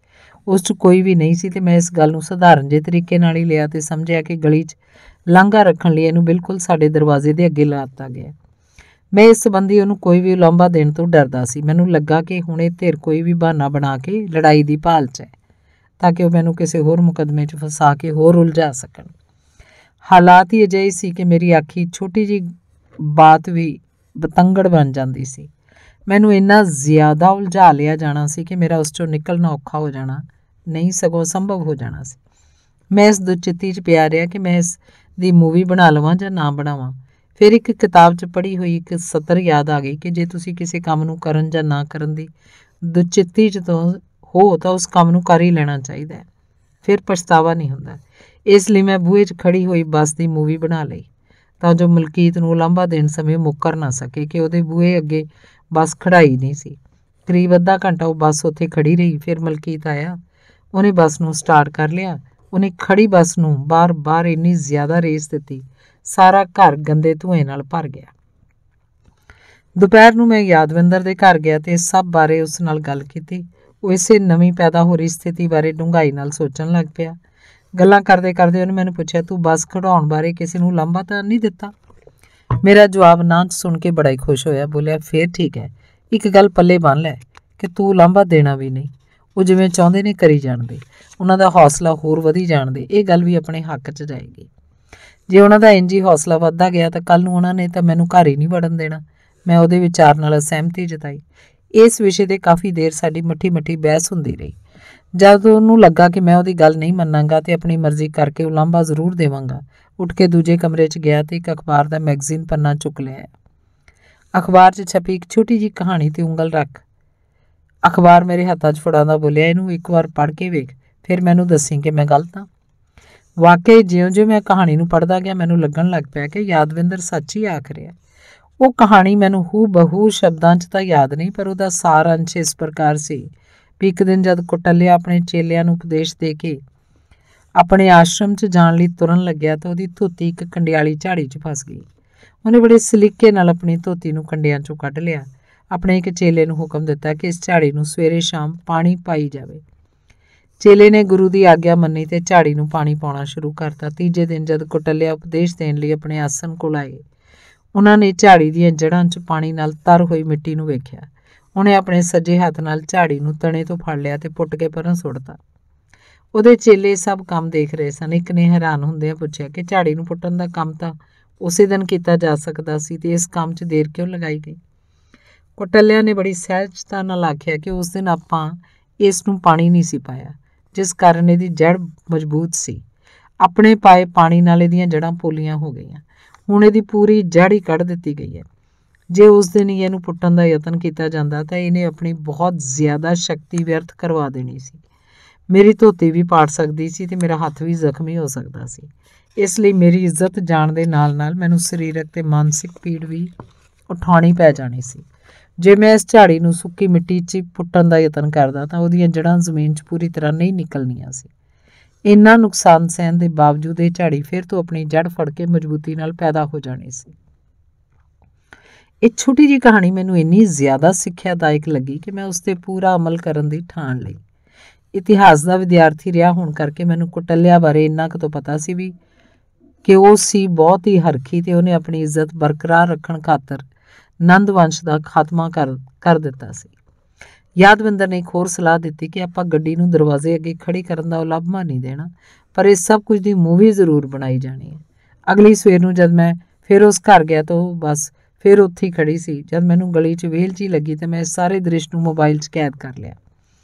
ਉਸ 'ਚ ਕੋਈ ਵੀ ਨਹੀਂ ਸੀ ਤੇ ਮੈਂ ਇਸ ਗੱਲ ਨੂੰ ਸਧਾਰਨ ਜਿਹੇ ਤਰੀਕੇ ਨਾਲ ਹੀ ਲਿਆ ਤੇ ਸਮਝਿਆ ਕਿ ਗਲੀ 'ਚ ਲਾਂਘਾ ਰੱਖਣ ਲਈ ਇਹਨੂੰ ਬਿਲਕੁਲ ਸਾਡੇ ਦਰਵਾਜ਼ੇ ਦੇ ਅੱਗੇ ਲਾ ਦਿੱਤਾ ਗਿਆ। ਮੈਂ ਇਸ ਸੰਬੰਧੀ ਉਹਨੂੰ ਕੋਈ ਵੀ ਉਲਾਂਭਾ ਦੇਣ ਤੋਂ ਡਰਦਾ ਸੀ। ਮੈਨੂੰ ਲੱਗਾ ਕਿ ਹੁਣ ਇਹ ਧਿਰ ਕੋਈ ਵੀ ਬਹਾਨਾ ਬਣਾ ਕੇ ਲੜਾਈ ਦੀ ਭਾਲ 'ਚ ਹੈ ਤਾਂ ਕਿ ਉਹ ਮੈਨੂੰ ਕਿਸੇ ਹੋਰ ਮੁਕੱਦਮੇ 'ਚ ਫਸਾ ਕੇ ਹੋਰ ਉਲਝਾ ਸਕਣ। ਹਾਲਾਤ ਹੀ ਅਜਿਹੇ ਸੀ ਕਿ ਮੇਰੀ ਆਖੀ ਛੋਟੀ ਜਿਹੀ ਬਾਤ ਵੀ ਬਤੰਗੜ ਬਣ ਜਾਂਦੀ ਸੀ। ਮੈਨੂੰ ਇੰਨਾ ਜ਼ਿਆਦਾ ਉਲਝਾ ਲਿਆ ਜਾਣਾ ਸੀ ਕਿ ਮੇਰਾ ਉਸ 'ਚੋਂ ਨਿਕਲਣਾ ਔਖਾ ਹੋ ਜਾਣਾ ਨਹੀਂ, ਸਗੋਂ ਅਸੰਭਵ ਹੋ ਜਾਣਾ ਸੀ। ਮੈਂ ਇਸ ਦੁਚਿੱਤੀ 'ਚ ਪਿਆ ਰਿਹਾ ਕਿ ਮੈਂ ਇਸ ਦੀ ਮੂਵੀ ਬਣਾ ਲਵਾਂ ਜਾਂ ਨਾ ਬਣਾਵਾਂ। ਫਿਰ ਇੱਕ ਕਿਤਾਬ 'ਚ ਪੜ੍ਹੀ ਹੋਈ ਇੱਕ ਸਤਰ ਯਾਦ ਆ ਗਈ ਕਿ ਜੇ ਤੁਸੀਂ ਕਿਸੇ ਕੰਮ ਨੂੰ ਕਰਨ ਜਾਂ ਨਾ ਕਰਨ ਦੀ ਦੁਚਿੱਤੀ 'ਚ ਹੋ ਤਾਂ ਉਸ ਕੰਮ ਨੂੰ ਕਰ ਹੀ ਲੈਣਾ ਚਾਹੀਦਾ ਹੈ, ਫਿਰ ਪਛਤਾਵਾ ਨਹੀਂ ਹੁੰਦਾ। ਇਸ ਲਈ ਮੈਂ ਬੂਹੇ 'ਚ ਖੜੀ ਹੋਈ ਬੱਸ ਦੀ ਮੂਵੀ ਬਣਾ ਲਈ ਤਾਂ ਜੋ ਮਲਕੀਤ ਨੂੰ ਉਲਾਂਭਾ ਦੇਣ ਸਮੇਂ ਮੁੱਕਰ ਨਾ ਸਕੇ ਕਿ ਉਹਦੇ ਬੂਹੇ ਅੱਗੇ ਬੱਸ ਖੜਾਈ ਨਹੀਂ ਸੀ। ਕਰੀਬ ਅੱਧਾ ਘੰਟਾ ਉਹ ਬੱਸ ਉੱਥੇ ਖੜੀ ਰਹੀ। ਫਿਰ ਮਲਕੀਤ ਆਇਆ, ਉਹਨੇ ਬੱਸ ਨੂੰ ਸਟਾਰਟ ਕਰ ਲਿਆ। ਉਹਨੇ ਖੜੀ ਬੱਸ ਨੂੰ ਬਾਰ-ਬਾਰ ਇੰਨੀ ਜ਼ਿਆਦਾ ਰੇਸ ਦਿੱਤੀ, ਸਾਰਾ ਘਰ ਗੰਦੇ ਧੂਏ ਨਾਲ ਭਰ ਗਿਆ। ਦੁਪਹਿਰ ਨੂੰ ਮੈਂ ਯਾਦਵਿੰਦਰ ਦੇ ਘਰ ਗਿਆ ਤੇ ਇਸ ਸਭ ਬਾਰੇ ਉਸ ਨਾਲ ਗੱਲ ਕੀਤੀ। ਉਹ ਇਸੇ ਨਵੀਂ ਪੈਦਾ ਹੋ ਰਹੀ ਸਥਿਤੀ ਬਾਰੇ ਡੂੰਘਾਈ ਨਾਲ ਸੋਚਣ ਲੱਗ ਪਿਆ। ਗੱਲਾਂ ਕਰਦੇ ਕਰਦੇ ਉਹਨੇ ਮੈਨੂੰ ਪੁੱਛਿਆ, ਤੂੰ ਬੱਸ ਖੜਾਉਣ ਬਾਰੇ ਕਿਸੇ ਨੂੰ ਉਲਾਂਭਾ ਤਾਂ ਨਹੀਂ ਦਿੱਤਾ? ਮੇਰਾ ਜਵਾਬ ਨਾ ਸੁਣ ਕੇ ਬੜਾ ਹੀ ਖੁਸ਼ ਹੋਇਆ। ਬੋਲਿਆ, ਫੇਰ ਠੀਕ ਹੈ, ਇੱਕ ਗੱਲ ਪੱਲੇ ਬੰਨ੍ਹ ਲੈ ਕਿ ਤੂੰ ਉਲਾਂਭਾ ਦੇਣਾ ਵੀ ਨਹੀਂ। ਉਹ ਜਿਵੇਂ ਚਾਹੁੰਦੇ ਨੇ ਕਰੀ ਜਾਣਦੇ, ਉਹਨਾਂ ਦਾ ਹੌਸਲਾ ਹੋਰ ਵਧੀ ਜਾਣਦੇ, ਇਹ ਗੱਲ ਵੀ ਆਪਣੇ ਹੱਕ 'ਚ ਜਾਏਗੀ। ਜੇ ਉਹਨਾਂ ਦਾ ਇੰਝ ਹੀ ਹੌਸਲਾ ਵੱਧਦਾ ਗਿਆ ਤਾਂ ਕੱਲ੍ਹ ਨੂੰ ਉਹਨਾਂ ਨੇ ਤਾਂ ਮੈਨੂੰ ਘਰ ਹੀ ਨਹੀਂ ਵੜਨ ਦੇਣਾ। ਮੈਂ ਉਹਦੇ ਵਿਚਾਰ ਨਾਲ ਅਸਹਿਮਤੀ ਜਤਾਈ। ਇਸ ਵਿਸ਼ੇ 'ਤੇ ਕਾਫੀ ਦੇਰ ਸਾਡੀ ਮੱਠੀ ਬਹਿਸ ਹੁੰਦੀ ਰਹੀ। ਜਦ ਉਹਨੂੰ ਲੱਗਾ ਕਿ ਮੈਂ ਉਹਦੀ ਗੱਲ ਨਹੀਂ ਮੰਨਾਂਗਾ ਤੇ ਆਪਣੀ ਮਰਜ਼ੀ ਕਰਕੇ ਉਲਾਂਭਾ ਜ਼ਰੂਰ ਦੇਵਾਂਗਾ, ਉੱਠ ਕੇ ਦੂਜੇ ਕਮਰੇ 'ਚ ਗਿਆ ਤੇ ਇੱਕ ਅਖਬਾਰ ਦਾ ਮੈਗਜ਼ੀਨ ਪੰਨਾ ਚੁੱਕ ਲਿਆ। ਅਖਬਾਰ 'ਚ ਛਪੀ ਇੱਕ ਛੋਟੀ ਜਿਹੀ ਕਹਾਣੀ ਤੇ ਉਂਗਲ ਰੱਖ ਅਖਬਾਰ ਮੇਰੇ ਹੱਥਾਂ 'ਚ ਫੜਾਉਂਦਾ ਬੋਲਿਆ, ਇਹਨੂੰ ਇੱਕ ਵਾਰ ਪੜ੍ਹ ਕੇ ਵੇਖ, ਫਿਰ ਮੈਨੂੰ ਦੱਸੀ ਕਿ ਮੈਂ ਗਲਤ ਹਾਂ। ਵਾਕਈ ਜਿਉਂ-ਜਿਉਂ ਮੈਂ ਕਹਾਣੀ ਨੂੰ ਪੜ੍ਹਦਾ ਗਿਆ ਮੈਨੂੰ ਲੱਗਣ ਲੱਗ ਪਿਆ ਕਿ ਯਾਦਵਿੰਦਰ ਸੱਚ ਹੀ ਆਖ ਰਿਹਾ। ਉਹ ਕਹਾਣੀ ਮੈਨੂੰ ਹੂ-ਬਹੂ ਸ਼ਬਦਾਂ 'ਚ ਤਾਂ ਯਾਦ ਨਹੀਂ, ਪਰ ਉਹਦਾ ਸਾਰ ਅੰਸ਼ ਇਸ ਪ੍ਰਕਾਰ ਸੀ ਵੀ ਇੱਕ ਦਿਨ ਜਦ ਕੁਟਲਿਆ ਆਪਣੇ ਚੇਲਿਆਂ ਨੂੰ ਉਪਦੇਸ਼ ਦੇ ਕੇ ਆਪਣੇ ਆਸ਼ਰਮ 'ਚ ਜਾਣ ਲਈ ਤੁਰਨ ਲੱਗਿਆ ਤਾਂ ਉਹਦੀ ਧੋਤੀ ਇੱਕ ਕੰਡਿਆਲੀ ਝਾੜੀ 'ਚ ਫਸ ਗਈ। ਉਹਨੇ ਬੜੇ ਸਲੀਕੇ ਨਾਲ ਆਪਣੀ ਧੋਤੀ ਨੂੰ ਕੰਡਿਆਂ 'ਚੋਂ ਕੱਢ ਲਿਆ। ਆਪਣੇ ਇੱਕ ਚੇਲੇ ਨੂੰ ਹੁਕਮ ਦਿੱਤਾ ਕਿ ਇਸ ਝਾੜੀ ਨੂੰ ਸਵੇਰੇ ਸ਼ਾਮ ਪਾਣੀ ਪਾਈ ਜਾਵੇ। ਚੇਲੇ ਨੇ ਗੁਰੂ ਦੀ ਆਗਿਆ ਮੰਨੀ ਤੇ ਝਾੜੀ ਨੂੰ ਪਾਣੀ ਪਾਉਣਾ ਸ਼ੁਰੂ ਕਰਤਾ। ਤੀਜੇ ਦਿਨ ਜਦ ਕੁਟਲਿਆ ਉਪਦੇਸ਼ ਦੇਣ ਲਈ ਆਪਣੇ ਆਸਣ ਕੋਲ ਆਏ, ਉਹਨਾਂ ਨੇ ਝਾੜੀ ਦੀਆਂ ਜੜ੍ਹਾਂ 'ਚ ਪਾਣੀ ਨਾਲ ਤਰ ਹੋਈ ਮਿੱਟੀ ਨੂੰ ਵੇਖਿਆ। ਉਹਨੇ ਆਪਣੇ ਸੱਜੇ ਹੱਥ ਨਾਲ ਝਾੜੀ ਨੂੰ ਤਣੇ ਤੋਂ ਫੜ ਲਿਆ ਤੇ ਪੁੱਟ ਕੇ ਪਰਾਂ ਸੁੱਟਤਾ। ਉਹਦੇ ਚੇਲੇ ਸਭ ਕੰਮ ਦੇਖ ਰਹੇ ਸਨ। ਇੱਕ ਨੇ ਹੈਰਾਨ ਹੁੰਦਿਆਂ ਪੁੱਛਿਆ ਕਿ ਝਾੜੀ ਨੂੰ ਪੁੱਟਣ ਦਾ ਕੰਮ ਤਾਂ ਉਸੇ ਦਿਨ ਕੀਤਾ ਜਾ ਸਕਦਾ ਸੀ ਤੇ ਇਸ ਕੰਮ 'ਚ ਦੇਰ ਕਿਉਂ ਲਗਾਈ ਗਈ? ਕੁਟਲਿਆ ਨੇ ਬੜੀ ਸਹਿਜਤਾ ਨਾਲ ਆਖਿਆ ਕਿ ਉਸ ਦਿਨ ਆਪਾਂ ਇਸ ਨੂੰ ਪਾਣੀ ਨਹੀਂ ਸੀ ਪਾਇਆ, ਜਿਸ ਕਾਰਨ ਇਹਦੀ ਜੜ੍ਹ ਮਜ਼ਬੂਤ ਸੀ। ਆਪਣੇ ਪਾਏ ਪਾਣੀ ਨਾਲ ਇਹਦੀਆਂ ਜੜ੍ਹਾਂ ਪੋਲੀਆਂ ਹੋ ਗਈਆਂ। ਹੁਣ ਇਹਦੀ ਪੂਰੀ ਜੜ੍ਹ ਹੀ ਕੱਢ ਦਿੱਤੀ ਗਈ ਹੈ। ਜੇ ਉਸ ਦਿਨ ਹੀ ਇਹਨੂੰ ਪੁੱਟਣ ਦਾ ਯਤਨ ਕੀਤਾ ਜਾਂਦਾ ਤਾਂ ਇਹਨੇ ਆਪਣੀ ਬਹੁਤ ਜ਼ਿਆਦਾ ਸ਼ਕਤੀ ਵਿਅਰਥ ਕਰਵਾ ਦੇਣੀ ਸੀ। ਮੇਰੀ ਧੋਤੀ ਵੀ ਪਾੜ ਸਕਦੀ ਸੀ ਤੇ ਮੇਰਾ ਹੱਥ ਵੀ ਜ਼ਖਮੀ ਹੋ ਸਕਦਾ ਸੀ। ਇਸ ਲਈ ਮੇਰੀ ਇੱਜ਼ਤ ਜਾਣ ਦੇ ਨਾਲ ਮੈਨੂੰ ਸਰੀਰਕ ਤੇ ਮਾਨਸਿਕ ਪੀੜ ਵੀ ਉਠਾਉਣੀ ਪੈ ਜਾਣੀ ਸੀ। ਜੇ ਮੈਂ ਇਸ ਝਾੜੀ ਨੂੰ ਸੁੱਕੀ ਮਿੱਟੀ 'ਚ ਪੁੱਟਣ ਦਾ ਯਤਨ ਕਰਦਾ ਤਾਂ ਉਹਦੀਆਂ ਜੜ੍ਹਾਂ ਜ਼ਮੀਨ 'ਚ ਪੂਰੀ ਤਰ੍ਹਾਂ ਨਹੀਂ ਨਿਕਲਣੀਆਂ ਸੀ। ਇੰਨਾ ਨੁਕਸਾਨ ਸਹਿਣ ਦੇ ਬਾਵਜੂਦ ਇਹ ਝਾੜੀ ਫਿਰ ਤੋਂ ਆਪਣੀ ਜੜ੍ਹ ਫੜ ਕੇ ਮਜ਼ਬੂਤੀ ਨਾਲ ਪੈਦਾ ਹੋ ਜਾਣੀ ਸੀ। ਇਹ ਛੋਟੀ ਜਿਹੀ ਕਹਾਣੀ ਮੈਨੂੰ ਇੰਨੀ ਜ਼ਿਆਦਾ ਸਿੱਖਿਆਦਾਇਕ ਲੱਗੀ ਕਿ ਮੈਂ ਉਸ 'ਤੇ ਪੂਰਾ ਅਮਲ ਕਰਨ ਦੀ ਠਾਣ ਲਈ। ਇਤਿਹਾਸ ਦਾ ਵਿਦਿਆਰਥੀ ਰਿਹਾ ਹੋਣ ਕਰਕੇ ਮੈਨੂੰ ਕੁਟਲਿਆ ਬਾਰੇ ਇੰਨਾ ਕੁ ਤਾਂ ਪਤਾ ਸੀ ਵੀ ਕਿ ਉਹ ਸੀ ਬਹੁਤ ਹੀ ਹਰਖੀ ਤੇ ਉਹਨੇ ਆਪਣੀ ਇੱਜ਼ਤ ਬਰਕਰਾਰ ਰੱਖਣ ਖਾਤਰ ਨੰਦ ਵੰਸ਼ ਦਾ ਖਾਤਮਾ ਕਰ ਦਿੱਤਾ ਸੀ। ਯਾਦਵਿੰਦਰ ਨੇ ਇੱਕ ਹੋਰ ਸਲਾਹ ਦਿੱਤੀ ਕਿ ਆਪਾਂ ਗੱਡੀ ਨੂੰ ਦਰਵਾਜ਼ੇ ਅੱਗੇ ਖੜੀ ਕਰਨ ਦਾ ਉਲਾਂਭਾ ਨਹੀਂ ਦੇਣਾ, ਪਰ ਇਸ ਸਭ ਕੁਝ ਦੀ ਮੂਵੀ ਜ਼ਰੂਰ ਬਣਾਈ ਜਾਣੀ ਹੈ। ਅਗਲੀ ਸਵੇਰ ਨੂੰ ਜਦ ਮੈਂ ਫਿਰ ਉਸ ਘਰ ਗਿਆ ਤਾਂ ਉਹ ਬਸ ਫਿਰ ਉੱਥੇ ਹੀ ਖੜੀ ਸੀ। ਜਦ ਮੈਨੂੰ ਗਲੀ 'ਚ ਵੇਲ ਜਿਹੀ ਲੱਗੀ ਤਾਂ ਮੈਂ ਇਸ ਸਾਰੇ ਦ੍ਰਿਸ਼ ਨੂੰ ਮੋਬਾਈਲ 'ਚ ਕੈਦ ਕਰ ਲਿਆ।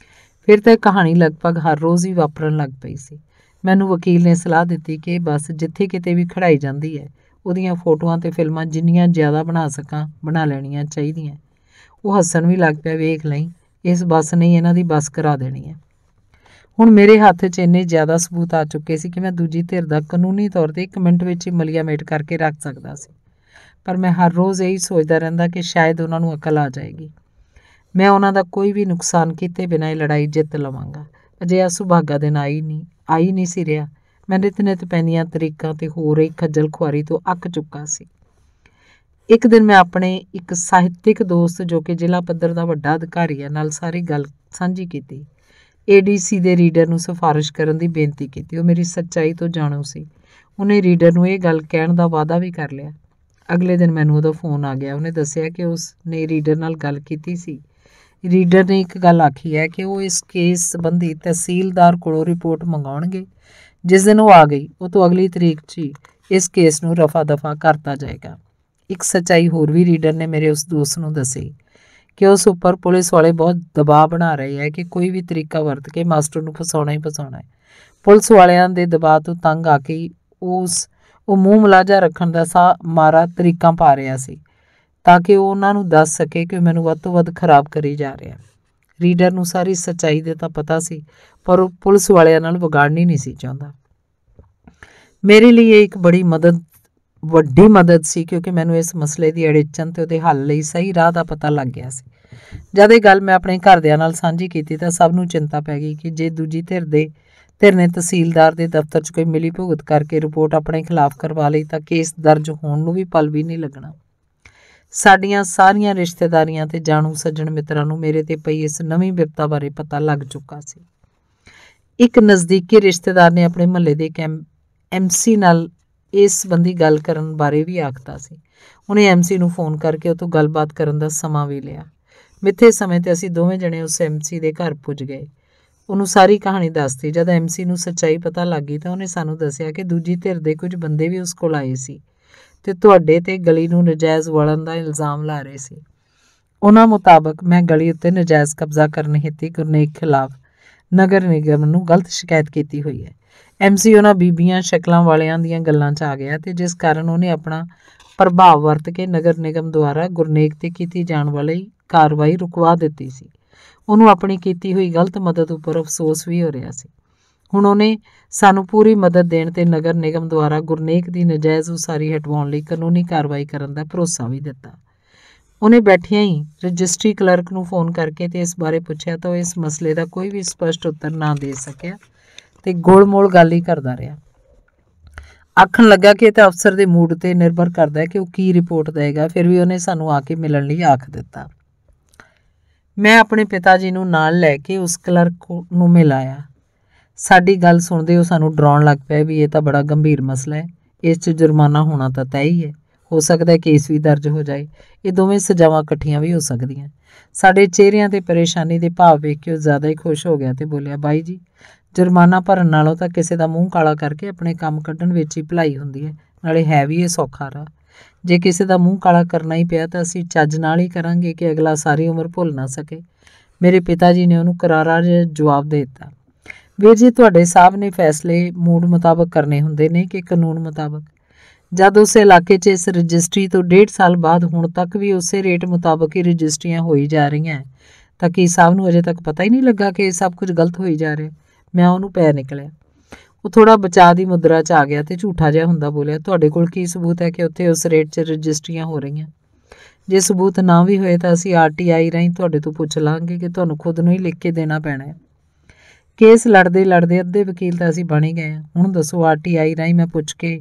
ਫਿਰ ਤਾਂ ਇਹ ਕਹਾਣੀ ਲਗਭਗ ਹਰ ਰੋਜ਼ ਹੀ ਵਾਪਰਨ ਲੱਗ ਪਈ ਸੀ। ਮੈਨੂੰ ਵਕੀਲ ਨੇ ਸਲਾਹ ਦਿੱਤੀ ਕਿ ਬਸ ਜਿੱਥੇ ਕਿਤੇ ਵੀ ਖੜਾਈ ਜਾਂਦੀ ਹੈ ਉਹਦੀਆਂ ਫੋਟੋਆਂ ਤੇ ਫਿਲਮਾਂ ਜਿੰਨੀਆਂ ਜ਼ਿਆਦਾ ਬਣਾ ਸਕਾਂ ਬਣਾ ਲੈਣੀਆਂ ਚਾਹੀਦੀਆਂ। ਉਹ ਹੱਸਣ ਵੀ ਲੱਗ ਪਿਆ। ਵੇਖ ਲਈ, ਇਸ ਬੱਸ ਨੇ ਇਹਨਾਂ ਦੀ ਬੱਸ ਕਰਾ ਦੇਣੀ ਹੈ। ਹੁਣ ਮੇਰੇ ਹੱਥ 'ਚ ਇੰਨੇ ਜ਼ਿਆਦਾ ਸਬੂਤ ਆ ਚੁੱਕੇ ਸੀ ਕਿ ਮੈਂ ਦੂਜੀ ਧਿਰ ਦਾ ਕਾਨੂੰਨੀ ਤੌਰ 'ਤੇ 1 ਮਿੰਟ ਵਿੱਚ ਹੀ ਮਲੀਆਮੇਟ ਕਰਕੇ ਰੱਖ ਸਕਦਾ ਸੀ। ਪਰ ਮੈਂ ਹਰ ਰੋਜ਼ ਇਹੀ ਸੋਚਦਾ ਰਹਿੰਦਾ ਕਿ ਸ਼ਾਇਦ ਉਹਨਾਂ ਨੂੰ ਅਕਲ ਆ ਜਾਏਗੀ। ਮੈਂ ਉਹਨਾਂ ਦਾ ਕੋਈ ਵੀ ਨੁਕਸਾਨ ਕੀਤੇ ਬਿਨਾਂ ਇਹ ਲੜਾਈ ਜਿੱਤ ਲਵਾਂਗਾ। ਅਜਿਹਾ ਸੁਭਾਗਾ ਦਿਨ ਆਈ ਨਹੀਂ ਸੀ ਰਿਹਾ। ਮੈਂ ਨਿਤ ਪੈਂਦੀਆਂ ਤਰੀਕਾਂ ਤੇ ਹੋਰ ਇੱਕ ਖੱਜਲ ਖੁਆਰੀ ਤੋਂ ਅੱਕ ਚੁੱਕਾ ਸੀ। ਇੱਕ ਦਿਨ ਮੈਂ ਆਪਣੇ ਇੱਕ ਸਾਹਿਤਿਕ ਦੋਸਤ, ਜੋ ਕਿ ਜ਼ਿਲ੍ਹਾ ਪੱਧਰ ਦਾ ਵੱਡਾ ਅਧਿਕਾਰੀ ਹੈ, ਨਾਲ ਸਾਰੀ ਗੱਲ ਸਾਂਝੀ ਕੀਤੀ। ADC ਦੇ ਰੀਡਰ ਨੂੰ ਸਿਫਾਰਿਸ਼ ਕਰਨ ਦੀ ਬੇਨਤੀ ਕੀਤੀ। ਉਹ ਮੇਰੀ ਸੱਚਾਈ ਤੋਂ ਜਾਣੂ ਸੀ। ਉਹਨੇ ਰੀਡਰ ਨੂੰ ਇਹ ਗੱਲ ਕਹਿਣ ਦਾ ਵਾਅਦਾ ਵੀ ਕਰ ਲਿਆ। ਅਗਲੇ ਦਿਨ ਮੈਨੂੰ ਉਹਦਾ ਫੋਨ ਆ ਗਿਆ। ਉਹਨੇ ਦੱਸਿਆ ਕਿ ਉਸ ਨੇ ਰੀਡਰ ਨਾਲ ਗੱਲ ਕੀਤੀ ਸੀ। ਰੀਡਰ ਨੇ ਇੱਕ ਗੱਲ ਆਖੀ ਹੈ ਕਿ ਉਹ ਇਸ ਕੇਸ ਸੰਬੰਧੀ ਤਹਿਸੀਲਦਾਰ ਕੋਲੋਂ ਰਿਪੋਰਟ ਮੰਗਾਉਣਗੇ। ਜਿਸ ਦਿਨ ਉਹ ਆ ਗਈ, ਉਹ ਤੋਂ ਅਗਲੀ ਤਰੀਕ 'ਚ ਹੀ ਇਸ ਕੇਸ ਨੂੰ ਰਫਾ ਦਫਾ ਕਰਤਾ ਜਾਏਗਾ। ਇੱਕ ਸੱਚਾਈ ਹੋਰ ਵੀ ਰੀਡਰ ਨੇ ਮੇਰੇ ਉਸ ਦੋਸਤ ਨੂੰ ਦੱਸੀ ਕਿ ਉਸ ਉੱਪਰ ਪੁਲਿਸ ਵਾਲੇ ਬਹੁਤ ਦਬਾਅ ਬਣਾ ਰਹੇ ਹੈ ਕਿ ਕੋਈ ਵੀ ਤਰੀਕਾ ਵਰਤ ਕੇ ਮਾਸਟਰ ਨੂੰ ਫਸਾਉਣਾ ਹੀ ਫਸਾਉਣਾ ਹੈ। ਪੁਲਿਸ ਵਾਲਿਆਂ ਦੇ ਦਬਾਅ ਤੋਂ ਤੰਗ ਆ ਕੇ ਉਹ ਮੂੰਹ ਮੁਲਾਜਾ ਰੱਖਣ ਦਾ ਮਾਰਾ ਤਰੀਕਾਂ ਪਾ ਰਿਹਾ ਸੀ ਤਾਂ ਕਿ ਉਹ ਉਹਨਾਂ ਨੂੰ ਦੱਸ ਸਕੇ ਕਿ ਮੈਨੂੰ ਵੱਧ ਤੋਂ ਵੱਧ ਖਰਾਬ ਕਰੀ ਜਾ ਰਿਹਾ। ਰੀਡਰ ਨੂੰ ਸਾਰੀ ਸੱਚਾਈ ਦਾ ਤਾਂ ਪਤਾ ਸੀ, ਪਰ ਉਹ ਪੁਲਿਸ ਵਾਲਿਆਂ ਨਾਲ ਵਿਗਾੜਨੀ ਨਹੀਂ ਸੀ ਚਾਹੁੰਦਾ। ਮੇਰੇ ਲਈ ਇਹ ਇੱਕ ਵੱਡੀ ਮਦਦ ਸੀ, ਕਿਉਂਕਿ ਮੈਨੂੰ ਇਸ ਮਸਲੇ ਦੀ ਅੜਿੱਚਨ ਤੇ ਉਹਦੇ ਹੱਲ ਲਈ ਸਹੀ ਰਾਹ ਦਾ ਪਤਾ ਲੱਗ ਗਿਆ ਸੀ। ਜਦ ਇਹ ਗੱਲ ਮੈਂ ਆਪਣੇ ਘਰਦਿਆਂ ਨਾਲ ਸਾਂਝੀ ਕੀਤੀ ਤਾਂ ਸਭ ਨੂੰ ਚਿੰਤਾ ਪੈ ਗਈ ਕਿ ਜੇ ਦੂਜੀ ਧਿਰ ਨੇ ਤਹਿਸੀਲਦਾਰ ਦੇ ਦਫ਼ਤਰ 'ਚ ਕੋਈ ਮਿਲੀ ਭੁਗਤ ਕਰਕੇ ਰਿਪੋਰਟ ਆਪਣੇ ਖਿਲਾਫ ਕਰਵਾ ਲਈ ਤਾਂ ਕੇਸ ਦਰਜ ਹੋਣ ਨੂੰ ਵੀ ਪਲ ਵੀ ਨਹੀਂ ਲੱਗਣਾ। ਸਾਡੀਆਂ ਸਾਰੀਆਂ ਰਿਸ਼ਤੇਦਾਰੀਆਂ ਤੇ ਜਾਣੂ ਸੱਜਣ ਮਿੱਤਰਾਂ ਨੂੰ ਮੇਰੇ ਤੇ ਪਈ ਇਸ ਨਵੀਂ ਵਿਪਤਾ ਬਾਰੇ ਪਤਾ ਲੱਗ ਚੁੱਕਾ ਸੀ। ਇੱਕ ਨਜ਼ਦੀਕੀ ਰਿਸ਼ਤੇਦਾਰ ਨੇ ਆਪਣੇ ਮਹੱਲੇ ਦੇ MC ਨਾਲ ਇਸ ਸੰਬੰਧੀ ਗੱਲ ਕਰਨ ਬਾਰੇ ਵੀ ਆਖਤਾ ਸੀ। ਉਹਨੇ MC ਨੂੰ ਫੋਨ ਕਰਕੇ ਉਹ ਤੋਂ ਗੱਲਬਾਤ ਕਰਨ ਦਾ ਸਮਾਂ ਵੀ ਲਿਆ। ਮਿੱਥੇ ਸਮੇਂ ਤੇ ਅਸੀਂ ਦੋਵੇਂ ਜਣੇ ਉਸ MC ਦੇ ਘਰ ਪੁੱਜ ਗਏ। ਉਹਨੂੰ ਸਾਰੀ ਕਹਾਣੀ ਦੱਸਤੀ। ਜਦ MC ਨੂੰ ਸੱਚਾਈ ਪਤਾ ਲੱਗ ਗਈ ਤਾਂ ਉਹਨੇ ਸਾਨੂੰ ਦੱਸਿਆ ਕਿ ਦੂਜੀ ਧਿਰ ਦੇ ਕੁਝ ਬੰਦੇ ਵੀ ਉਸ ਕੋਲ ਆਏ ਸੀ ਤੇ ਤੁਹਾਡੇ ਤੇ ਗਲੀ ਨੂੰ ਨਜਾਇਜ਼ ਵੜਨ ਦਾ ਇਲਜ਼ਾਮ ਲਾ ਰਹੇ ਸੀ। ਉਹਨਾਂ ਮੁਤਾਬਕ ਮੈਂ ਗਲੀ ਉੱਤੇ ਨਜਾਇਜ਼ ਕਬਜ਼ਾ ਕਰਨ ਹਿੱਤੀ ਗੁਰਨੇਕ ਖਿਲਾਫ ਨਗਰ ਨਿਗਮ ਨੂੰ ਗਲਤ ਸ਼ਿਕਾਇਤ ਕੀਤੀ ਹੋਈ ਹੈ। MC ਉਹਨਾਂ ਬੀਬੀਆਂ ਸ਼ਕਲਾਂ ਵਾਲਿਆਂ ਦੀਆਂ ਗੱਲਾਂ 'ਚ ਆ ਗਿਆ ਤੇ ਜਿਸ ਕਾਰਨ ਉਹਨੇ ਆਪਣਾ ਪ੍ਰਭਾਵ ਵਰਤ ਕੇ ਨਗਰ ਨਿਗਮ ਦੁਆਰਾ ਗੁਰਨੇਕ ਤੇ ਕੀਤੀ ਜਾਣ ਵਾਲੀ ਕਾਰਵਾਈ ਰੁਕਵਾ ਦਿੱਤੀ ਸੀ। ਉਹਨੂੰ ਆਪਣੀ ਕੀਤੀ ਹੋਈ ਗਲਤ ਮਦਦ ਉੱਪਰ ਅਫਸੋਸ ਵੀ ਹੋ ਰਿਹਾ ਸੀ। ਹੁਣ ਉਹਨੇ ਸਾਨੂੰ ਪੂਰੀ ਮਦਦ ਦੇਣ ਤੇ ਨਗਰ ਨਿਗਮ ਦੁਆਰਾ ਗੁਰਨੇਕ ਦੀ ਨਜਾਇਜ਼ ਉਸਾਰੀ ਹਟਵਾਉਣ ਲਈ ਕਾਨੂੰਨੀ ਕਾਰਵਾਈ ਕਰਨ ਦਾ ਭਰੋਸਾ ਵੀ ਦਿੱਤਾ। ਉਹਨੇ ਬੈਠਿਆਂ ਹੀ ਰਜਿਸਟਰੀ ਕਲਰਕ ਨੂੰ ਫੋਨ ਕਰਕੇ ਤੇ ਇਸ ਬਾਰੇ ਪੁੱਛਿਆ ਤਾਂ ਉਹ ਇਸ ਮਸਲੇ ਦਾ ਕੋਈ ਵੀ ਸਪਸ਼ਟ ਉੱਤਰ ਨਾ ਦੇ ਸਕਿਆ ਤੇ ਗੋਲ-ਮੋਲ ਗੱਲ ਹੀ ਕਰਦਾ ਰਿਹਾ। ਆਖਣ ਲੱਗਾ ਕਿ ਇਹ ਤਾਂ ਅਫਸਰ ਦੇ ਮੂਡ ਤੇ ਨਿਰਭਰ ਕਰਦਾ ਹੈ ਕਿ ਉਹ ਕੀ ਰਿਪੋਰਟ ਦੇਗਾ। ਫਿਰ ਵੀ ਉਹਨੇ ਸਾਨੂੰ ਆ ਕੇ ਮਿਲਣ ਲਈ ਆਖ ਦਿੱਤਾ। ਮੈਂ ਆਪਣੇ ਪਿਤਾ ਜੀ ਨੂੰ ਨਾਲ ਲੈ ਕੇ ਉਸ ਕਲਰਕ ਨੂੰ ਮਿਲ ਆਇਆ। ਸਾਡੀ ਗੱਲ ਸੁਣਦੇ ਉਹ ਸਾਨੂੰ ਡਰਾਉਣ ਲੱਗ ਪਿਆ ਵੀ ਇਹ ਤਾਂ ਬੜਾ ਗੰਭੀਰ ਮਸਲਾ ਹੈ, ਇਸ 'ਚ ਜੁਰਮਾਨਾ ਹੋਣਾ ਤਾਂ ਤੈਅ ਹੀ ਹੈ, ਹੋ ਸਕਦਾ ਹੈ ਕੇਸ ਵੀ ਦਰਜ ਹੋ ਜਾਏ, ਇਹ ਦੋਵੇਂ ਸਜ਼ਾਵਾਂ ਇਕੱਠੀਆਂ ਵੀ ਹੋ ਸਕਦੀਆਂ। ਸਾਡੇ ਚਿਹਰਿਆਂ 'ਤੇ ਪਰੇਸ਼ਾਨੀ ਦੇ ਭਾਵ ਵੇਖ ਕੇ ਉਹ ਜ਼ਿਆਦਾ ਹੀ ਖੁਸ਼ ਹੋ ਗਿਆ ਤੇ ਬੋਲਿਆ, ਬਾਈ ਜੀ, ਜੁਰਮਾਨਾ ਭਰਨ ਨਾਲੋਂ ਤਾਂ ਕਿਸੇ ਦਾ ਮੂੰਹ ਕਾਲਾ ਕਰਕੇ ਆਪਣੇ ਕੰਮ ਕੱਢਣ ਵਿੱਚ ਹੀ ਭਲਾਈ ਹੁੰਦੀ ਹੈ, ਨਾਲੇ ਹੈ ਵੀ ਇਹ ਸੌਖਾ ਰਾਹ। ਜੇ ਕਿਸੇ ਦਾ ਮੂੰਹ ਕਾਲਾ ਕਰਨਾ ਹੀ ਪਿਆ ਤਾਂ ਅਸੀਂ ਚੱਜ ਨਾਲ ਹੀ ਕਰਾਂਗੇ ਕਿ ਅਗਲਾ ਸਾਰੀ ਉਮਰ ਭੁੱਲ ਨਾ ਸਕੇ। ਮੇਰੇ ਪਿਤਾ ਜੀ ਨੇ ਉਹਨੂੰ ਕਰਾਰਾ ਜਿਹਾ ਜਵਾਬ ਦੇ ਦਿੱਤਾ, ਵੀਰ ਜੀ, ਤੁਹਾਡੇ ਸਾਹਿਬ ਨੇ ਫੈਸਲੇ ਮੂਡ ਮੁਤਾਬਕ ਕਰਨੇ ਹੁੰਦੇ ਨੇ ਕਿ ਕਾਨੂੰਨ ਮੁਤਾਬਕ। ਜਦ ਉਸ ਇਲਾਕੇ 'ਚ ਇਸ ਰਜਿਸਟਰੀ ਤੋਂ 1.5 ਸਾਲ ਬਾਅਦ ਹੁਣ ਤੱਕ ਵੀ ਉਸੇ ਰੇਟ ਮੁਤਾਬਕ ਹੀ ਰਜਿਸਟਰੀਆਂ ਹੋਈ ਜਾ ਰਹੀਆਂ ਤਾਂ ਕੀ ਸਾਹਿਬ ਨੂੰ ਅਜੇ ਤੱਕ ਪਤਾ ਹੀ ਨਹੀਂ ਲੱਗਾ ਕਿ ਇਹ ਸਭ ਕੁਝ ਗਲਤ ਹੋਈ ਜਾ ਰਿਹਾ। ਮੈਂ ਉਹਨੂੰ ਪੈ ਨਿਕਲਿਆ। ਉਹ ਥੋੜਾ ਬਚਾਅ ਦੀ ਮੁਦਰਾ 'ਚ ਆ ਗਿਆ ਤੇ ਝੂਠਾ ਜਿਹਾ ਹੁੰਦਾ ਬੋਲਿਆ, ਤੁਹਾਡੇ ਕੋਲ ਕੀ ਸਬੂਤ ਹੈ ਕਿ ਉੱਥੇ ਉਸ ਰੇਟ 'ਚ ਰਜਿਸਟਰੀਆਂ ਹੋ ਰਹੀਆਂ? ਜੇ ਸਬੂਤ ਨਾ ਵੀ ਹੋਏ ਤਾਂ ਅਸੀਂ RTI ਰਾਹੀਂ ਤੁਹਾਡੇ ਤੋਂ ਪੁੱਛ ਲਾਂਗੇ ਕਿ ਤੁਹਾਨੂੰ ਖੁਦ ਨੂੰ ਹੀ ਲਿਖ ਕੇ ਦੇਣਾ ਪੈਣਾ ਹੈ। ਕੇਸ ਲੜਦੇ ਲੜਦੇ ਅੱਧੇ ਵਕੀਲ ਤਾਂ ਅਸੀਂ ਬਣ ਹੀ ਗਏ ਹਾਂ। ਹੁਣ ਦੱਸੋ, RTI ਰਾਹੀਂ ਮੈਂ ਪੁੱਛ ਕੇ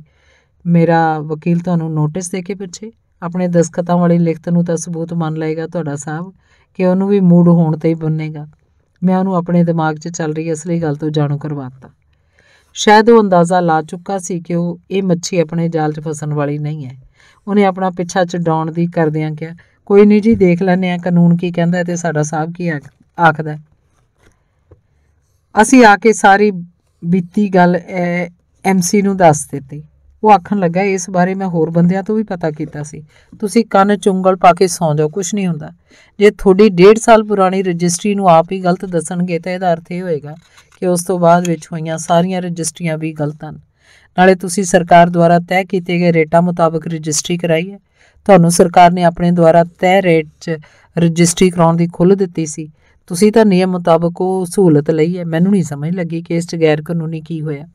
ਮੇਰਾ ਵਕੀਲ ਤੁਹਾਨੂੰ ਨੋਟਿਸ ਦੇ ਕੇ ਪੁੱਛੇ? ਆਪਣੇ ਦਸਖਤਾਂ ਵਾਲੀ ਲਿਖਤ ਨੂੰ ਤਾਂ ਸਬੂਤ ਮੰਨ ਲਏਗਾ ਤੁਹਾਡਾ ਸਾਹਿਬ ਕਿ ਉਹਨੂੰ ਵੀ ਮੂਡ ਹੋਣ ਤੇ ਹੀ ਬੰਨੇਗਾ। ਮੈਂ ਉਹਨੂੰ ਆਪਣੇ ਦਿਮਾਗ 'ਚ ਚੱਲ ਰਹੀ ਅਸਲੀ ਗੱਲ ਤੋਂ ਜਾਣੂ ਕਰਵਾਤਾ। ਸ਼ਾਇਦ ਉਹ ਅੰਦਾਜ਼ਾ ਲਾ ਚੁੱਕਾ ਸੀ ਕਿ ਇਹ ਮੱਛੀ ਆਪਣੇ ਜਾਲ 'ਚ ਫਸਣ ਵਾਲੀ ਨਹੀਂ ਹੈ। ਉਹਨੇ ਆਪਣਾ ਪਿੱਛਾ ਛਡਾਉਣ ਦੀ ਕਰਦਿਆਂ ਕਿਹਾ, ਕੋਈ ਨਹੀਂ ਜੀ, ਦੇਖ ਲੈਂਦੇ ਹਾਂ ਕਾਨੂੰਨ ਕੀ ਕਹਿੰਦਾ ਤੇ ਸਾਡਾ ਸਾਹਿਬ ਕੀ ਆਖਦਾ। ਅਸੀਂ ਆ ਕੇ ਸਾਰੀ ਬੀਤੀ ਗੱਲ MC ਨੂੰ ਦੱਸ ਦਿੱਤੀ। ਉਹ ਆਖਣ ਲੱਗਾ, ਇਸ ਬਾਰੇ ਮੈਂ ਹੋਰ ਬੰਦਿਆਂ ਤੋਂ ਵੀ ਪਤਾ ਕੀਤਾ ਸੀ। ਤੁਸੀਂ ਕੰਨ 'ਚ ਉਂਗਲ ਪਾ ਕੇ ਸੌਂ ਜਾਓ, ਕੁਛ ਨਹੀਂ ਹੁੰਦਾ। ਜੇ ਤੁਹਾਡੀ 1.5 ਸਾਲ ਪੁਰਾਣੀ ਰਜਿਸਟਰੀ ਨੂੰ ਆਪ ਹੀ ਗਲਤ ਦੱਸਣਗੇ ਤਾਂ ਇਹਦਾ ਅਰਥ ਇਹ ਹੋਏਗਾ ਕਿ ਉਸ ਤੋਂ ਬਾਅਦ ਵਿੱਚ ਹੋਈਆਂ ਸਾਰੀਆਂ ਰਜਿਸਟਰੀਆਂ ਵੀ ਗਲਤ ਹਨ। ਨਾਲੇ ਤੁਸੀਂ ਸਰਕਾਰ ਦੁਆਰਾ ਤੈਅ ਕੀਤੇ ਗਏ ਰੇਟਾਂ ਮੁਤਾਬਕ ਰਜਿਸਟਰੀ ਕਰਾਈ ਹੈ। ਤੁਹਾਨੂੰ ਸਰਕਾਰ ਨੇ ਆਪਣੇ ਦੁਆਰਾ ਤੈਅ ਰੇਟ 'ਚ ਰਜਿਸਟਰੀ ਕਰਾਉਣ ਦੀ ਖੁੱਲ੍ਹ ਦਿੱਤੀ ਸੀ। ਤੁਸੀਂ ਤਾਂ ਨਿਯਮ ਮੁਤਾਬਕ ਉਹ ਸਹੂਲਤ ਲਈ ਹੈ। ਮੈਨੂੰ ਨਹੀਂ ਸਮਝ ਲੱਗੀ ਕਿ ਇਸ 'ਚ ਗੈਰ ਕਾਨੂੰਨੀ ਕੀ ਹੋਇਆ।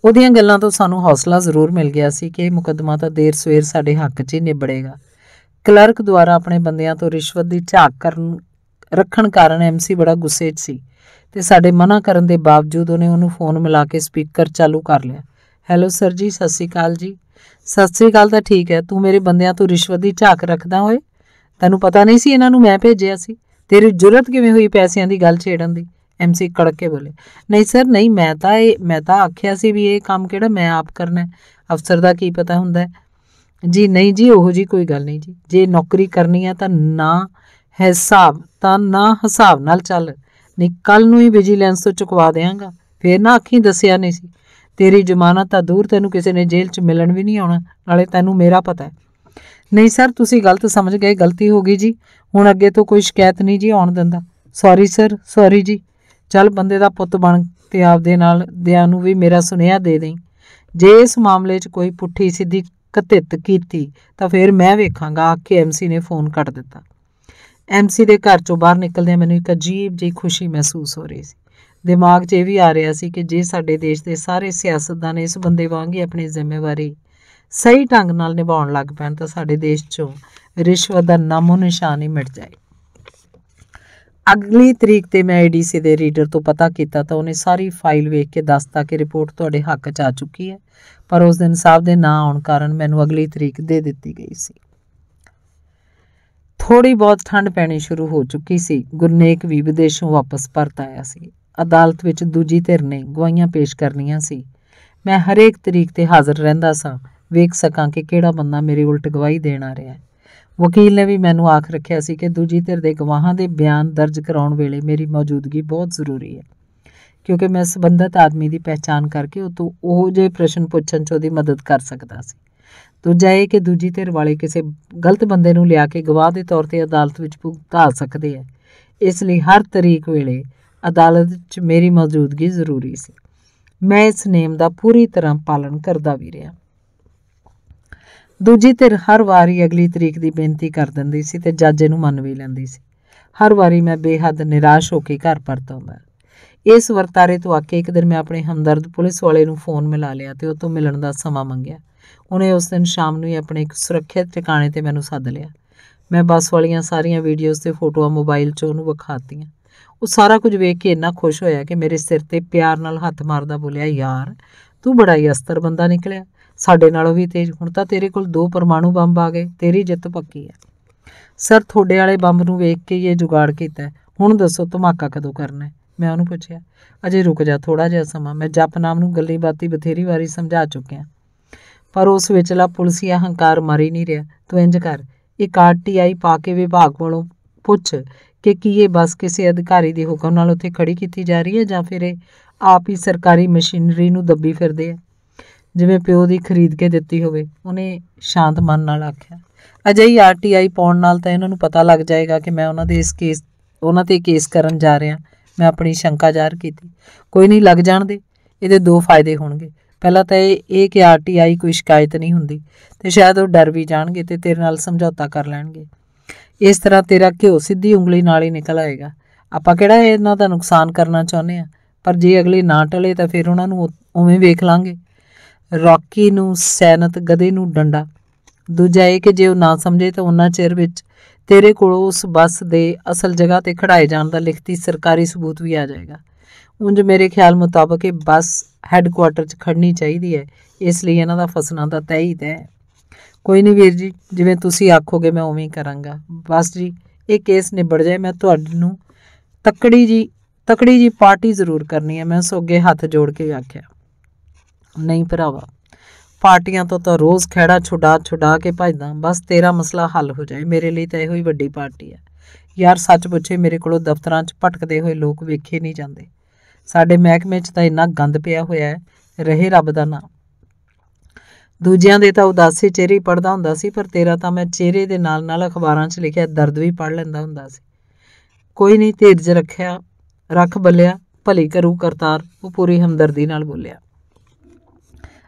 ਉਹਦੀਆਂ ਗੱਲਾਂ ਤੋਂ ਸਾਨੂੰ ਹੌਸਲਾ ਜ਼ਰੂਰ ਮਿਲ ਗਿਆ ਸੀ ਕਿ ਇਹ ਮੁਕੱਦਮਾ ਤਾਂ ਦੇਰ ਸਵੇਰ ਸਾਡੇ ਹੱਕ 'ਚ ਹੀ ਨਿਬੜੇਗਾ। ਕਲਰਕ ਦੁਆਰਾ ਆਪਣੇ ਬੰਦਿਆਂ ਤੋਂ ਰਿਸ਼ਵਤ ਦੀ ਝਾਕ ਰੱਖਣ ਕਾਰਨ MC ਬੜਾ ਗੁੱਸੇ 'ਚ ਸੀ ਤੇ ਸਾਡੇ ਮਨਾ ਕਰਨ ਦੇ ਬਾਵਜੂਦ ਉਹਨੂੰ ਫੋਨ ਮਿਲਾ ਕੇ ਸਪੀਕਰ ਚਾਲੂ ਕਰ ਲਿਆ। ਹੈਲੋ ਸਰ ਜੀ, ਸਤਿ ਸ਼੍ਰੀ ਅਕਾਲ ਜੀ। ਸਤਿ ਸ਼੍ਰੀ ਅਕਾਲ ਤਾਂ ਠੀਕ ਹੈ, ਤੂੰ ਮੇਰੇ ਬੰਦਿਆਂ ਤੋਂ ਰਿਸ਼ਵਤ ਦੀ ਝਾਕ ਰੱਖਦਾ ਹੋਏ? ਤੈਨੂੰ ਪਤਾ ਨਹੀਂ ਸੀ ਇਹਨਾਂ ਨੂੰ ਮੈਂ ਭੇਜਿਆ ਸੀ? ਤੇਰੀ ਜੁਰਤ ਕਿਵੇਂ ਹੋਈ ਪੈਸਿਆਂ ਦੀ ਗੱਲ ਛੇੜਨ ਦੀ? MC ਕੜਕ ਕੇ ਬੋਲੇ। ਨਹੀਂ ਸਰ ਨਹੀਂ, ਮੈਂ ਤਾਂ ਆਖਿਆ ਸੀ ਵੀ ਇਹ ਕੰਮ ਕਿਹੜਾ ਮੈਂ ਆਪ ਕਰਨਾ, ਅਫਸਰ ਦਾ ਕੀ ਪਤਾ ਹੁੰਦਾ ਜੀ। ਨਹੀਂ ਜੀ, ਉਹੋ ਜੀ ਕੋਈ ਗੱਲ ਨਹੀਂ ਜੀ। ਜੇ ਨੌਕਰੀ ਕਰਨੀ ਹੈ ਤਾਂ ਨਾ ਹਿਸਾਬ ਨਾਲ ਚੱਲ, ਨਹੀਂ ਕੱਲ ਨੂੰ ਹੀ ਵਿਜੀਲੈਂਸ ਤੋਂ ਚੁਕਵਾ ਦਿਆਂਗਾ। ਫੇਰ ਨਾ ਆਖੀ ਦੱਸਿਆ ਨਹੀਂ ਸੀ। ਤੇਰੀ ਜ਼ਮਾਨਤ ਤਾਂ ਦੂਰ, ਤੈਨੂੰ ਕਿਸੇ ਨੇ ਜੇਲ੍ਹ 'ਚ ਮਿਲਣ ਵੀ ਨਹੀਂ ਆਉਣਾ। ਨਾਲੇ ਤੈਨੂੰ ਮੇਰਾ ਪਤਾ ਹੈ। ਨਹੀਂ ਸਰ, ਤੁਸੀਂ ਗਲਤ ਸਮਝ ਗਏ, ਗਲਤੀ ਹੋ ਗਈ ਜੀ। ਹੁਣ ਅੱਗੇ ਤੋਂ ਕੋਈ ਸ਼ਿਕਾਇਤ ਨਹੀਂ ਜੀ ਆਉਣ ਦਿੰਦਾ। ਸੌਰੀ ਸਰ, ਸੌਰੀ ਜੀ। ਚੱਲ ਬੰਦੇ ਦਾ ਪੁੱਤ ਬਣ ਤੇ ਆਪਦੇ ਨਾਲ ਦਿਆਂ ਨੂੰ ਵੀ ਮੇਰਾ ਸੁਨੇਹਾ ਦੇ ਦੇਈਂ। ਜੇ ਇਸ ਮਾਮਲੇ 'ਚ ਕੋਈ ਪੁੱਠੀ ਸਿੱਧੀ ਕਤਿਤ ਕੀਤੀ ਤਾਂ ਫਿਰ ਮੈਂ ਵੇਖਾਂਗਾ, ਆਖ ਕੇ MC ਨੇ ਫੋਨ ਕੱਟ ਦਿੱਤਾ। MC ਦੇ ਘਰ 'ਚੋਂ ਬਾਹਰ ਨਿਕਲਦਿਆਂ ਮੈਨੂੰ ਇੱਕ ਅਜੀਬ ਜਿਹੀ ਖੁਸ਼ੀ ਮਹਿਸੂਸ ਹੋ ਰਹੀ ਸੀ। ਦਿਮਾਗ 'ਚ ਇਹ ਵੀ ਆ ਰਿਹਾ ਸੀ ਕਿ ਜੇ ਸਾਡੇ ਦੇਸ਼ ਦੇ ਸਾਰੇ ਸਿਆਸਤਦਾਨ ਇਸ ਬੰਦੇ ਵਾਂਗ ਹੀ ਆਪਣੀ ਜ਼ਿੰਮੇਵਾਰੀ ਸਹੀ ਢੰਗ ਨਾਲ ਨਿਭਾਉਣ ਲੱਗ ਪੈਣ ਤਾਂ ਸਾਡੇ ਦੇਸ਼ 'ਚੋਂ ਰਿਸ਼ਵਤ ਦਾ ਨਾਮੋ ਨਿਸ਼ਾਨ ਹੀ ਮਿਟ ਜਾਏ। ਅਗਲੀ ਤਰੀਕ ਤੇ ਮੈਂ ADC ਦੇ ਰੀਡਰ ਤੋਂ ਪਤਾ ਕੀਤਾ ਤਾਂ ਉਹਨੇ ਸਾਰੀ ਫਾਈਲ ਵੇਖ ਕੇ ਦੱਸਤਾ ਕਿ ਰਿਪੋਰਟ ਤੁਹਾਡੇ ਹੱਕ 'ਚ ਆ ਚੁੱਕੀ ਹੈ, ਪਰ ਉਸ ਦਿਨ ਸਾਹਿਬ ਦੇ ਨਾ ਆਉਣ ਕਾਰਨ ਮੈਨੂੰ ਅਗਲੀ ਤਰੀਕ ਦੇ ਦਿੱਤੀ ਗਈ ਸੀ। ਥੋੜ੍ਹੀ ਬਹੁਤ ਠੰਡ ਪੈਣੀ ਸ਼ੁਰੂ ਹੋ ਚੁੱਕੀ ਸੀ। ਗੁਰਨੇਕ ਵੀ ਵਿਦੇਸ਼ੋਂ ਵਾਪਸ ਪਰਤ ਆਇਆ ਸੀ। ਅਦਾਲਤ ਵਿੱਚ ਦੂਜੀ ਧਿਰ ਨੇ ਗਵਾਹੀਆਂ ਪੇਸ਼ ਕਰਨੀਆਂ ਸੀ। ਮੈਂ ਹਰੇਕ ਤਰੀਕ ਤੇ ਹਾਜ਼ਰ ਰਹਿੰਦਾ ਸਾਂ, ਵੇਖ ਸਕਾਂ ਕਿ ਕਿਹੜਾ ਬੰਦਾ ਮੇਰੇ ਉਲਟ ਗਵਾਹੀ ਦੇਣ ਆ ਰਿਹਾ ਹੈ। ਵਕੀਲ ਨੇ ਵੀ ਮੈਨੂੰ ਆਖ ਰੱਖਿਆ ਸੀ ਕਿ ਦੂਜੀ ਧਿਰ ਦੇ ਗਵਾਹਾਂ ਦੇ ਬਿਆਨ ਦਰਜ ਕਰਾਉਣ ਵੇਲੇ ਮੇਰੀ ਮੌਜੂਦਗੀ ਬਹੁਤ ਜ਼ਰੂਰੀ ਹੈ, ਕਿਉਂਕਿ ਮੈਂ ਸੰਬੰਧਿਤ ਆਦਮੀ ਦੀ ਪਹਿਚਾਣ ਕਰਕੇ ਉਹ ਤੋਂ ਉਹ ਜਿਹੇ ਪ੍ਰਸ਼ਨ ਪੁੱਛਣ 'ਚ ਉਹਦੀ ਮਦਦ ਕਰ ਸਕਦਾ ਸੀ। ਦੂਜਾ ਇਹ ਕਿ ਦੂਜੀ ਧਿਰ ਵਾਲੇ ਕਿਸੇ ਗਲਤ ਬੰਦੇ ਨੂੰ ਲਿਆ ਕੇ ਗਵਾਹ ਦੇ ਤੌਰ ਤੇ ਅਦਾਲਤ ਵਿੱਚ ਭੁਗਤਾ ਸਕਦੇ ਹੈ। ਇਸ ਲਈ ਹਰ ਤਰੀਕ ਵੇਲੇ ਅਦਾਲਤ 'ਚ ਮੇਰੀ ਮੌਜੂਦਗੀ ਜ਼ਰੂਰੀ ਸੀ। ਮੈਂ ਇਸ ਨੇਮ ਦਾ ਪੂਰੀ ਤਰ੍ਹਾਂ ਪਾਲਣ ਕਰਦਾ ਵੀ ਰਿਹਾ। ਦੂਜੀ ਧਿਰ ਹਰ ਵਾਰੀ ਅਗਲੀ ਤਰੀਕ ਦੀ ਬੇਨਤੀ ਕਰ ਦਿੰਦੀ ਸੀ ਤੇ ਜੱਜ ਇਹਨੂੰ ਮੰਨ ਵੀ ਲੈਂਦੀ ਸੀ। ਹਰ ਵਾਰੀ ਮੈਂ ਬੇਹੱਦ ਨਿਰਾਸ਼ ਹੋ ਕੇ ਘਰ ਪਰਤ ਆਉਂਦਾ। ਇਸ ਵਰਤਾਰੇ ਤੋਂ ਆ ਕੇ ਇੱਕ ਦਿਨ ਮੈਂ ਆਪਣੇ ਹਮਦਰਦ ਪੁਲਿਸ ਵਾਲੇ ਨੂੰ ਫੋਨ ਮਿਲਾ ਲਿਆ ਤੇ ਉਹ ਤੋਂ ਮਿਲਣ ਦਾ ਸਮਾਂ ਮੰਗਿਆ। ਉਹਨੇ ਉਸ ਦਿਨ ਸ਼ਾਮ ਨੂੰ ਹੀ ਆਪਣੇ ਇੱਕ ਸੁਰੱਖਿਅਤ ਟਿਕਾਣੇ ਤੇ ਮੈਨੂੰ ਸੱਦ ਲਿਆ। ਮੈਂ ਬੱਸ ਵਾਲੀਆਂ ਸਾਰੀਆਂ ਵੀਡੀਓਜ਼ ਤੇ ਫੋਟੋਆਂ ਮੋਬਾਈਲ 'ਚ ਉਹਨੂੰ ਵਿਖਾਤੀਆਂ। ਉਹ ਸਾਰਾ ਕੁਝ ਵੇਖ ਕੇ ਇੰਨਾ ਖੁਸ਼ ਹੋਇਆ ਕਿ ਮੇਰੇ ਸਿਰ ਤੇ ਪਿਆਰ ਨਾਲ ਹੱਥ ਮਾਰਦਾ ਬੋਲਿਆ, ਯਾਰ ਤੂੰ ਬੜਾ ਹੀ ਅਸਤਰ ਬੰਦਾ ਨਿਕਲਿਆ, ਸਾਡੇ ਨਾਲੋਂ ਵੀ ਤੇਜ਼। ਹੁਣ ਤਾਂ ਤੇਰੇ ਕੋਲ 2 ਪਰਮਾਣੂ ਬੰਬ ਆ ਗਏ, ਤੇਰੀ ਜਿੱਤ ਪੱਕੀ ਹੈ। ਸਰ, ਤੁਹਾਡੇ ਵਾਲੇ ਬੰਬ ਨੂੰ ਵੇਖ ਕੇ ਇਹ ਜੁਗਾੜ ਕੀਤਾ। ਹੁਣ ਦੱਸੋ ਧਮਾਕਾ ਕਦੋਂ ਕਰਨਾ? ਮੈਂ ਉਹਨੂੰ ਪੁੱਛਿਆ। ਅਜੇ ਰੁਕ ਜਾ, ਥੋੜ੍ਹਾ ਜਿਹਾ ਸਮਾਂ। ਮੈਂ ਜਪਨਾਮ ਨੂੰ ਗੱਲੀ ਬਾਤੀ ਬਥੇਰੀ ਵਾਰੀ ਸਮਝਾ ਚੁੱਕਿਆ, ਪਰ ਉਸ ਵਿਚਲਾ ਪੁਲਸੀਆ ਹੰਕਾਰ ਮਰ ਹੀ ਨਹੀਂ ਰਿਹਾ। ਤੂੰ ਇੰਝ ਕਰ, ਇੱਕ RTI ਪਾ ਕੇ ਵਿਭਾਗ ਕੋਲੋਂ ਪੁੱਛ ਕਿ ਕੀ ਇਹ ਬੱਸ ਕਿਸੇ ਅਧਿਕਾਰੀ ਦੇ ਹੁਕਮ ਨਾਲ ਉੱਥੇ ਖੜੀ ਕੀਤੀ ਜਾ ਰਹੀ ਹੈ ਜਾਂ ਫਿਰ ਇਹ ਆਪ ਹੀ ਸਰਕਾਰੀ ਮਸ਼ੀਨਰੀ ਨੂੰ ਦੱਬੀ ਫਿਰਦੇ ਆ, ਜਿਵੇਂ ਪਿਓ ਦੀ ਖਰੀਦ ਕੇ ਦਿੱਤੀ ਹੋਵੇ। ਉਹਨੇ ਸ਼ਾਂਤ ਮਨ ਨਾਲ ਆਖਿਆ। ਅਜਿਹੀ RTI ਪਾਉਣ ਨਾਲ ਤਾਂ ਇਹਨਾਂ ਨੂੰ ਪਤਾ ਲੱਗ ਜਾਏਗਾ ਕਿ ਮੈਂ ਉਹਨਾਂ ਤੇ ਕੇਸ ਕਰਨ ਜਾ ਰਿਹਾ। ਮੈਂ ਆਪਣੀ ਸ਼ੰਕਾ ਜ਼ਾਹਰ ਕੀਤੀ। ਕੋਈ ਨਹੀਂ, ਲੱਗ ਜਾਣ ਦੇ। ਇਹਦੇ 2 ਫਾਇਦੇ ਹੋਣਗੇ। ਪਹਿਲਾਂ ਤਾਂ ਇਹ ਕਿ RTI ਕੋਈ ਸ਼ਿਕਾਇਤ ਨਹੀਂ ਹੁੰਦੀ ਤੇ ਸ਼ਾਇਦ ਉਹ ਡਰ ਵੀ ਜਾਣਗੇ ਤੇ ਤੇਰੇ ਨਾਲ ਸਮਝੌਤਾ ਕਰ ਲੈਣਗੇ। ਇਸ ਤਰ੍ਹਾਂ ਤੇਰਾ ਘਿਓ ਸਿੱਧੀ ਉਂਗਲੀ ਨਾਲ ਹੀ ਨਿਕਲ ਆਏਗਾ। ਆਪਾਂ ਕਿਹੜਾ ਇਹਨਾਂ ਦਾ ਨੁਕਸਾਨ ਕਰਨਾ ਚਾਹੁੰਦੇ ਹਾਂ, ਪਰ ਜੇ ਅਗਲੇ ਨਾ ਟਲੇ ਤਾਂ ਫਿਰ ਉਹਨਾਂ ਨੂੰ ਉਵੇਂ ਵੇਖ ਲਾਂਗੇ। ਰੌਕੀ ਨੂੰ ਸੈਨਤ, ਗਧੇ ਨੂੰ ਡੰਡਾ। ਦੂਜਾ ਇਹ ਕਿ ਜੇ ਉਹ ਨਾ ਸਮਝੇ ਤਾਂ ਉਹਨਾਂ ਚਿਰ ਵਿੱਚ ਤੇਰੇ ਕੋਲ ਉਸ ਬੱਸ ਦੇ ਅਸਲ ਜਗ੍ਹਾ ਤੇ ਖੜਾਏ ਜਾਣ ਦਾ ਲਿਖਤੀ ਸਰਕਾਰੀ ਸਬੂਤ ਵੀ ਆ ਜਾਏਗਾ। ਉਂਝ ਮੇਰੇ ਖਿਆਲ ਮੁਤਾਬਕ ਇਹ ਬੱਸ ਹੈੱਡਕੁਆਟਰ 'ਚ ਖੜਨੀ ਚਾਹੀਦੀ ਹੈ, ਇਸ ਲਈ ਇਹਨਾਂ ਦਾ ਫਸਣਾ ਤਾਂ ਤੈਅ ਹੀ ਤੈਅ ਹੈ। ਕੋਈ ਨਹੀਂ ਵੀਰ ਜੀ, ਜਿਵੇਂ ਤੁਸੀਂ ਆਖੋਗੇ ਮੈਂ ਉਵੇਂ ਹੀ ਕਰਾਂਗਾ। ਬਸ ਜੀ, ਇਹ ਕੇਸ ਨਿਬੜ ਜਾਏ। ਮੈਂ ਤੁਹਾਨੂੰ ਤਕੜੀ ਜੀ ਪਾਰਟੀ ਜ਼ਰੂਰ ਕਰਨੀ ਹੈ। ਮੈਂ ਸੋਗੇ ਹੱਥ ਜੋੜ ਕੇ ਆਖਿਆ। ਨਹੀਂ ਭਰਾਵਾ, ਪਾਰਟੀਆਂ ਤੋਂ ਤਾਂ ਰੋਜ਼ ਖਹਿੜਾ ਛੁਡਾ ਕੇ ਭੱਜਦਾ। ਬਸ ਤੇਰਾ ਮਸਲਾ ਹੱਲ ਹੋ ਜਾਏ, ਮੇਰੇ ਲਈ ਤਾਂ ਇਹੋ ਹੀ ਵੱਡੀ ਪਾਰਟੀ ਹੈ। ਯਾਰ ਸੱਚ ਪੁੱਛੇ, ਮੇਰੇ ਕੋਲੋਂ ਦਫ਼ਤਰਾਂ 'ਚ ਭਟਕਦੇ ਹੋਏ ਲੋਕ ਵੇਖੇ ਨਹੀਂ ਜਾਂਦੇ। ਸਾਡੇ ਮਹਿਕਮੇ 'ਚ ਤਾਂ ਇੰਨਾ ਗੰਦ ਪਿਆ ਹੋਇਆ ਹੈ, ਰਹੇ ਰੱਬ ਦਾ ਨਾਂ। ਦੂਜਿਆਂ ਦੇ ਤਾਂ ਉਦਾਸੇ ਚਿਹਰੇ ਹੀ ਪੜ੍ਹਦਾ ਹੁੰਦਾ ਸੀ, ਪਰ ਤੇਰਾ ਤਾਂ ਮੈਂ ਚਿਹਰੇ ਦੇ ਨਾਲ ਨਾਲ ਅਖਬਾਰਾਂ 'ਚ ਲਿਖਿਆ ਦਰਦ ਵੀ ਪੜ੍ਹ ਲੈਂਦਾ ਹੁੰਦਾ ਸੀ। ਕੋਈ ਨਹੀਂ, ਧੀਰਜ ਰੱਖ ਬੱਲਿਆ, ਭਲੀ ਕਰੂ ਕਰਤਾਰ, ਉਹ ਪੂਰੀ ਹਮਦਰਦੀ ਨਾਲ ਬੋਲਿਆ।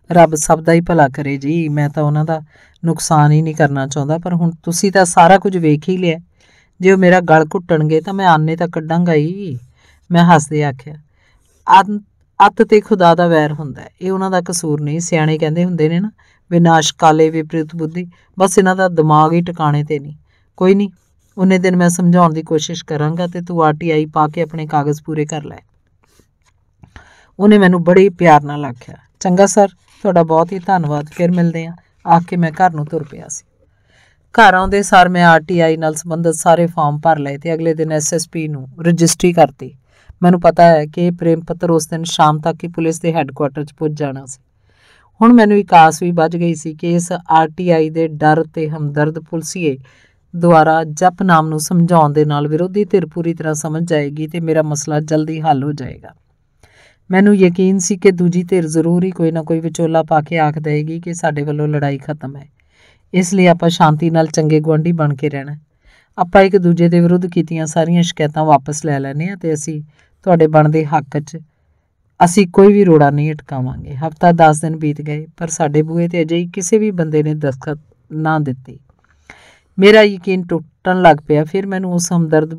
ਰੱਬ ਸਭ ਦਾ ਹੀ ਭਲਾ ਕਰੇ ਜੀ, ਮੈਂ ਤਾਂ ਉਹਨਾਂ ਦਾ ਨੁਕਸਾਨ ਹੀ ਨਹੀਂ ਕਰਨਾ ਚਾਹੁੰਦਾ, ਪਰ ਹੁਣ ਤੁਸੀਂ ਤਾਂ ਸਾਰਾ ਕੁਝ ਵੇਖ ਹੀ ਲਿਆ। ਜੇ ਉਹ ਮੇਰਾ ਗਲ ਘੁੱਟਣਗੇ ਤਾਂ ਮੈਂ ਆਨੇ ਤਾਂ ਕੱਢਾਂਗਾ ਹੀ। ਮੈਂ ਹੱਸਦੇ ਆਖਿਆ, ਅੱਤ ਤੇ ਖੁਦਾ ਦਾ ਵੈਰ ਹੁੰਦਾ, ਇਹ ਉਹਨਾਂ ਦਾ ਕਸੂਰ ਨਹੀਂ। ਸਿਆਣੇ ਕਹਿੰਦੇ ਹੁੰਦੇ ਨੇ ਨਾ, ਵਿਨਾਸ਼ ਕਾਲੇ ਵਿਪਰੀਤ ਬੁੱਧੀ, ਬਸ ਇਹਨਾਂ ਦਾ ਦਿਮਾਗ ਹੀ ਟਿਕਾਣੇ ਤੇ ਨਹੀਂ। ਕੋਈ ਨਹੀਂ, ਉਹਨੇ ਦਿਨ ਮੈਂ ਸਮਝਾਉਣ ਦੀ ਕੋਸ਼ਿਸ਼ ਕਰਾਂਗਾ ਤੇ ਤੂੰ RTI ਪਾ ਕੇ ਆਪਣੇ ਕਾਗਜ਼ ਪੂਰੇ ਕਰ ਲੈ। ਉਹਨੇ ਮੈਨੂੰ ਬੜੇ ਪਿਆਰ ਨਾਲ ਆਖਿਆ। ਚੰਗਾ ਸਰ, ਤੁਹਾਡਾ ਬਹੁਤ ਹੀ ਧੰਨਵਾਦ, ਫਿਰ ਮਿਲਦੇ ਹਾਂ, ਆਖ ਕੇ ਮੈਂ ਘਰ ਨੂੰ ਤੁਰ ਪਿਆ ਸੀ। ਘਰ ਆਉਂਦੇ ਸਾਰ ਮੈਂ RTI ਨਾਲ ਸੰਬੰਧਿਤ ਸਾਰੇ ਫਾਰਮ ਭਰ ਲਏ ਤੇ ਅਗਲੇ ਦਿਨ SSP ਨੂੰ ਰਜਿਸਟਰੀ ਕਰਤੀ। ਮੈਨੂੰ ਪਤਾ ਹੈ ਕਿ ਇਹ ਪ੍ਰੇਮ ਪੱਤਰ ਉਸ ਦਿਨ ਸ਼ਾਮ ਤੱਕ ਹੀ ਪੁਲਿਸ ਦੇ ਹੈੱਡਕੁਆਟਰ 'ਚ ਪੁੱਜ ਜਾਣਾ ਸੀ। ਹੁਣ ਮੈਨੂੰ ਇੱਕ ਆਸ ਵੀ ਬੱਝ ਗਈ ਸੀ ਕਿ ਇਸ RTI ਦੇ ਡਰ ਤੇ ਹਮਦਰਦ ਪੁਲਸੀਏ ਦੁਆਰਾ ਜਪਨਾਮ ਨੂੰ ਸਮਝਾਉਣ ਦੇ ਨਾਲ ਵਿਰੋਧੀ ਧਿਰ ਪੂਰੀ ਤਰ੍ਹਾਂ ਸਮਝ ਜਾਏਗੀ ਤੇ ਮੇਰਾ ਮਸਲਾ ਜਲਦੀ ਹੱਲ ਹੋ ਜਾਏਗਾ। ਮੈਨੂੰ ਯਕੀਨ ਸੀ ਕਿ ਦੂਜੀ ਧਿਰ ਜ਼ਰੂਰ ਹੀ ਕੋਈ ਨਾ ਕੋਈ ਵਿਚੋਲਾ ਪਾ ਕੇ ਆਖ ਦੇਵੇਗੀ ਕਿ ਸਾਡੇ ਵੱਲੋਂ ਲੜਾਈ ਖਤਮ ਹੈ, ਇਸ ਲਈ ਆਪਾਂ ਸ਼ਾਂਤੀ ਨਾਲ ਚੰਗੇ ਗੁਆਂਢੀ ਬਣ ਕੇ ਰਹਿਣਾ। ਆਪਾਂ ਇੱਕ ਦੂਜੇ ਦੇ ਵਿਰੁੱਧ ਕੀਤੀਆਂ ਸਾਰੀਆਂ ਸ਼ਿਕਾਇਤਾਂ ਵਾਪਸ ਲੈ ਲੈਂਦੇ ਹਾਂ ਤੇ ਅਸੀਂ ਤੁਹਾਡੇ ਬਣਦੇ ਹੱਕ 'ਚ ਅਸੀਂ ਕੋਈ ਵੀ ਰੋੜਾ ਨਹੀਂ ਅਟਕਾਵਾਂਗੇ। ਹਫ਼ਤਾ 10 ਦਿਨ ਬੀਤ ਗਏ, ਪਰ ਸਾਡੇ ਬੂਹੇ ਤੇ ਅਜਿਹੀ ਕਿਸੇ ਵੀ ਬੰਦੇ ਨੇ ਦਸਤਖਤ ਨਾ ਦਿੱਤੀ। ਮੇਰਾ ਯਕੀਨ ਟੁੱਟਣ ਲੱਗ ਪਿਆ। ਫਿਰ ਮੈਨੂੰ ਉਸ ਹਮਦਰਦ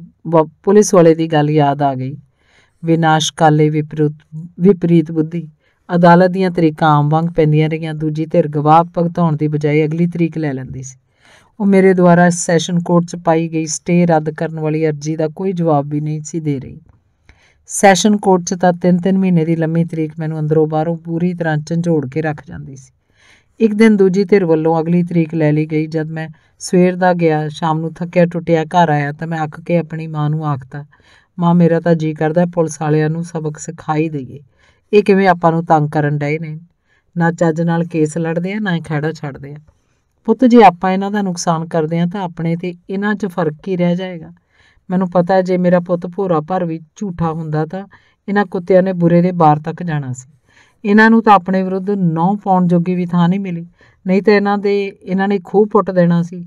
ਪੁਲਿਸ ਵਾਲੇ ਦੀ ਗੱਲ ਯਾਦ ਆ ਗਈ। ਵਿਨਾਸ਼ ਕਾਲੇ ਵਿਪਰੀਤ ਬੁੱਧੀ। ਅਦਾਲਤ ਦੀਆਂ ਤਰੀਕਾਂ ਆਮ ਵਾਂਗ ਪੈਂਦੀਆਂ ਰਹੀਆਂ। ਦੂਜੀ ਧਿਰ ਗਵਾਹ ਭੁਗਤਾਉਣ ਦੀ ਬਜਾਏ ਅਗਲੀ ਤਰੀਕ ਲੈ ਲੈਂਦੀ ਸੀ। ਉਹ ਮੇਰੇ ਦੁਆਰਾ ਸੈਸ਼ਨ ਕੋਰਟ 'ਚ ਪਾਈ ਗਈ ਸਟੇ ਰੱਦ ਕਰਨ ਵਾਲੀ ਅਰਜ਼ੀ ਦਾ ਕੋਈ ਜਵਾਬ ਵੀ ਨਹੀਂ ਸੀ ਦੇ ਰਹੀ। ਸੈਸ਼ਨ ਕੋਰਟ 'ਚ ਤਾਂ 3-3 ਮਹੀਨੇ ਦੀ ਲੰਮੀ ਤਰੀਕ ਮੈਨੂੰ ਅੰਦਰੋਂ ਬਾਹਰੋਂ ਪੂਰੀ ਤਰ੍ਹਾਂ ਝੰਜੋੜ ਕੇ ਰੱਖ ਜਾਂਦੀ ਸੀ। ਇੱਕ ਦਿਨ ਦੂਜੀ ਧਿਰ ਵੱਲੋਂ ਅਗਲੀ ਤਰੀਕ ਲੈ ਲਈ ਗਈ। ਜਦ ਮੈਂ ਸਵੇਰ ਦਾ ਗਿਆ, ਸ਼ਾਮ ਨੂੰ ਥੱਕਿਆ ਟੁੱਟਿਆ ਘਰ ਆਇਆ ਤਾਂ ਮੈਂ ਅੱਕ ਕੇ ਆਪਣੀ ਮਾਂ ਨੂੰ ਆਖਤਾ, ਮਾਂ ਮੇਰਾ ਤਾਂ ਜੀ ਕਰਦਾ ਪੁਲਿਸ ਵਾਲਿਆਂ ਨੂੰ ਸਬਕ ਸਿਖਾਈ ਦੇਈਏ। ਇਹ ਕਿਵੇਂ ਆਪਾਂ ਨੂੰ ਤੰਗ ਕਰਨ ਡਏ ਨੇ, ਨਾ ਚੱਜ ਨਾਲ ਕੇਸ ਲੜਦੇ ਆ ਨਾ ਖਹਿੜਾ ਛੱਡਦੇ ਆ। ਪੁੱਤ, ਜੇ ਆਪਾਂ ਇਹਨਾਂ ਦਾ ਨੁਕਸਾਨ ਕਰਦੇ ਹਾਂ ਤਾਂ ਆਪਣੇ ਤੇ ਇਹਨਾਂ 'ਚ ਫਰਕ ਹੀ ਰਹਿ ਜਾਏਗਾ। ਮੈਨੂੰ ਪਤਾ ਜੇ ਮੇਰਾ ਪੁੱਤ ਭੋਰਾ ਭਰ ਵੀ ਝੂਠਾ ਹੁੰਦਾ ਤਾਂ ਇਹਨਾਂ ਕੁੱਤਿਆਂ ਨੇ ਬੁਰੇ ਦੇ ਬਾਰ ਤੱਕ ਜਾਣਾ ਸੀ। ਇਹਨਾਂ ਨੂੰ ਤਾਂ ਆਪਣੇ ਵਿਰੁੱਧ 9 ਪਾਉਣ ਜੋਗੀ ਵੀ ਥਾਂ ਨਹੀਂ ਮਿਲੀ, ਨਹੀਂ ਤਾਂ ਇਹਨਾਂ ਨੇ ਖੂਹ ਪੁੱਟ ਦੇਣਾ ਸੀ।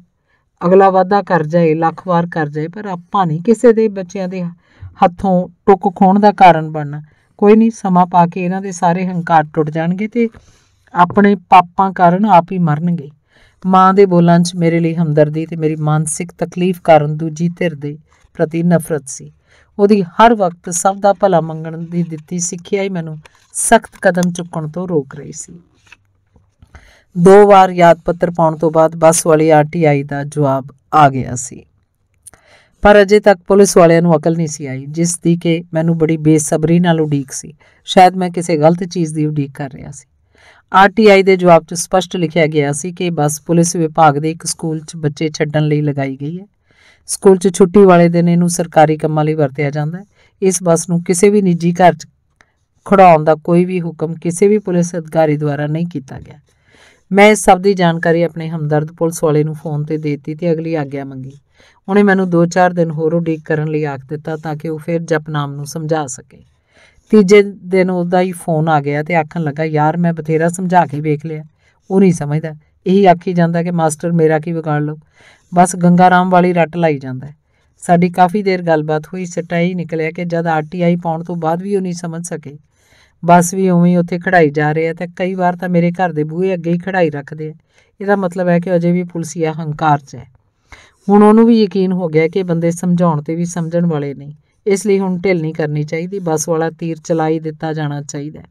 ਅਗਲਾ ਵਾਅਦਾ ਕਰ ਜਾਏ, ਲੱਖ ਵਾਰ ਕਰ ਜਾਏ, ਪਰ ਆਪਾਂ ਨਹੀਂ ਕਿਸੇ ਦੇ ਬੱਚਿਆਂ ਦੇ ਹੱਥੋਂ ਟੁੱਕ ਖੋਹਣ ਦਾ ਕਾਰਨ ਬਣਨਾ। ਕੋਈ ਨਹੀਂ, ਸਮਾਂ ਪਾ ਕੇ ਇਹਨਾਂ ਦੇ ਸਾਰੇ ਹੰਕਾਰ ਟੁੱਟ ਜਾਣਗੇ ਤੇ ਆਪਣੇ ਪਾਪਾਂ ਕਾਰਨ ਆਪ ਹੀ ਮਰਨਗੇ। ਮਾਂ ਦੇ ਬੋਲਾਂ 'ਚ ਮੇਰੇ ਲਈ ਹਮਦਰਦੀ ਤੇ ਮੇਰੀ ਮਾਨਸਿਕ ਤਕਲੀਫ ਕਾਰਨ ਦੂਜੀ ਧਿਰ ਦੇ ਪ੍ਰਤੀ ਨਫ਼ਰਤ ਸੀ। ਉਹਦੀ ਹਰ ਵਕਤ ਸਭ ਦਾ ਭਲਾ ਮੰਗਣ ਦੀ ਦਿੱਤੀ ਸਿੱਖਿਆ ਹੀ ਮੈਨੂੰ ਸਖਤ ਕਦਮ ਚੁੱਕਣ ਤੋਂ ਰੋਕ ਰਹੀ ਸੀ। 2 ਵਾਰ ਯਾਦ ਪੱਤਰ ਪਾਉਣ ਤੋਂ ਬਾਅਦ ਬੱਸ ਵਾਲੀ RTI ਦਾ ਜਵਾਬ ਆ ਗਿਆ ਸੀ, ਪਰ ਅਜੇ ਤੱਕ ਪੁਲਿਸ ਵਾਲਿਆਂ ਨੂੰ ਅਕਲ ਨਹੀਂ ਸੀ ਆਈ, ਜਿਸ ਦੀ ਕਿ ਮੈਨੂੰ ਬੜੀ ਬੇਸਬਰੀ ਨਾਲ ਉਡੀਕ ਸੀ। ਸ਼ਾਇਦ ਮੈਂ ਕਿਸੇ ਗਲਤ ਚੀਜ਼ ਦੀ ਉਡੀਕ ਕਰ ਰਿਹਾ ਸੀ। RTI ਦੇ ਜਵਾਬ 'ਚ ਸਪਸ਼ਟ ਲਿਖਿਆ ਗਿਆ ਸੀ ਕਿ ਬੱਸ ਪੁਲਿਸ ਵਿਭਾਗ ਦੇ ਇੱਕ ਸਕੂਲ 'ਚ ਬੱਚੇ ਛੱਡਣ ਲਈ ਲਗਾਈ ਗਈ ਹੈ। ਸਕੂਲ 'ਚ ਛੁੱਟੀ ਵਾਲੇ ਦਿਨ ਇਹਨੂੰ ਸਰਕਾਰੀ ਕੰਮਾਂ ਲਈ ਵਰਤਿਆ ਜਾਂਦਾ ਹੈ। ਇਸ ਬੱਸ ਨੂੰ ਕਿਸੇ ਵੀ ਨਿੱਜੀ ਘਰ 'ਚ ਖੜਾਉਣ ਦਾ ਕੋਈ ਵੀ ਹੁਕਮ ਕਿਸੇ ਵੀ ਪੁਲਿਸ ਅਧਿਕਾਰੀ ਦੁਆਰਾ ਨਹੀਂ ਕੀਤਾ ਗਿਆ। ਮੈਂ ਇਸ ਸਭ ਦੀ ਜਾਣਕਾਰੀ ਆਪਣੇ ਹਮਦਰਦ ਪੁਲਿਸ ਵਾਲੇ ਨੂੰ ਫੋਨ ਤੇ ਦੇ ਦਿੱਤੀ ਤੇ ਅਗਲੀ ਆਗਿਆ ਮੰਗੀ। ਉਹਨੇ ਮੈਨੂੰ 2-4 ਦਿਨ ਹੋਰ ਉਡੀਕ ਕਰਨ ਲਈ ਆਖ ਦਿੱਤਾ ਤਾਂ ਕਿ ਉਹ ਫਿਰ ਜਪਨਾਮ ਨੂੰ ਸਮਝਾ ਸਕੇ। ਤੀਜੇ ਦਿਨ ਉਹਦਾ ਹੀ ਫੋਨ ਆ ਗਿਆ ਤੇ ਆਖਣ ਲੱਗਾ, ਯਾਰ ਮੈਂ ਬਥੇਰਾ ਸਮਝਾ ਕੇ ਵੇਖ ਲਿਆ, ਉਹ ਨਹੀਂ ਸਮਝਦਾ। ਇਹੀ ਆਖੀ ਜਾਂਦਾ ਕਿ ਮਾਸਟਰ ਮੇਰਾ ਕੀ ਵਿਗਾੜ ਲਓ, ਬਸ ਗੰਗਾ ਰਾਮ ਵਾਲੀ ਰੱਟ ਲਾਈ ਜਾਂਦਾ। ਸਾਡੀ ਕਾਫੀ ਦੇਰ ਗੱਲਬਾਤ ਹੋਈ। ਸਿੱਟਾ ਹੀ ਨਿਕਲਿਆ ਕਿ ਜਦ RTI ਪਾਉਣ ਤੋਂ ਬਾਅਦ ਵੀ ਉਹ ਨਹੀਂ ਸਮਝ ਸਕੇ। ਬੱਸ ਵੀ ਉਵੇਂ ਹੀ ਉੱਥੇ ਖੜਾਈ ਜਾ ਰਹੇ ਆ ਤੇ ਕਈ ਵਾਰ ਤਾਂ ਮੇਰੇ ਘਰ ਦੇ ਬੂਹੇ ਅੱਗੇ ਹੀ ਖੜਾਈ ਰੱਖਦੇ ਆ। ਇਹਦਾ ਮਤਲਬ ਹੈ ਕਿ ਅਜੇ ਵੀ ਪੁਲਿਸੀਆ ਹੰਕਾਰ 'ਚ ਹੈ। ਹੁਣ ਉਹਨੂੰ ਵੀ ਯਕੀਨ ਹੋ ਗਿਆ ਕਿ ਬੰਦੇ ਸਮਝਾਉਣ ਤੇ ਵੀ ਸਮਝਣ ਵਾਲੇ ਨਹੀਂ, ਇਸ ਲਈ ਹੁਣ ਢਿੱਲ ਨਹੀਂ ਕਰਨੀ ਚਾਹੀਦੀ। ਬੱਸ ਵਾਲਾ ਤੀਰ ਚਲਾਈ ਦਿੱਤਾ ਜਾਣਾ ਚਾਹੀਦਾ।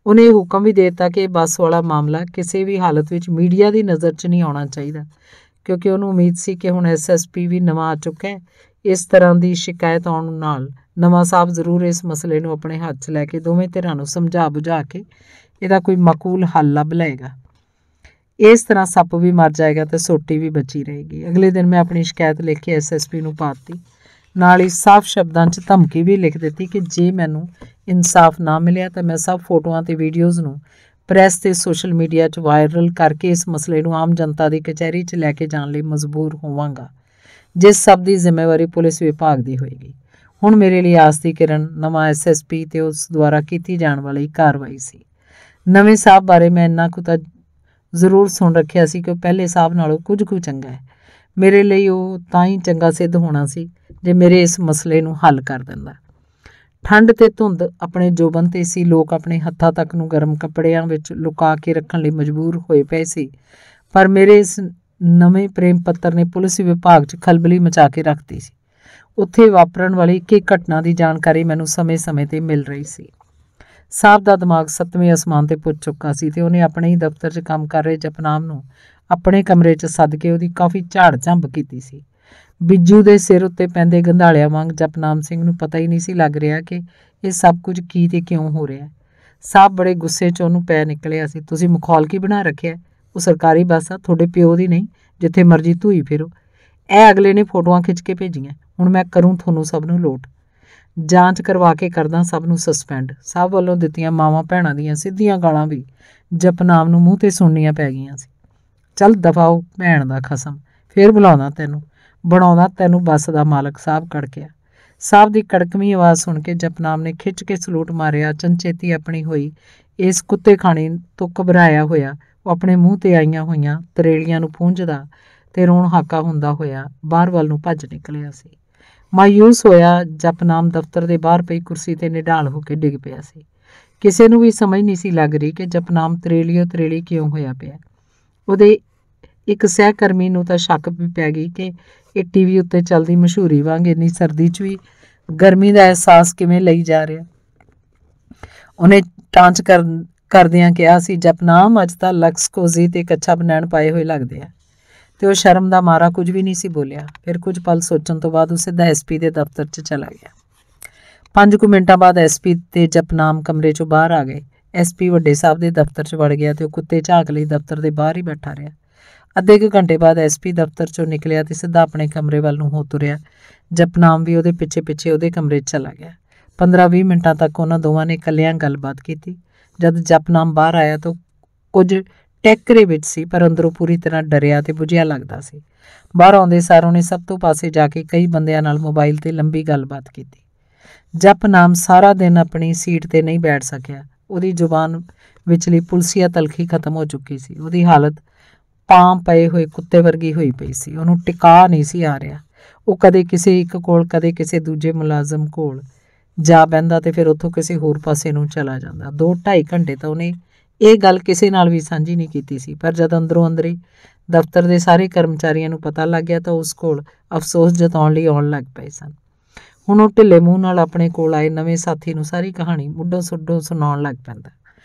ਉਹਨੇ ਇਹ ਹੁਕਮ ਵੀ ਦੇ ਦਿੱਤਾ ਕਿ ਬੱਸ ਵਾਲਾ ਮਾਮਲਾ ਕਿਸੇ ਵੀ ਹਾਲਤ ਵਿੱਚ ਮੀਡੀਆ ਦੀ ਨਜ਼ਰ 'ਚ ਨਹੀਂ ਆਉਣਾ ਚਾਹੀਦਾ, ਕਿਉਂਕਿ ਉਹਨੂੰ ਉਮੀਦ ਸੀ ਕਿ ਹੁਣ SSP ਵੀ ਨਵਾਂ ਆ ਚੁੱਕਾ ਹੈ। ਇਸ ਤਰ੍ਹਾਂ ਦੀ ਸ਼ਿਕਾਇਤ ਆਉਣ ਨਾਲ ਨਵਾਂ ਸਾਹਿਬ ਜ਼ਰੂਰ ਇਸ ਮਸਲੇ ਨੂੰ ਆਪਣੇ ਹੱਥ 'ਚ ਲੈ ਕੇ ਦੋਵੇਂ ਧਿਰਾਂ ਨੂੰ ਸਮਝਾ ਬੁਝਾ ਕੇ ਇਹਦਾ ਕੋਈ ਮਾਕੂਲ ਹੱਲ ਲੱਭ ਲਏਗਾ। ਇਸ ਤਰ੍ਹਾਂ ਸੱਪ ਵੀ ਮਰ ਜਾਏਗਾ ਤੇ ਸੋਟੀ ਵੀ ਬਚੀ ਰਹੇਗੀ। ਅਗਲੇ ਦਿਨ ਮੈਂ ਆਪਣੀ ਸ਼ਿਕਾਇਤ ਲਿਖ ਕੇ SSP ਨੂੰ ਪਾ ਦਿੱਤੀ। ਨਾਲ ਹੀ ਸਾਫ਼ ਸ਼ਬਦਾਂ 'ਚ ਧਮਕੀ ਵੀ ਲਿਖ ਦਿੱਤੀ ਕਿ ਜੇ ਮੈਨੂੰ ਇਨਸਾਫ ਨਾ ਮਿਲਿਆ ਤਾਂ ਮੈਂ ਸਭ ਫੋਟੋਆਂ ਤੇ ਵੀਡੀਓਜ਼ ਨੂੰ ਪ੍ਰੈਸ ਤੇ ਸੋਸ਼ਲ ਮੀਡੀਆ 'ਚ ਵਾਇਰਲ ਕਰਕੇ ਇਸ ਮਸਲੇ ਨੂੰ ਆਮ ਜਨਤਾ ਦੀ ਕਚਹਿਰੀ 'ਚ ਲੈ ਕੇ ਜਾਣ ਲਈ ਮਜਬੂਰ ਹੋਵਾਂਗਾ, ਜਿਸ ਸਭ ਦੀ ਜ਼ਿੰਮੇਵਾਰੀ ਪੁਲਿਸ ਵਿਭਾਗ ਦੀ ਹੋਏਗੀ। ਹੁਣ ਮੇਰੇ ਲਈ ਆਸ ਦੀ ਕਿਰਨ ਨਵਾਂ SSP ਤੇ ਉਸ ਦੁਆਰਾ ਕੀਤੀ ਜਾਣ ਵਾਲੀ ਕਾਰਵਾਈ ਸੀ। ਨਵੇਂ ਸਾਹਿਬ ਬਾਰੇ ਮੈਂ ਇੰਨਾ ਕੁ ਤਾਂ ਜ਼ਰੂਰ ਸੁਣ ਰੱਖਿਆ ਸੀ ਕਿ ਉਹ ਪਹਿਲੇ ਸਾਹਿਬ ਨਾਲੋਂ ਕੁਝ ਕੁ ਚੰਗਾ ਹੈ। ਮੇਰੇ ਲਈ ਉਹ ਤਾਂ ਹੀ ਚੰਗਾ ਸਿੱਧ ਹੋਣਾ ਸੀ ਜੇ ਮੇਰੇ ਇਸ ਮਸਲੇ ਨੂੰ ਹੱਲ ਕਰ ਦਿੰਦਾ। ਠੰਡ ਤੇ ਧੁੰਦ ਆਪਣੇ ਜੋਬਨ ਤੇ ਸੀ। ਲੋਕ ਆਪਣੇ ਹੱਥਾਂ ਤੱਕ ਨੂੰ ਗਰਮ ਕੱਪੜਿਆਂ ਵਿੱਚ ਲੁਕਾ ਕੇ ਰੱਖਣ ਲਈ ਮਜਬੂਰ ਹੋਏ ਪਏ ਸੀ, ਪਰ ਮੇਰੇ ਇਸ ਨਵੇਂ ਪ੍ਰੇਮ ਪੱਤਰ ਨੇ ਪੁਲਿਸ ਵਿਭਾਗ 'ਚ ਖਲਬਲੀ ਮਚਾ ਕੇ ਰੱਖਤੀ ਸੀ। ਉੱਥੇ ਵਾਪਰਨ ਵਾਲੀ ਇੱਕ ਘਟਨਾ ਦੀ ਜਾਣਕਾਰੀ ਮੈਨੂੰ ਸਮੇਂ-ਸਮੇਂ ਤੇ ਮਿਲ ਰਹੀ ਸੀ। ਸਾਹਿਬ ਦਾ ਦਿਮਾਗ 7ਵੇਂ ਅਸਮਾਨ ਤੇ ਪੁੱਜ ਚੁੱਕਾ ਸੀ ਤੇ ਉਹਨੇ ਆਪਣੇ ਹੀ ਦਫ਼ਤਰ 'ਚ ਕੰਮ ਕਰ ਰਹੇ ਜਪਨਾਮ ਨੂੰ ਆਪਣੇ ਕਮਰੇ 'ਚ ਸੱਦ ਕੇ ਉਹਦੀ ਕਾਫੀ ਝਾੜ ਝੰਬ ਕੀਤੀ ਸੀ। ਬਿੱਜੂ ਦੇ ਸਿਰ ਉੱਤੇ ਪੈਂਦੇ ਗੰਧਾਲਿਆਂ ਵਾਂਗ ਜਪਨਾਮ ਸਿੰਘ ਨੂੰ ਪਤਾ ਹੀ ਨਹੀਂ ਸੀ ਲੱਗ ਰਿਹਾ ਕਿ ਇਹ ਸਭ ਕੁਝ ਕੀ ਤੇ ਕਿਉਂ ਹੋ ਰਿਹਾ। ਸਾਹਿਬ ਬੜੇ ਗੁੱਸੇ 'ਚ ਉਹਨੂੰ ਪੈ ਨਿਕਲਿਆ ਸੀ। ਤੁਸੀਂ ਮਖੌਲ ਕੀ ਬਣਾ ਰੱਖਿਆ? ਉਹ ਸਰਕਾਰੀ ਬੱਸ ਆ, ਤੁਹਾਡੇ ਪਿਓ ਦੀ ਨਹੀਂ, ਜਿੱਥੇ ਮਰਜ਼ੀ ਧੂਈ ਫਿਰੋ। ਇਹ ਅਗਲੇ ਨੇ ਫੋਟੋਆਂ ਖਿੱਚ ਕੇ ਭੇਜੀਆਂ। ਹੁਣ ਮੈਂ ਕਰੂੰ ਤੁਹਾਨੂੰ ਸਭ ਨੂੰ ਲੋਟ। ਜਾਂਚ ਕਰਵਾ ਕੇ ਕਰਦਾ ਸਭ ਨੂੰ ਸਸਪੈਂਡ। ਸਭ ਵੱਲੋਂ ਦਿੱਤੀਆਂ ਮਾਵਾਂ ਭੈਣਾਂ ਦੀਆਂ ਸਿੱਧੀਆਂ ਗਾਲਾਂ ਵੀ ਜਪਨਾਮ ਨੂੰ ਮੂੰਹ ਤੇ ਸੁਣਨੀਆਂ ਪੈ ਗਈਆਂ ਸੀ। ਚੱਲ ਦਫਾਓ ਭੈਣ ਦਾ ਖਸਮ, ਫੇਰ ਬੁਲਾਉਂਦਾ ਤੈਨੂੰ, ਬਣਾਉਂਦਾ ਤੈਨੂੰ ਬੱਸ ਦਾ ਮਾਲਕ, ਸਾਹਿਬ ਕੜਕਿਆ। ਸਾਹਿਬ ਦੀ ਕੜਕਵੀਂ ਆਵਾਜ਼ ਸੁਣ ਕੇ ਜਪਨਾਮ ਨੇ ਖਿੱਚ ਕੇ ਸਲੂਟ ਮਾਰਿਆ। ਚੰਚੇਤੀ ਆਪਣੀ ਹੋਈ ਇਸ ਕੁੱਤੇ ਖਾਣੀ ਤੋਂ ਘਬਰਾਇਆ ਹੋਇਆ ਉਹ ਆਪਣੇ ਮੂੰਹ ਤੇ ਆਈਆਂ ਹੋਈਆਂ ਤਰੇਲੀਆਂ ਨੂੰ ਪੂੰਝਦਾ ਤੇ ਰੋਣ ਹਾਕਾ ਹੁੰਦਾ ਹੋਇਆ ਬਾਹਰ ਵੱਲ ਨੂੰ ਭੱਜ ਨਿਕਲਿਆ ਸੀ। ਮਾਯੂਸ ਹੋਇਆ ਜਪਨਾਮ ਦਫ਼ਤਰ ਦੇ ਬਾਹਰ ਪਈ ਕੁਰਸੀ ਤੇ ਨਿਢਾਲ ਹੋ ਕੇ ਡਿੱਗ ਪਿਆ ਸੀ। ਕਿਸੇ ਨੂੰ ਵੀ ਸਮਝ ਨਹੀਂ ਸੀ ਲੱਗ ਰਹੀ ਕਿ ਜਪਨਾਮ ਤਰੇਲੀਓ ਤਰੇਲੀ ਕਿਉਂ ਹੋਇਆ ਪਿਆ। ਉਹਦੇ ਇੱਕ ਸਹਿਕਰਮੀ ਨੂੰ ਤਾਂ ਸ਼ੱਕ ਵੀ ਪੈ ਗਈ ਕਿ ਇਹ ਟੀਵੀ ਉੱਤੇ ਚੱਲਦੀ ਮਸ਼ਹੂਰੀ ਵਾਂਗ ਇੰਨੀ ਸਰਦੀ 'ਚ ਵੀ ਗਰਮੀ ਦਾ ਅਹਿਸਾਸ ਕਿਵੇਂ ਲਈ ਜਾ ਰਿਹਾ। ਉਹਨੇ ਟਾਂਚ ਕਰਦਿਆਂ ਕਿਹਾ ਸੀ, ਜਪਨਾਮ ਅੱਜ ਤਾਂ ਲਕਸ ਕੋਜ਼ੀ ਤੇ ਕੱਛਾ ਬਨੈਣ ਪਾਏ ਹੋਏ ਲੱਗਦੇ ਆ। ਤੇ ਉਹ ਸ਼ਰਮ ਦਾ ਮਾਰਾ ਕੁਝ ਵੀ ਨਹੀਂ ਸੀ ਬੋਲਿਆ। ਫਿਰ ਕੁਝ ਪਲ ਸੋਚਣ ਤੋਂ ਬਾਅਦ ਉਹ ਸਿੱਧਾ ਐਸਪੀ ਦੇ ਦਫ਼ਤਰ 'ਚ ਚਲਾ ਗਿਆ। 5 ਕੁ ਮਿੰਟਾਂ ਬਾਅਦ ਐਸਪੀ ਤੇ ਜਪਨਾਮ ਕਮਰੇ 'ਚੋਂ ਬਾਹਰ ਆ ਗਏ। ਐਸਪੀ ਵੱਡੇ ਸਾਹਿਬ ਦੇ ਦਫ਼ਤਰ 'ਚ ਵੜ ਗਿਆ ਤੇ ਉਹ ਕੁੱਤੇ ਝਾਕ ਲਈ ਦਫ਼ਤਰ ਦੇ ਬਾਹਰ ਹੀ ਬੈਠਾ ਰਿਹਾ। ਅੱਧੇ ਕੁ ਘੰਟੇ ਬਾਅਦ ਐਸਪੀ ਦਫ਼ਤਰ 'ਚੋਂ ਨਿਕਲਿਆ ਤੇ ਸਿੱਧਾ ਆਪਣੇ ਕਮਰੇ ਵੱਲ ਨੂੰ ਹੋ ਤੁਰਿਆ। ਜਪਨਾਮ ਵੀ ਉਹਦੇ ਪਿੱਛੇ ਉਹਦੇ ਕਮਰੇ 'ਚ ਚਲਾ ਗਿਆ। 15-20 ਮਿੰਟਾਂ ਤੱਕ ਉਹਨਾਂ ਦੋਵਾਂ ਨੇ ਇਕੱਲਿਆਂ ਗੱਲਬਾਤ ਕੀਤੀ। ਜਦ ਜਪਨਾਮ ਬਾਹਰ ਆਇਆ ਤਾਂ ਕੁਝ ਟੈਕਰੇ ਵਿੱਚ ਸੀ, ਪਰ ਅੰਦਰੋਂ ਪੂਰੀ ਤਰ੍ਹਾਂ ਡਰਿਆ ਤੇ ਬੁਝਿਆ ਲੱਗਦਾ ਸੀ। ਬਾਹਰ ਆਉਂਦੇ ਸਾਰ ਉਹਨੇ ਸਭ ਤੋਂ ਪਾਸੇ ਜਾ ਕੇ ਕਈ ਬੰਦਿਆਂ ਨਾਲ ਮੋਬਾਈਲ ਤੇ ਲੰਬੀ ਗੱਲਬਾਤ ਕੀਤੀ। ਜਪਨਾਮ ਸਾਰਾ ਦਿਨ ਆਪਣੀ ਸੀਟ ਤੇ ਨਹੀਂ ਬੈਠ ਸਕਿਆ। ਉਹਦੀ ਜ਼ੁਬਾਨ ਵਿਚਲੀ ਪੁਲਸੀਆ ਤਲਖੀ ਖਤਮ ਹੋ ਚੁੱਕੀ ਸੀ। ਉਹਦੀ ਹਾਲਤ ਪਾਂ ਪਏ ਹੋਏ ਕੁੱਤੇ ਵਰਗੀ ਹੋਈ ਪਈ ਸੀ। ਉਹਨੂੰ ਟਿਕਾ ਨਹੀਂ ਸੀ ਆ ਰਿਹਾ। ਉਹ ਕਦੇ ਕਿਸੇ ਇੱਕ ਕੋਲ, ਕਦੇ ਕਿਸੇ ਦੂਜੇ ਮੁਲਾਜ਼ਮ ਕੋਲ ਜਾ ਬਹਿੰਦਾ ਤੇ ਫਿਰ ਉੱਥੋਂ ਕਿਸੇ ਹੋਰ ਪਾਸੇ ਨੂੰ ਚਲਾ ਜਾਂਦਾ। 2-2.5 ਘੰਟੇ ਤਾਂ ਉਹਨੇ ਇਹ ਗੱਲ ਕਿਸੇ ਨਾਲ ਵੀ ਸਾਂਝੀ ਨਹੀਂ ਕੀਤੀ ਸੀ, ਪਰ ਜਦ ਅੰਦਰੋਂ ਅੰਦਰੀ ਦਫ਼ਤਰ ਦੇ ਸਾਰੇ ਕਰਮਚਾਰੀਆਂ ਨੂੰ ਪਤਾ ਲੱਗ ਗਿਆ ਤਾਂ ਉਸ ਕੋਲ ਅਫਸੋਸ ਜਤਾਉਣ ਲਈ ਆਉਣ ਲੱਗ ਪਏ ਸਨ। ਹੁਣ ਉਹ ਢਿੱਲੇ ਮੂੰਹ ਨਾਲ ਆਪਣੇ ਕੋਲ ਆਏ ਨਵੇਂ ਸਾਥੀ ਨੂੰ ਸਾਰੀ ਕਹਾਣੀ ਮੁੱਢੋਂ ਸੁੱਢੋਂ ਸੁਣਾਉਣ ਲੱਗ ਪੈਂਦਾ।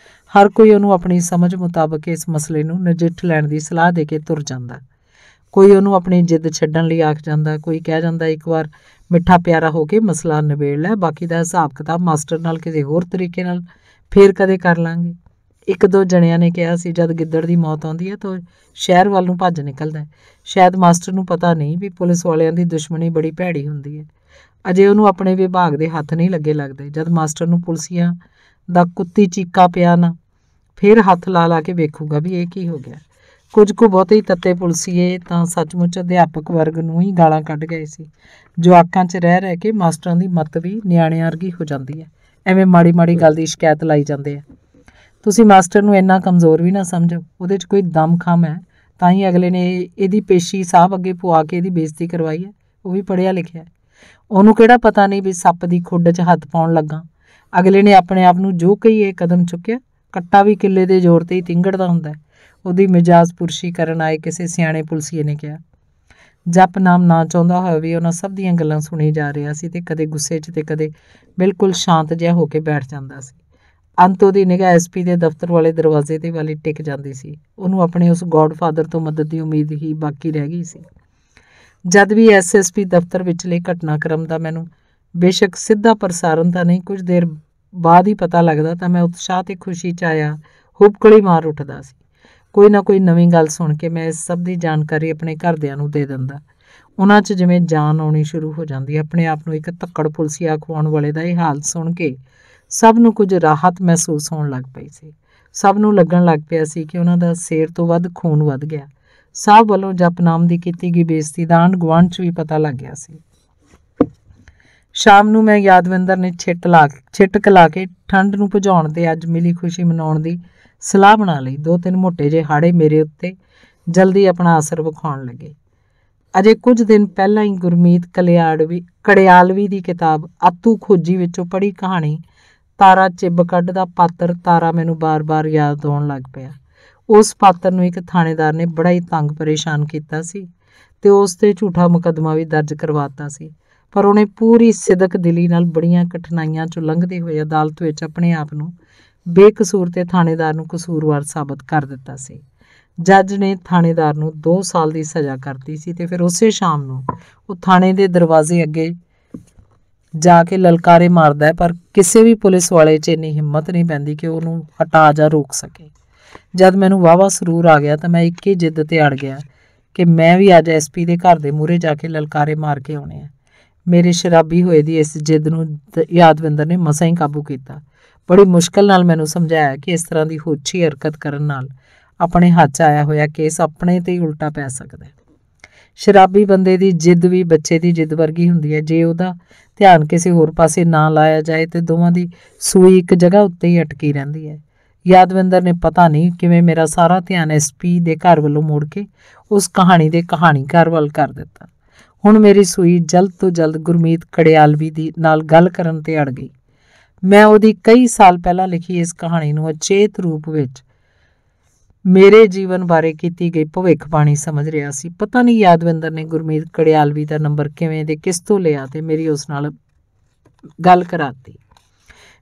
ਹਰ ਕੋਈ ਉਹਨੂੰ ਆਪਣੀ ਸਮਝ ਮੁਤਾਬਕ ਇਸ ਮਸਲੇ ਨੂੰ ਨਜਿੱਠ ਲੈਣ ਦੀ ਸਲਾਹ ਦੇ ਕੇ ਤੁਰ ਜਾਂਦਾ। ਕੋਈ ਉਹਨੂੰ ਆਪਣੀ ਜਿੱਦ ਛੱਡਣ ਲਈ ਆਖ ਜਾਂਦਾ, ਕੋਈ ਕਹਿ ਜਾਂਦਾ ਇੱਕ ਵਾਰ ਮਿੱਠਾ ਪਿਆਰਾ ਹੋ ਕੇ ਮਸਲਾ ਨਿਬੇੜ ਲੈ, ਬਾਕੀ ਦਾ ਹਿਸਾਬ ਕਿਤਾਬ ਮਾਸਟਰ ਨਾਲ ਕਿਸੇ ਹੋਰ ਤਰੀਕੇ ਨਾਲ ਫੇਰ ਕਦੇ ਕਰ ਲਾਂਗੇ। 1-2 ਜਣਿਆਂ ਨੇ ਕਿਹਾ ਸੀ, ਜਦ ਗਿੱਦੜ ਦੀ ਮੌਤ ਆਉਂਦੀ ਹੈ ਤਾਂ ਸ਼ਹਿਰ ਵੱਲ ਨੂੰ ਭੱਜ ਨਿਕਲਦਾ। ਸ਼ਾਇਦ ਮਾਸਟਰ ਨੂੰ ਪਤਾ ਨਹੀਂ ਵੀ ਪੁਲਿਸ ਵਾਲਿਆਂ ਦੀ ਦੁਸ਼ਮਣੀ ਬੜੀ ਭੈੜੀ ਹੁੰਦੀ ਹੈ। ਅਜੇ ਉਹਨੂੰ ਆਪਣੇ ਵਿਭਾਗ ਦੇ ਹੱਥ ਨਹੀਂ ਲੱਗੇ ਲੱਗਦੇ। ਜਦ ਮਾਸਟਰ ਨੂੰ ਪੁਲਸੀਆਂ ਦਾ ਕੁੱਤੀ ਚੀਕਾ ਪਿਆ ਨਾ, ਫਿਰ ਹੱਥ ਲਾ ਕੇ ਵੇਖੂਗਾ ਵੀ ਇਹ ਕੀ ਹੋ ਗਿਆ। ਕੁਝ ਕੁ ਬਹੁਤੇ ਹੀ ਤੱਤੇ ਪੁਲਸੀਏ ਤਾਂ ਸੱਚਮੁੱਚ ਅਧਿਆਪਕ ਵਰਗ ਨੂੰ ਹੀ ਗਾਲਾਂ ਕੱਢ ਗਏ ਸੀ। ਜਵਾਕਾਂ 'ਚ ਰਹਿ ਕੇ ਮਾਸਟਰਾਂ ਦੀ ਮੱਤ ਵੀ ਨਿਆਣਿਆਂ ਵਰਗੀ ਹੋ ਜਾਂਦੀ ਹੈ। ਐਵੇਂ ਮਾੜੀ ਗੱਲ ਦੀ ਸ਼ਿਕਾਇਤ ਲਾਈ ਜਾਂਦੇ ਆ। ਤੁਸੀਂ ਮਾਸਟਰ ਨੂੰ ਇੰਨਾ ਕਮਜ਼ੋਰ ਵੀ ਨਾ ਸਮਝੋ। ਉਹਦੇ 'ਚ ਕੋਈ ਦਮਖਮ ਹੈ, ਤਾਂ ਹੀ ਅਗਲੇ ਨੇ ਇਹਦੀ ਪੇਸ਼ੀ ਸਾਹਿਬ ਅੱਗੇ ਪੁਆ ਕੇ ਇਹਦੀ ਬੇਇੱਜ਼ਤੀ ਕਰਵਾਈ ਹੈ। ਉਹ ਵੀ ਪੜ੍ਹਿਆ ਲਿਖਿਆ। ਉਹਨੂੰ ਕਿਹੜਾ ਪਤਾ ਨਹੀਂ ਵੀ ਸੱਪ ਦੀ ਖੁੱਡ 'ਚ ਹੱਥ ਪਾਉਣ ਲੱਗਾ। ਅਗਲੇ ਨੇ ਆਪਣੇ ਆਪ ਨੂੰ ਜੋ ਕਹੀ ਇਹ ਕਦਮ ਚੁੱਕਿਆ। ਕੱਟਾ ਵੀ ਕਿੱਲੇ ਦੇ ਜ਼ੋਰ ਤੇ ਹੀ ਤਿੰਗੜਦਾ ਹੁੰਦਾ। ਉਹਦੀ ਮਿਜਾਜ਼ ਪੁਰਸ਼ੀ ਕਰਨ ਆਏ ਕਿਸੇ ਸਿਆਣੇ ਪੁਲਸੀਏ ਨੇ ਕਿਹਾ। ਜਪਨਾਮ ਨਾ ਚਾਹੁੰਦਾ ਹੋਇਆ ਵੀ ਉਹਨਾਂ ਸਭ ਦੀਆਂ ਗੱਲਾਂ ਸੁਣੀ ਜਾ ਰਿਹਾ ਸੀ ਤੇ ਕਦੇ ਗੁੱਸੇ 'ਚ ਤੇ ਕਦੇ ਬਿਲਕੁਲ ਸ਼ਾਂਤ ਜਿਹਾ ਹੋ ਕੇ ਬੈਠ ਜਾਂਦਾ ਸੀ। ਅੰਤ ਉਹਦੀ ਨਿਗਾਹ ਐਸਪੀ ਦੇ ਦਫ਼ਤਰ ਵਾਲੇ ਦਰਵਾਜ਼ੇ ਤੇ ਵਾਲੀ ਟਿਕ ਜਾਂਦੀ ਸੀ। ਉਹਨੂੰ ਆਪਣੇ ਉਸ ਗੌਡਫਾਦਰ ਤੋਂ ਮਦਦ ਦੀ ਉਮੀਦ ਹੀ ਬਾਕੀ ਰਹਿ ਗਈ ਸੀ। ਜਦ ਵੀ ਐਸਐਸਪੀ ਦਫ਼ਤਰ ਵਿਚਲੇ ਘਟਨਾਕ੍ਰਮ ਦਾ ਮੈਨੂੰ ਬੇਸ਼ੱਕ ਸਿੱਧਾ ਪ੍ਰਸਾਰਨ ਤਾਂ ਨਹੀਂ, ਕੁਝ ਦੇਰ ਬਾਅਦ ਹੀ ਪਤਾ ਲੱਗਦਾ ਤਾਂ ਮੈਂ ਉਤਸ਼ਾਹ ਤੇ ਖੁਸ਼ੀ 'ਚ ਆਇਆ ਹੁਬਕੜੀ ਮਾਰ ਉੱਠਦਾ ਸੀ। ਕੋਈ ਨਾ ਕੋਈ ਨਵੀਂ ਗੱਲ ਸੁਣ ਕੇ ਮੈਂ ਇਸ ਸਭ ਦੀ ਜਾਣਕਾਰੀ ਆਪਣੇ ਘਰਦਿਆਂ ਨੂੰ ਦੇ ਦਿੰਦਾ। ਉਹਨਾਂ 'ਚ ਜਿਵੇਂ ਜਾਨ ਆਉਣੀ ਸ਼ੁਰੂ ਹੋ ਜਾਂਦੀ। ਆਪਣੇ ਆਪ ਨੂੰ ਇੱਕ ਧੱਕੜ ਪੁਲਸੀਆ ਖਵਾਉਣ ਵਾਲੇ ਦਾ ਇਹ ਹਾਲ ਸੁਣ ਕੇ ਸਭ ਨੂੰ ਕੁਝ ਰਾਹਤ ਮਹਿਸੂਸ ਹੋਣ ਲੱਗ ਪਈ ਸੀ। ਸਭ ਨੂੰ ਲੱਗਣ ਲੱਗ ਪਿਆ ਸੀ ਕਿ ਉਹਨਾਂ ਦਾ ਸਿਰ ਤੋਂ ਵੱਧ ਖੂਨ ਵੱਧ ਗਿਆ। ਸਾਹਿਬ ਵੱਲੋਂ ਜਪਨਾਮ ਦੀ ਕੀਤੀ ਗਈ ਬੇਇੱਜ਼ਤੀ ਦਾ ਆਂਢ ਗੁਆਂਢ 'ਚ ਵੀ ਪਤਾ ਲੱਗ ਗਿਆ ਸੀ। ਸ਼ਾਮ ਨੂੰ ਮੈਂ ਯਾਦਵਿੰਦਰ ਨੇ ਛਿਟਕ ਲਾ ਕੇ ਠੰਡ ਨੂੰ ਭਜਾਉਣ ਤੇ ਅੱਜ ਮਿਲੀ ਖੁਸ਼ੀ ਮਨਾਉਣ ਦੀ ਸਲਾਹ ਬਣਾ ਲਈ। 2-3 ਮੋਟੇ ਜਿਹੇ ਹਾੜੇ ਮੇਰੇ ਉੱਤੇ ਜਲਦੀ ਆਪਣਾ ਅਸਰ ਵਿਖਾਉਣ ਲੱਗੇ। ਅਜੇ ਕੁਝ ਦਿਨ ਪਹਿਲਾਂ ਹੀ ਗੁਰਮੀਤ ਕੜਿਆਲਵੀ ਦੀ ਕਿਤਾਬ ਆਤੂ ਖੋਜੀ ਵਿੱਚੋਂ ਪੜ੍ਹੀ ਕਹਾਣੀ ਤਾਰਾ ਚਿੱਬਕੱਢ ਦਾ ਪਾਤਰ ਤਾਰਾ ਮੈਨੂੰ ਬਾਰ-ਬਾਰ ਯਾਦ ਆਉਣ ਲੱਗ ਪਿਆ। ਉਸ ਪਾਤਰ ਨੂੰ ਇੱਕ ਥਾਣੇਦਾਰ ਨੇ ਬੜਾ ਹੀ ਤੰਗ ਪਰੇਸ਼ਾਨ ਕੀਤਾ ਸੀ ਤੇ ਉਸ 'ਤੇ ਝੂਠਾ ਮੁਕੱਦਮਾ ਵੀ ਦਰਜ ਕਰਵਾਤਾ ਸੀ, ਪਰ ਉਹਨੇ ਪੂਰੀ ਸਿਦਕ ਦਿਲੀ ਨਾਲ ਬੜੀਆਂ ਕਠਿਨਾਈਆਂ 'ਚੋਂ ਲੰਘਦੇ ਹੋਏ ਅਦਾਲਤ ਵਿੱਚ ਆਪਣੇ ਆਪ ਨੂੰ ਬੇਕਸੂਰ ਤੇ ਥਾਣੇਦਾਰ ਨੂੰ ਕਸੂਰਵਾਰ ਸਾਬਤ ਕਰ ਦਿੱਤਾ ਸੀ। ਜੱਜ ਨੇ ਥਾਣੇਦਾਰ ਨੂੰ 2 ਸਾਲ ਦੀ ਸਜ਼ਾ ਕਰਤੀ ਸੀ ਤੇ ਫਿਰ ਉਸੇ ਸ਼ਾਮ ਨੂੰ ਉਹ ਥਾਣੇ ਦੇ ਦਰਵਾਜ਼ੇ ਅੱਗੇ ਜਾ ਕੇ ਲਲਕਾਰੇ ਮਾਰਦਾ ਹੈ, ਪਰ ਕਿਸੇ ਵੀ ਪੁਲਿਸ ਵਾਲੇ 'ਚ ਇੰਨੀ ਹਿੰਮਤ ਨਹੀਂ ਪੈਂਦੀ ਕਿ ਉਹਨੂੰ ਹਟਾ ਜਾਂ ਰੋਕ ਸਕੇ। ਜਦ ਮੈਨੂੰ ਵਾਹਵਾ ਸਰੂਰ ਆ ਗਿਆ ਤਾਂ ਮੈਂ ਇੱਕ ਹੀ ਜਿੱਦ ਤੇ ਅੜ ਗਿਆ ਕਿ ਮੈਂ ਵੀ ਅੱਜ SP ਦੇ ਘਰ ਦੇ ਮੂਹਰੇ ਜਾ ਕੇ ਲਲਕਾਰੇ ਮਾਰ ਕੇ ਆਉਣੇ ਆ। ਮੇਰੇ ਸ਼ਰਾਬੀ ਹੋਏ ਦੀ ਇਸ ਜਿੱਦ ਨੂੰ ਯਾਦਵਿੰਦਰ ਨੇ ਮਸਾਂ ਹੀ ਕਾਬੂ ਕੀਤਾ। ਬੜੀ ਮੁਸ਼ਕਲ ਨਾਲ ਮੈਨੂੰ ਸਮਝਾਇਆ ਕਿ ਇਸ ਤਰ੍ਹਾਂ ਦੀ ਹੋਛੀ ਹਰਕਤ ਕਰਨ ਨਾਲ ਆਪਣੇ ਹੱਥ 'ਚ ਆਇਆ ਹੋਇਆ ਕੇਸ ਆਪਣੇ ਤੇ ਹੀ ਉਲਟਾ ਪੈ ਸਕਦਾ ਹੈ। ਸ਼ਰਾਬੀ ਬੰਦੇ ਦੀ ਜਿੱਦ ਵੀ ਬੱਚੇ ਦੀ ਜਿੱਦ ਵਰਗੀ ਹੁੰਦੀ ਹੈ। ਜੇ ਉਹਦਾ ਧਿਆਨ ਕਿਸੇ ਹੋਰ ਪਾਸੇ ਨਾ ਲਾਇਆ ਜਾਏ ਤੇ ਦੋਵਾਂ ਦੀ ਸੂਈ ਇੱਕ ਜਗ੍ਹਾ ਉੱਤੇ ਹੀ ਅਟਕੀ ਰਹਿੰਦੀ ਹੈ। ਯਾਦਵਿੰਦਰ ਨੇ ਪਤਾ ਨਹੀਂ ਕਿਵੇਂ ਮੇਰਾ ਸਾਰਾ ਧਿਆਨ SP ਦੇ ਘਰ ਵੱਲੋਂ ਮੋੜ ਕੇ ਉਸ ਕਹਾਣੀ ਦੇ ਕਹਾਣੀਕਾਰ ਵੱਲ ਕਰ ਦਿੱਤਾ। ਹੁਣ ਮੇਰੀ ਸੂਈ ਜਲਦ ਤੋਂ ਜਲਦ ਗੁਰਮੀਤ ਕੜਿਆਲਵੀ ਦੀ ਨਾਲ ਗੱਲ ਕਰਨ ਤੇ ਅੜ ਗਈ। ਮੈਂ ਉਹਦੀ ਕਈ ਸਾਲ ਪਹਿਲਾਂ ਲਿਖੀ ਇਸ ਕਹਾਣੀ ਨੂੰ ਅਚੇਤ ਰੂਪ ਵਿੱਚ ਮੇਰੇ ਜੀਵਨ ਬਾਰੇ ਕੀਤੀ ਗਈ ਭਵਿੱਖਬਾਣੀ ਸਮਝ ਰਿਹਾ ਸੀ। ਪਤਾ ਨਹੀਂ ਯਾਦਵਿੰਦਰ ਨੇ ਗੁਰਮੀਤ ਕੜਿਆਲਵੀ ਦਾ ਨੰਬਰ ਕਿਵੇਂ ਤੇ ਕਿਸ ਤੋਂ ਲਿਆ ਤੇ ਮੇਰੀ ਉਸ ਨਾਲ ਗੱਲ ਕਰਾਤੀ।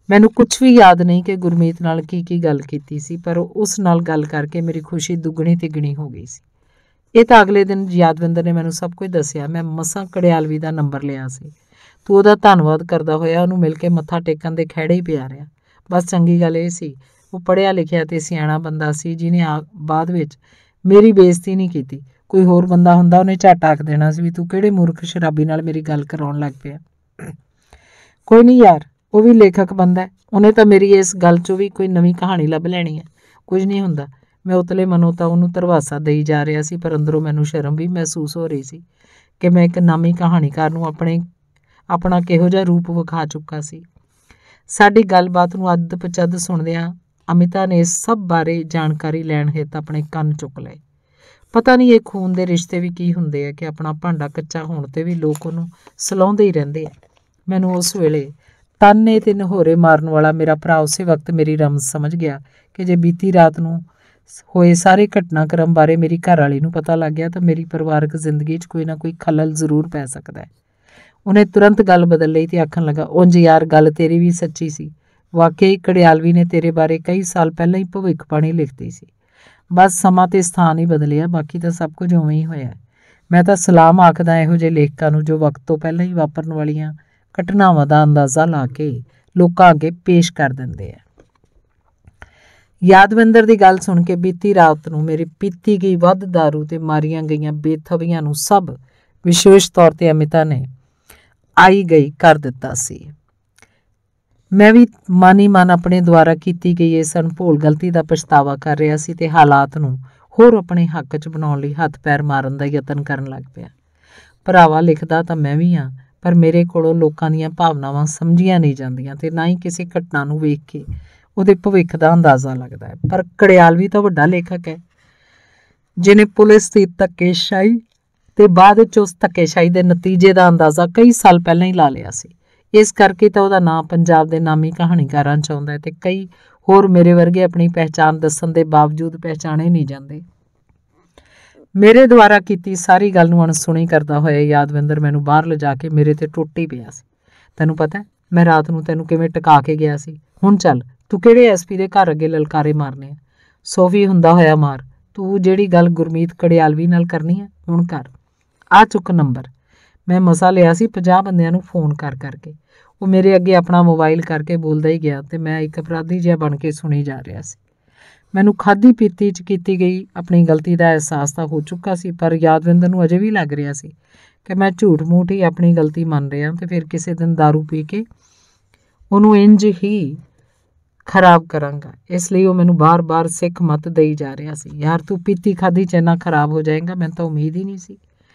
ਮੈਨੂੰ ਕੁਝ ਵੀ ਯਾਦ ਨਹੀਂ ਕਿ ਗੁਰਮੀਤ ਨਾਲ ਕੀ ਗੱਲ ਕੀਤੀ ਸੀ, ਪਰ ਉਸ ਨਾਲ ਗੱਲ ਕਰਕੇ ਮੇਰੀ ਖੁਸ਼ੀ ਦੁੱਗਣੀ ਤਿੱਗਣੀ ਹੋ ਗਈ ਸੀ। ਇਹ ਤਾਂ ਅਗਲੇ ਦਿਨ ਯਾਦਵਿੰਦਰ ਨੇ ਮੈਨੂੰ ਸਭ ਕੁਝ ਦੱਸਿਆ। ਮੈਂ ਮਸਾਂ ਕੜਿਆਲਵੀ ਦਾ ਨੰਬਰ ਲਿਆ ਸੀ। ਤੂੰ ਉਹਦਾ ਧੰਨਵਾਦ ਕਰਦਾ ਹੋਇਆ ਉਹਨੂੰ ਮਿਲ ਕੇ ਮੱਥਾ ਟੇਕਣ ਦੇ ਖਹਿੜੇ ਹੀ ਪਿਆ ਰਿਹਾ। ਬਸ ਚੰਗੀ ਗੱਲ ਇਹ ਸੀ ਉਹ ਪੜ੍ਹਿਆ ਲਿਖਿਆ ਤੇ ਸਿਆਣਾ ਬੰਦਾ ਸੀ ਜਿਹਨੇ ਬਾਅਦ ਵਿੱਚ ਮੇਰੀ ਬੇਇੱਜ਼ਤੀ ਨਹੀਂ ਕੀਤੀ। ਕੋਈ ਹੋਰ ਬੰਦਾ ਹੁੰਦਾ ਉਹਨੇ ਝੱਟ ਆਖ ਦੇਣਾ ਸੀ ਵੀ ਤੂੰ ਕਿਹੜੇ ਮੂਰਖ ਸ਼ਰਾਬੀ ਨਾਲ ਮੇਰੀ ਗੱਲ ਕਰਾਉਣ ਲੱਗ ਪਿਆ। ਕੋਈ ਨਹੀਂ ਯਾਰ, ਉਹ ਵੀ ਲੇਖਕ ਬੰਦਾ ਹੈ, ਉਹਨੇ ਤਾਂ ਮੇਰੀ ਇਸ ਗੱਲ 'ਚੋਂ ਵੀ ਕੋਈ ਨਵੀਂ ਕਹਾਣੀ ਲੱਭ ਲੈਣੀ ਹੈ। ਕੁਝ ਨਹੀਂ ਹੁੰਦਾ। ਮੈਂ ਉਤਲੇ ਮਨੋਂ ਤਾਂ ਉਹਨੂੰ ਧਰਵਾਸਾ ਦੇਈ ਜਾ ਰਿਹਾ ਸੀ, ਪਰ ਅੰਦਰੋਂ ਮੈਨੂੰ ਸ਼ਰਮ ਵੀ ਮਹਿਸੂਸ ਹੋ ਰਹੀ ਸੀ ਕਿ ਮੈਂ ਇੱਕ ਨਾਮੀ ਕਹਾਣੀਕਾਰ ਨੂੰ ਆਪਣਾ ਕਿਹੋ ਜਿਹਾ ਰੂਪ ਵਿਖਾ ਚੁੱਕਾ ਸੀ। ਸਾਡੀ ਗੱਲਬਾਤ ਨੂੰ ਅੱਧ ਪਚੱਧ ਸੁਣਦਿਆਂ ਅਮਿਤਾ ਨੇ ਸਭ ਬਾਰੇ ਜਾਣਕਾਰੀ ਲੈਣ ਹਿੱਤ ਆਪਣੇ ਕੰਨ ਚੁੱਕ ਲਏ। ਪਤਾ ਨਹੀਂ ਇਹ ਖੂਨ ਦੇ ਰਿਸ਼ਤੇ ਵੀ ਕੀ ਹੁੰਦੇ ਆ ਕਿ ਆਪਣਾ ਭਾਂਡਾ ਕੱਚਾ ਹੋਣ 'ਤੇ ਵੀ ਲੋਕ ਉਹਨੂੰ ਸਲਾਉਂਦੇ ਹੀ ਰਹਿੰਦੇ ਆ। ਮੈਨੂੰ ਉਸ ਵੇਲੇ ਤਾਨੇ ਤੇ ਨਹੋਰੇ ਮਾਰਨ ਵਾਲਾ ਮੇਰਾ ਭਰਾ ਉਸੇ ਵਕਤ ਮੇਰੀ ਰਮਜ਼ ਸਮਝ ਗਿਆ ਕਿ ਜੇ ਬੀਤੀ ਰਾਤ ਨੂੰ ਹੋਏ ਸਾਰੇ ਘਟਨਾਕ੍ਰਮ ਬਾਰੇ ਮੇਰੀ ਘਰਵਾਲੀ ਨੂੰ ਪਤਾ ਲੱਗ ਗਿਆ ਤਾਂ ਮੇਰੀ ਪਰਿਵਾਰਕ ਜ਼ਿੰਦਗੀ 'ਚ ਕੋਈ ਨਾ ਕੋਈ ਖਲਲ ਜ਼ਰੂਰ ਪੈ ਸਕਦਾ ਹੈ। ਉਹਨੇ ਤੁਰੰਤ ਗੱਲ ਬਦਲ ਲਈ ਤੇ ਆਖਣ ਲੱਗਾ, ਉਂਝ ਯਾਰ ਗੱਲ ਤੇਰੀ ਵੀ ਸੱਚੀ ਸੀ। ਵਾਕਈ ਕੜਿਆਲਵੀ ਨੇ ਤੇਰੇ ਬਾਰੇ ਕਈ ਸਾਲ ਪਹਿਲਾਂ ਹੀ ਭਵਿੱਖਬਾਣੀ ਲਿਖਤੀ ਸੀ। ਬਸ ਸਮਾਂ ਤੇ ਸਥਾਨ ਹੀ ਬਦਲਿਆ, ਬਾਕੀ ਤਾਂ ਸਭ ਕੁਝ ਉਵੇਂ ਹੀ ਹੋਇਆ। ਮੈਂ ਤਾਂ ਸਲਾਮ ਆਖਦਾ ਇਹੋ ਜਿਹੇ ਲੇਖਕਾਂ ਨੂੰ ਜੋ ਵਕਤ ਤੋਂ ਪਹਿਲਾਂ ਹੀ ਵਾਪਰਨ ਵਾਲੀਆਂ ਘਟਨਾਵਾਂ ਦਾ ਅੰਦਾਜ਼ਾ ਲਾ ਕੇ ਲੋਕਾਂ ਅੱਗੇ ਪੇਸ਼ ਕਰ ਦਿੰਦੇ ਆ। ਯਾਦਵਿੰਦਰ ਦੀ ਗੱਲ ਸੁਣ ਕੇ ਬੀਤੀ ਰਾਤ ਨੂੰ ਮੇਰੀ ਪੀਤੀ ਗਈ ਵੱਧ ਦਾਰੂ ਤੇ ਮਾਰੀਆਂ ਗਈਆਂ ਬੇਥਵੀਆਂ ਨੂੰ ਸਭ ਵਿਸ਼ੇਸ਼ ਤੌਰ ਤੇ ਅਮਿਤਾ ਨੇ ਆਈ ਗਈ ਕਰ ਦਿੱਤਾ ਸੀ। ਮੈਂ ਵੀ ਮਨ ਹੀ ਮਨ ਆਪਣੇ ਦੁਆਰਾ ਕੀਤੀ ਗਈ ਇਸ ਅਣਭੋਲ ਗਲਤੀ ਦਾ ਪਛਤਾਵਾ ਕਰ ਰਿਹਾ ਸੀ ਤੇ ਹਾਲਾਤ ਨੂੰ ਹੋਰ ਆਪਣੇ ਹੱਕ 'ਚ ਬਣਾਉਣ ਲਈ ਹੱਥ ਪੈਰ ਮਾਰਨ ਦਾ ਯਤਨ ਕਰਨ ਲੱਗ ਪਿਆ। ਭਰਾਵਾ ਲਿਖਦਾ ਤਾਂ ਮੈਂ ਵੀ ਹਾਂ, ਪਰ ਮੇਰੇ ਕੋਲੋਂ ਲੋਕਾਂ ਦੀਆਂ ਭਾਵਨਾਵਾਂ ਸਮਝੀਆਂ ਨਹੀਂ ਜਾਂਦੀਆਂ ਤੇ ਨਾ ਹੀ ਕਿਸੇ ਘਟਨਾ ਨੂੰ ਵੇਖ ਕੇ ਉਹਦੇ ਭਵਿੱਖ ਦਾ ਅੰਦਾਜ਼ਾ ਲੱਗਦਾ ਹੈ। ਪਰ ਕੜਿਆਲਵੀ ਤਾਂ ਵੱਡਾ ਲੇਖਕ ਹੈ ਜਿਹਨੇ ਪੁਲਿਸ ਦੀ ਧੱਕੇਸ਼ਾਹੀ ਤੇ ਬਾਅਦ ਵਿੱਚ ਉਸ ਧੱਕੇਸ਼ਾਹੀ ਦੇ ਨਤੀਜੇ ਦਾ ਅੰਦਾਜ਼ਾ ਕਈ ਸਾਲ ਪਹਿਲਾਂ ਹੀ ਲਾ ਲਿਆ ਸੀ। ਇਸ ਕਰਕੇ ਤਾਂ ਉਹਦਾ ਨਾਂ ਪੰਜਾਬ ਦੇ ਨਾਮੀ ਕਹਾਣੀਕਾਰਾਂ 'ਚ ਆਉਂਦਾ ਹੈ ਤੇ ਕਈ ਹੋਰ ਮੇਰੇ ਵਰਗੇ ਆਪਣੀ ਪਹਿਚਾਣ ਦੱਸਣ ਦੇ ਬਾਵਜੂਦ ਪਹਿਚਾਣੇ ਨਹੀਂ ਜਾਂਦੇ। ਮੇਰੇ ਦੁਆਰਾ ਕੀਤੀ ਸਾਰੀ ਗੱਲ ਨੂੰ ਅਣਸੁਣੀ ਕਰਦਾ ਹੋਇਆ ਯਾਦਵਿੰਦਰ ਮੈਨੂੰ ਬਾਹਰ ਲਿਜਾ ਕੇ ਮੇਰੇ ਤੇ ਟੁੱਟ ਹੀ ਪਿਆ ਸੀ। ਤੈਨੂੰ ਪਤਾ ਮੈਂ ਰਾਤ ਨੂੰ ਤੈਨੂੰ ਕਿਵੇਂ ਟਿਕਾ ਕੇ ਗਿਆ ਸੀ। ਹੁਣ ਚੱਲ, ਤੂੰ ਕਿਹੜੇ SP ਦੇ ਘਰ ਅੱਗੇ ਲਲਕਾਰੇ ਮਾਰਨੇ ਆ? ਸੋਫੀ ਹੁੰਦਾ ਹੋਇਆ ਮਾਰ। ਤੂੰ ਜਿਹੜੀ ਗੱਲ ਗੁਰਮੀਤ ਕੜਿਆਲਵੀ ਨਾਲ ਕਰਨੀ ਹੈ ਹੁਣ ਕਰ। ਆ ਚੁੱਕ ਨੰਬਰ। ਮੈਂ ਮਸਾ ਲਿਆ ਸੀ 50 ਬੰਦਿਆਂ ਨੂੰ ਫੋਨ ਕਰ ਕਰਕੇ। ਉਹ ਮੇਰੇ ਅੱਗੇ ਆਪਣਾ ਮੋਬਾਈਲ ਕਰਕੇ ਬੋਲਦਾ ਹੀ ਗਿਆ ਤੇ ਮੈਂ ਇੱਕ ਅਪਰਾਧੀ ਜਿਹਾ ਬਣ ਕੇ ਸੁਣੀ ਜਾ ਰਿਹਾ ਸੀ। ਮੈਨੂੰ ਖਾਧੀ ਪੀਤੀ 'ਚ ਕੀਤੀ ਗਈ ਆਪਣੀ ਗਲਤੀ ਦਾ ਅਹਿਸਾਸ ਤਾਂ ਹੋ ਚੁੱਕਾ ਸੀ, ਪਰ ਯਾਦਵਿੰਦਰ ਨੂੰ ਅਜੇ ਵੀ ਲੱਗ ਰਿਹਾ ਸੀ ਕਿ ਮੈਂ ਝੂਠ ਮੂਠ ਹੀ ਆਪਣੀ ਗਲਤੀ ਮੰਨ ਰਿਹਾ ਤੇ ਫਿਰ ਕਿਸੇ ਦਿਨ ਦਾਰੂ ਪੀ ਕੇ ਉਹਨੂੰ ਇੰਝ ਹੀ ਖਰਾਬ ਕਰਾਂਗਾ। ਇਸ ਲਈ ਉਹ ਮੈਨੂੰ ਬਾਰ-ਬਾਰ ਸਿੱਖ ਮੱਤ ਦੇਈ ਜਾ ਰਿਹਾ ਸੀ। ਯਾਰ ਤੂੰ ਪੀਤੀ ਖਾਧੀ 'ਚ ਇੰਨਾ ਖਰਾਬ ਹੋ ਜਾਏਗਾ, ਮੈਨੂੰ ਤਾਂ ਉਮੀਦ ਹੀ ਨਹੀਂ ਸੀ।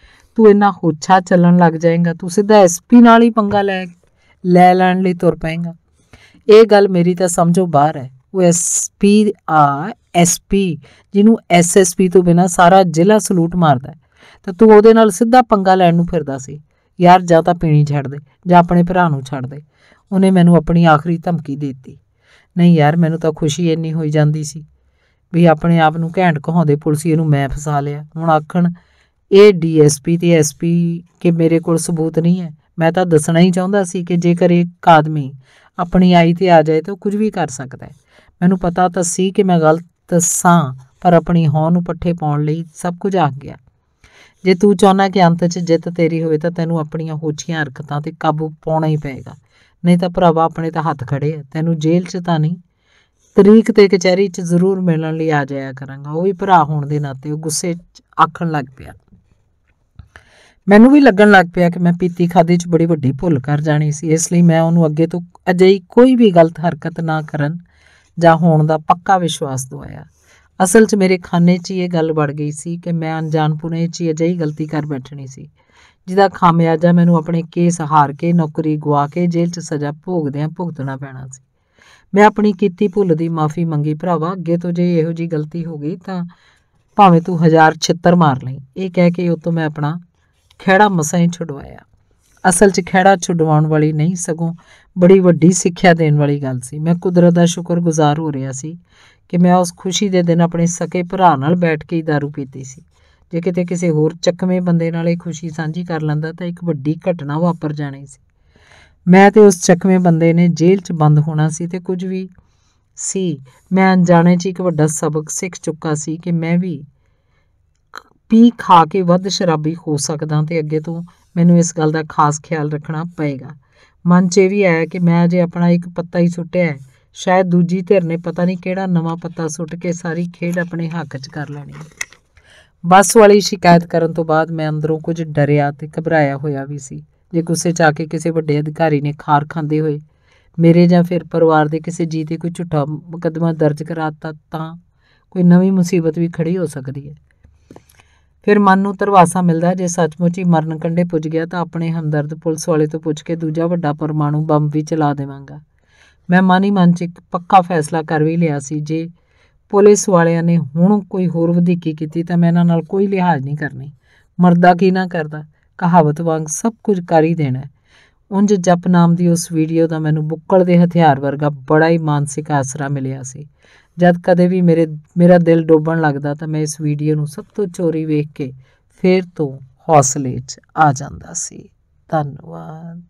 ਤੂੰ ਇੰਨਾ ਹੋਛਾ ਚੱਲਣ ਲੱਗ ਜਾਏਗਾ, ਤੂੰ ਸਿੱਧਾ SP ਨਾਲ ਹੀ ਪੰਗਾ ਲੈ ਲੈਣ ਲਈ ਤੁਰ ਪਏਗਾ। ਇਹ ਗੱਲ ਮੇਰੀ ਤਾਂ ਸਮਝੋ ਬਾਹਰ ਹੈ। ਉਹ ਐਸਪੀ ਐਸਪੀ ਜਿਹਨੂੰ ਐਸਐਸਪੀ ਤੋਂ ਬਿਨਾਂ ਸਾਰਾ ਜ਼ਿਲ੍ਹਾ ਸਲੂਟ ਮਾਰਦਾ ਤਾਂ ਤੂੰ ਉਹਦੇ ਨਾਲ ਸਿੱਧਾ ਪੰਗਾ ਲੈਣ ਨੂੰ ਫਿਰਦਾ ਸੀ। ਯਾਰ ਜਾਂ ਤਾਂ ਪੀਣੀ ਛੱਡ ਦੇ ਜਾਂ ਆਪਣੇ ਭਰਾ ਨੂੰ ਛੱਡ ਦੇ। ਉਹਨੇ ਮੈਨੂੰ ਆਪਣੀ ਆਖਰੀ ਧਮਕੀ ਦੇ ਦਿੱਤੀ। ਨਹੀਂ ਯਾਰ, ਮੈਨੂੰ ਤਾਂ ਖੁਸ਼ੀ ਇੰਨੀ ਹੋਈ ਜਾਂਦੀ ਸੀ ਵੀ ਆਪਣੇ ਆਪ ਨੂੰ ਘੈਂਟ ਕਹਾਉਂਦੇ ਪੁਲਿਸੀਏ ਨੂੰ ਮੈਂ ਫਸਾ ਲਿਆ। ਹੁਣ ਆਖਣ ਇਹ ਡੀਐਸਪੀ ਤੇ ਐਸਪੀ ਕਿ ਮੇਰੇ ਕੋਲ ਸਬੂਤ ਨਹੀਂ ਹੈ। ਮੈਂ ਤਾਂ ਦੱਸਣਾ ਹੀ ਚਾਹੁੰਦਾ ਸੀ ਕਿ ਜੇਕਰ ਇੱਕ ਆਦਮੀ ਆਪਣੀ ਆਈ ਤੇ ਆ ਜਾਏ ਤਾਂ ਉਹ ਕੁਝ ਵੀ ਕਰ ਸਕਦਾ ਹੈ। ਮੈਨੂੰ ਪਤਾ ਤਾਂ ਸੀ ਕਿ ਮੈਂ ਗਲਤ ਸਾਂ, ਪਰ ਆਪਣੀ ਹੌਂ ਨੂੰ ਪੱਠੇ ਪਾਉਣ ਲਈ ਸਭ ਕੁਝ ਆਖ ਗਿਆ। ਜੇ ਤੂੰ ਚਾਹੁੰਦਾ ਕਿ ਅੰਤ 'ਚ ਜਿੱਤ ਤੇਰੀ ਹੋਵੇ ਤਾਂ ਤੈਨੂੰ ਆਪਣੀਆਂ ਹੋਛੀਆਂ ਹਰਕਤਾਂ 'ਤੇ ਕਾਬੂ ਪਾਉਣਾ ਹੀ ਪਏਗਾ। ਨਹੀਂ ਤਾਂ ਭਰਾਵਾ ਆਪਣੇ ਤਾਂ ਹੱਥ ਖੜੇ ਆ। ਤੈਨੂੰ ਜੇਲ੍ਹ 'ਚ ਤਾਂ ਨਹੀਂ, ਤਰੀਕ ਤੇ ਕਚਹਿਰੀ 'ਚ ਜ਼ਰੂਰ ਮਿਲਣ ਲਈ ਆ ਜਾਇਆ ਕਰਾਂਗਾ। ਉਹ ਵੀ ਭਰਾ ਹੋਣ ਦੇ ਨਾਤੇ ਉਹ ਗੁੱਸੇ 'ਚ ਆਖਣ ਲੱਗ ਪਿਆ। ਮੈਨੂੰ ਵੀ ਲੱਗਣ ਲੱਗ ਪਿਆ ਕਿ ਮੈਂ ਪੀਤੀ ਖਾਦੀ 'ਚ ਬੜੀ ਵੱਡੀ ਭੁੱਲ ਕਰ ਜਾਣੀ ਸੀ। ਇਸ ਲਈ ਮੈਂ ਉਹਨੂੰ ਅੱਗੇ ਤੋਂ ਅਜਿਹੀ ਕੋਈ ਵੀ ਗਲਤ ਹਰਕਤ ਨਾ ਕਰਨ ਜਾਂ ਹੋਣ ਦਾ ਪੱਕਾ ਵਿਸ਼ਵਾਸ ਦਵਾਇਆ। ਅਸਲ 'ਚ ਮੇਰੇ ਖਾਨੇ 'ਚ ਹੀ ਇਹ ਗੱਲ ਵੜ ਗਈ ਸੀ ਕਿ ਮੈਂ ਅਣਜਾਣਪੁਣੇ 'ਚ ਹੀ ਅਜਿਹੀ ਗਲਤੀ ਕਰ ਬੈਠਣੀ ਸੀ ਜਿਹਦਾ ਖਾਮਿਆਜਾ ਮੈਨੂੰ ਆਪਣੇ ਕੇਸ ਹਾਰ ਕੇ, ਨੌਕਰੀ ਗਵਾ ਕੇ, ਜੇਲ੍ਹ 'ਚ ਸਜ਼ਾ ਭੋਗਦਿਆਂ ਭੁਗਤਣਾ ਪੈਣਾ ਸੀ। ਮੈਂ ਆਪਣੀ ਕੀਤੀ ਭੁੱਲ ਦੀ ਮਾਫੀ ਮੰਗੀ। ਭਰਾਵਾ, ਅੱਗੇ ਤੋਂ ਜੇ ਇਹੋ ਜਿਹੀ ਗਲਤੀ ਹੋ ਗਈ ਤਾਂ ਭਾਵੇਂ ਤੂੰ 1000 ਛਿੱਤਰ ਮਾਰ ਲਈ। ਇਹ ਕਹਿ ਕੇ ਉਹ ਤੋਂ ਮੈਂ ਆਪਣਾ ਖਹਿੜਾ ਮਸਾਂ ਹੀ ਛੁਡਵਾਇਆ। ਅਸਲ 'ਚ ਖਹਿੜਾ ਛੁਡਵਾਉਣ ਵਾਲੀ ਨਹੀਂ, ਸਗੋਂ ਬੜੀ ਵੱਡੀ ਸਿੱਖਿਆ ਦੇਣ ਵਾਲੀ ਗੱਲ ਸੀ। ਮੈਂ ਕੁਦਰਤ ਦਾ ਸ਼ੁਕਰਗੁਜ਼ਾਰ ਹੋ ਰਿਹਾ ਸੀ ਕਿ ਮੈਂ ਉਸ ਖੁਸ਼ੀ ਦੇ ਦਿਨ ਆਪਣੇ ਸਕੇ ਭਰਾ ਨਾਲ ਬੈਠ ਕੇ ਹੀ ਦਾਰੂ ਪੀਤੀ ਸੀ। ਜੇ ਕਿਤੇ ਕਿਸੇ ਹੋਰ ਚੱਕਵੇਂ ਬੰਦੇ ਨਾਲ ਇਹ ਖੁਸ਼ੀ ਸਾਂਝੀ ਕਰ ਲੈਂਦਾ ਤਾਂ ਇੱਕ ਵੱਡੀ ਘਟਨਾ ਵਾਪਰ ਜਾਣੀ ਸੀ। ਮੈਂ ਤੇ ਉਸ ਚੱਕਵੇਂ ਬੰਦੇ ਨੇ ਜੇਲ੍ਹ 'ਚ ਬੰਦ ਹੋਣਾ ਸੀ ਤੇ ਕੁਝ ਵੀ ਸੀ। ਮੈਂ ਅਣਜਾਣੇ 'ਚ ਇੱਕ ਵੱਡਾ ਸਬਕ ਸਿੱਖ ਚੁੱਕਾ ਸੀ ਕਿ ਮੈਂ ਵੀ ਪੀ ਖਾ ਕੇ ਵੱਧ ਸ਼ਰਾਬੀ ਹੋ ਸਕਦਾ ਤੇ ਅੱਗੇ ਤੋਂ ਮੈਨੂੰ ਇਸ ਗੱਲ ਦਾ ਖਾਸ ਖਿਆਲ ਰੱਖਣਾ ਪਏਗਾ। ਮਨ 'ਚ ਇਹ ਵੀ ਆਇਆ ਕਿ ਮੈਂ ਅਜੇ ਆਪਣਾ ਇੱਕ ਪੱਤਾ ਹੀ ਸੁੱਟਿਆ ਹੈ। ਸ਼ਾਇਦ ਦੂਜੀ ਧਿਰ ਨੇ ਪਤਾ ਨਹੀਂ ਕਿਹੜਾ ਨਵਾਂ ਪੱਤਾ ਸੁੱਟ ਕੇ ਸਾਰੀ ਖੇਡ ਆਪਣੇ ਹੱਕ 'ਚ ਕਰ ਲੈਣੀ। ਬੱਸ ਵਾਲੀ ਸ਼ਿਕਾਇਤ ਕਰਨ ਤੋਂ ਬਾਅਦ ਮੈਂ ਅੰਦਰੋਂ ਕੁਝ ਡਰਿਆ ਤੇ ਘਬਰਾਇਆ ਹੋਇਆ ਵੀ ਸੀ। ਜੇ ਗੁੱਸੇ 'ਚ ਆ ਕੇ ਕਿਸੇ ਵੱਡੇ ਅਧਿਕਾਰੀ ਨੇ ਖਾਰ ਖਾਂਦੇ ਹੋਏ ਮੇਰੇ ਜਾਂ ਫਿਰ ਪਰਿਵਾਰ ਦੇ ਕਿਸੇ ਜੀਅ 'ਤੇ ਕੋਈ ਝੂਠਾ ਮੁਕੱਦਮਾ ਦਰਜ ਕਰਾ ਦਿੱਤਾ ਤਾਂ ਕੋਈ ਨਵੀਂ ਮੁਸੀਬਤ ਵੀ ਖੜੀ ਹੋ ਸਕਦੀ ਹੈ। ਫਿਰ ਮਨ ਨੂੰ ਧਰਵਾਸਾ ਮਿਲਦਾ ਜੇ ਸੱਚਮੁੱਚ ਹੀ ਮਰਨ ਕੰਢੇ ਪੁੱਜ ਗਿਆ ਤਾਂ ਆਪਣੇ ਹਮਦਰਦ ਪੁਲਿਸ ਵਾਲੇ ਤੋਂ ਪੁੱਛ ਕੇ ਦੂਜਾ ਵੱਡਾ ਪਰਮਾਣੂ ਬੰਬ ਵੀ ਚਲਾ ਦੇਵਾਂਗਾ। ਮੈਂ ਮਨ ਹੀ ਮਨ 'ਚ ਇੱਕ ਪੱਕਾ ਫੈਸਲਾ ਕਰ ਵੀ ਲਿਆ ਸੀ। ਜੇ ਪੁਲਿਸ ਵਾਲਿਆਂ ਨੇ ਹੁਣ ਕੋਈ ਹੋਰ ਵਧੀਕੀ ਕੀਤੀ ਤਾਂ ਮੈਂ ਇਹਨਾਂ ਨਾਲ ਕੋਈ ਲਿਹਾਜ਼ ਨਹੀਂ ਕਰਨੀ। ਮਰਦਾ ਕੀ ਨਾ ਕਰਦਾ, ਕਹਾਵਤ ਵਾਂਗ ਸਭ ਕੁਝ ਕਰ ਹੀ ਦੇਣਾ। ਉਂਝ ਜਪ ਨਾਮ ਦੀ ਉਸ ਵੀਡੀਓ ਦਾ ਮੈਨੂੰ ਬੁੱਕਲ ਦੇ ਹਥਿਆਰ ਵਰਗਾ ਬੜਾ ਹੀ ਮਾਨਸਿਕ ਆਸਰਾ ਮਿਲਿਆ ਸੀ। ਜਦ ਕਦੇ ਵੀ ਮੇਰਾ ਦਿਲ ਡੋਬਣ ਲੱਗਦਾ ਤਾਂ ਮੈਂ ਇਸ ਵੀਡੀਓ ਨੂੰ ਸਭ ਤੋਂ ਚੋਰੀ ਵੇਖ ਕੇ ਫਿਰ ਤੋਂ ਹੌਸਲੇ 'ਚ ਆ ਜਾਂਦਾ ਸੀ। ਧੰਨਵਾਦ।